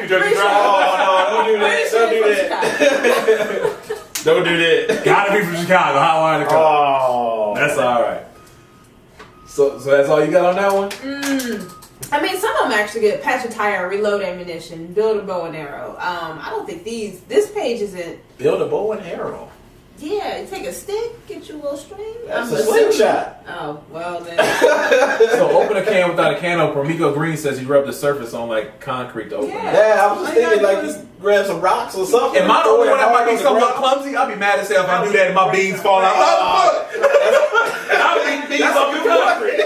Jersey Drive? Oh no! Don't do that! Don't do that! Don't do that! Gotta be from Chicago. Hot wire the car. Oh, That's all right. So that's all you got on that one? I mean, some of them actually get patch a tire, reload ammunition, build a bow and arrow. I don't think this page isn't. build a bow and arrow. Yeah, you take a stick, get you a little string. That's I'm a assuming- slingshot. Oh, well then. So open a can without a can opener. Miko Green says he rubbed the surface on like concrete to open it. Yeah. Yeah, I was just All you thinking gotta like do you grab some rocks or something. Am I the only one that might be on the somewhat ground. clumsy? I'll be mad as hell if I do that and my beans fall out. And I'm eating beans off the concrete.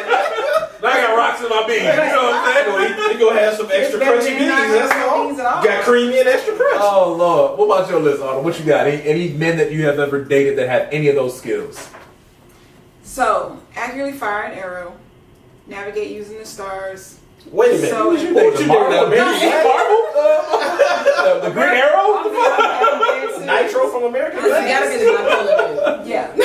Now I got rocks in my beans. You know what I'm saying? You gonna have some extra better crunchy than beans. not That's having all. beans at all. Got creamy and extra crunchy. Oh Lord, what about your list, Autumn? What you got? Any men that you have ever dated that have any of those skills? So, accurately fire an arrow, navigate using the stars. Wait a minute. So- Who was you dating? What you Marvel? doing? American Marvel? The Green Arrow? Nitro from American This has gotta be the bipolar dude. Yeah.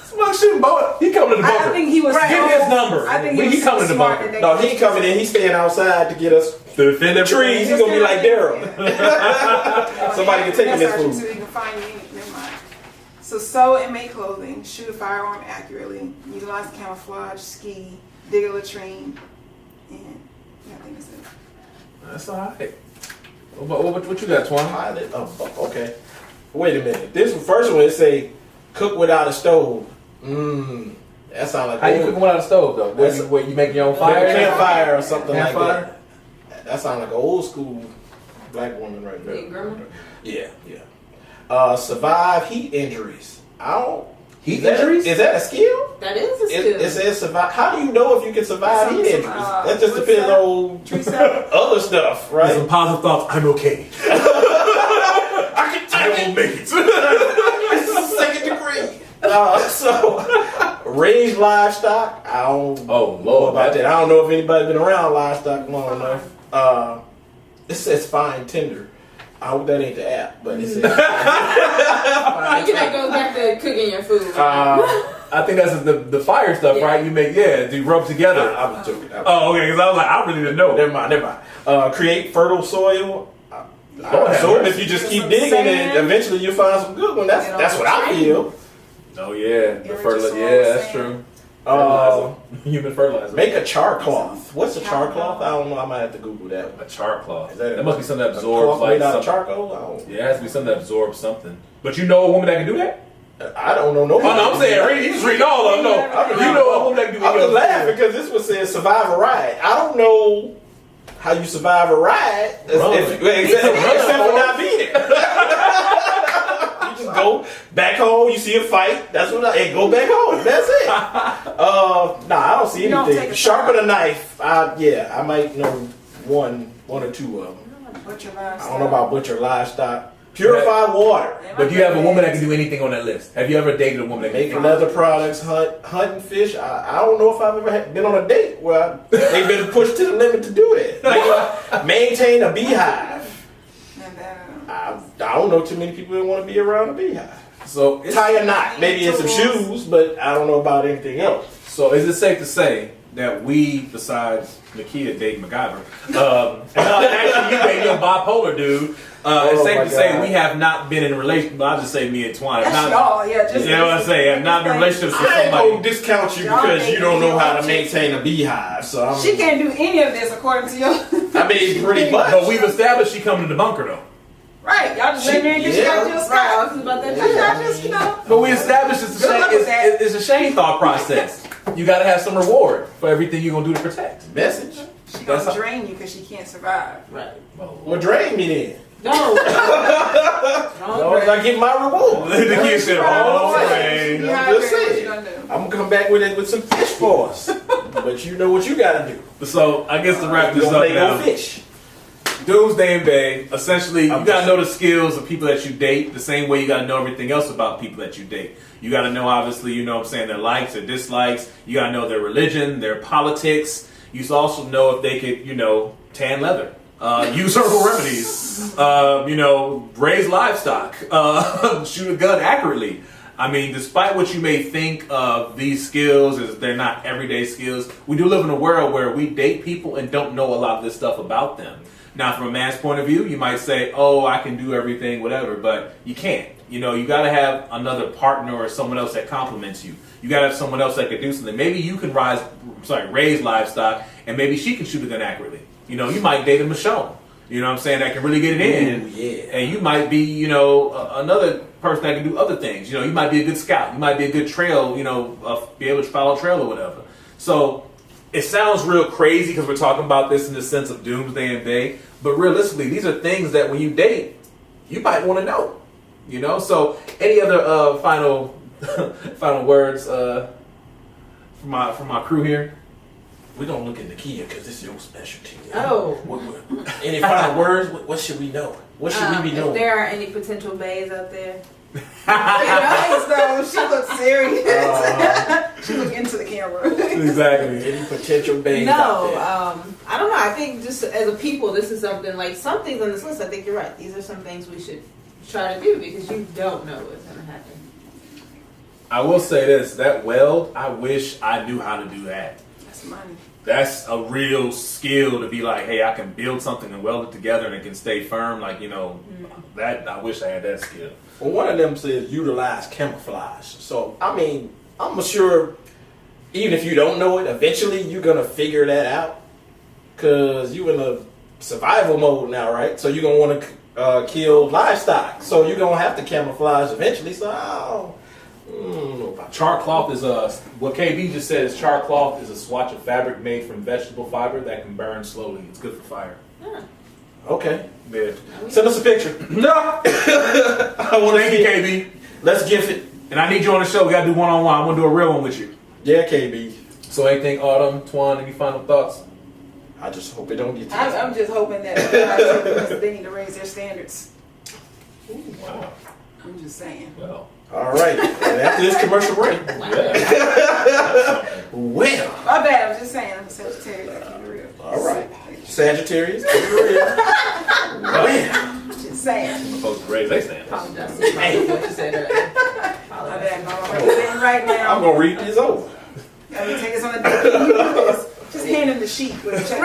Smoke shooting boy. He coming to the bunker. I think he was. Get his number. I think He he was coming to the smart bunker. that No, he ain't coming in. He's staying outside to get us To defend the trees. He's gonna be like Daryl. Somebody can take him That's his our food. So you can find you. Never mind. So sew and make clothing, shoot a firearm accurately, utilize camouflage, ski, dig a latrine, and yeah, I think that's it. That's all right. What you got, Twan? Oh, okay. Wait a minute. This first one, it say cook without a stove. That sounds like How you cooking without a stove though? Where you making your own fire, fire? campfire or something like Campfire? that. That sounds like an old school black woman right there. Yeah, grandma. Yeah. Survive heat injuries. I don't. Heat injuries? Is that a skill? That is a skill. It says survive. How do you know if you can survive Some- heat some, injuries? uh, That just what's depends that? on Tree sap? other stuff, Right. right? Some positive thoughts. I'm okay. I can I take will it. make it. This is second degree. So, raised livestock. I don't Oh, know Lord. about that. I don't know if anybody's been around livestock long enough. It says fine tender. I hope that ain't the app, but it says. You know, it goes back to cooking your food. I think that's the fire stuff, Yeah. right? You make, you rub together. I was joking. Oh, okay, because I was like, I really didn't know. Never mind. Create fertile soil. Lord have So mercy. if you just keep Some digging, sand. and eventually you'll find some good one. That's what I feel. Oh, yeah. The Aerate fertilizer. your Yeah, soil, that's sand. true. Uh, Fertilizer. Human fertilizer. Make a char cloth. What's a char cloth? I don't know. I might have to Google that one. a char cloth. Is that That must be something that A absorbs cloth like made out of something. charcoal? I don't. Yeah, it has to be something that absorbs something. But you know a woman that can do that? I don't know. Oh, no, I'm saying, you just read all of them. No, you know a woman that can do I'm any just of laughing them. because this one says survive a riot. I don't know how you survive a ride. Run. Except for not being it. You just go back home. You see a fight. That's what and go back home. That's it. Nah, I don't see You don't anything. take a Sharpen shot. a knife. I might know one or two of them. Butcher I don't know about butcher livestock. Purify water. But do you have a woman that can do anything on that list? Have you ever dated a woman that can Make leather products, hunt and fish. I don't know if I've ever been on a date where they've been pushed to the limit to do it. Maintain a beehive. I don't know too many people that want to be around a beehive. So Tie a knot, maybe in some shoes, but I don't know about anything else. So is it safe to say that we, besides Nakia dating MacGyver, actually you dating your bipolar dude, it's safe my to say God. we have not been in a relationship, I'll just say me and Twan. That's Not, y'all, yeah. Just, you know what I'm saying? Have not been in relationships with I ain't somebody. gonna discount you Y'all because you don't know how to dating maintain a beehive. So I'm, She can't do any of this according to you. I mean, pretty much. But we've established she coming to the bunker though. Right, y'all just let me and get you got to Right, I Scott. was about that. I just, you know. But we established it's a Good shame, luck with that. it's a shame thought process. You got to have some reward for everything you're gonna do to protect. Message. She That's gonna how- drain you because she can't survive. Right. Well, drain me then. No. As long as I get my reward. The kid said, "Oh, I'm okay." just saying. I'm gonna come back with it with some fish for us. But you know what you gotta do. So I guess to wrap You this gonna up play no now, fish. Doomsday and Bay. Essentially, you I'm gotta just- know the skills of people that you date. The same way you gotta know everything else about people that you date. You gotta know, obviously, you know what I'm saying, their likes, their dislikes. You gotta know their religion, their politics. You also know if they could, you know, tan leather. Use herbal remedies, raise livestock, shoot a gun accurately. I mean, despite what you may think of these skills, as they're not everyday skills, we do live in a world where we date people and don't know a lot of this stuff about them. Now, from a man's point of view, you might say, oh, I can do everything, whatever, but you can't. You know, you got to have another partner or someone else that complements you. You got to have someone else that can do something. Maybe you can raise livestock, and maybe she can shoot a gun accurately. You know, you might date a Michonne, you know what I'm saying, that can really get it in. Ooh, yeah. And you might be, you know, another person that can do other things. You know, you might be a good scout. You might be a good trail, you know, be able to follow trail or whatever. So it sounds real crazy because we're talking about this in the sense of Doomsday and Bay. But realistically, these are things that when you date, you might want to know. You know? So any other final words from my crew here? We're gonna look at Nakia because this is your specialty. Oh. Any final words? What should we know? What should we be If doing? there are any potential bays out there, Nice though. She looks serious. She look into the camera. Exactly. Any potential babes out no, there? I don't know. I think just as a people, this is something like some things on this list. I think you're right. These are some things we should try to do because you don't know what's going to happen. I will say this, that weld, I wish I knew how to do that. That's money. That's a real skill to be like, hey, I can build something and weld it together and it can stay firm. Like, you know, that I wish I had that skill. Well, one of them says utilize camouflage. So, I mean, I'm sure even if you don't know it, eventually you're going to figure that out. Because you're in a survival mode now, right? So you're going to want to kill livestock. So you're going to have to camouflage eventually. So, I don't know about Char cloth is what KB just said is char cloth is a swatch of fabric made from vegetable fiber that can burn slowly. It's good for fire. Yeah. Okay. Yeah. Send us a picture. No. I want to Thank see you, it. KB. Let's gift it. And I need you on the show. We got to do one-on-one. I'm going to do a real one with you. Yeah, KB. So anything, Autumn, Twan, any final thoughts? I just hope it don't get to I'm just hoping that because they need to raise their standards. Ooh, wow. I'm just saying. Well. All right. And after this commercial break. Yeah. Well. My bad. I'm just saying. I'm a Sagittarius. I keep it real. All right. Sagittarius. Keep it real. Well. Just saying. I'm supposed to raise their standards. Apologize for what you said earlier. My Apologize. bad. I'm representing right now. I'm going to read this over. Let me take us on a date. Just hand him the sheet with a check.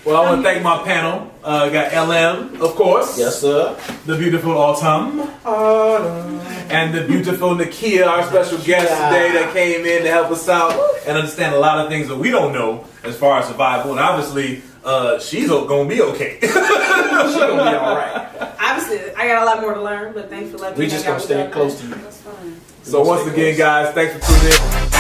Well, I want to thank my panel. Got LM, of course. Yes, sir. The beautiful Autumn. And the beautiful Nakia, our special guest today that came in to help us out and understand a lot of things that we don't know as far as survival. And obviously, she's going to be okay. She's going to be all right. Obviously, I got a lot more to learn, but thanks for letting me We just hang going out to with stay y'all. close to you. That's fine. So once again, guys, thanks for tuning in.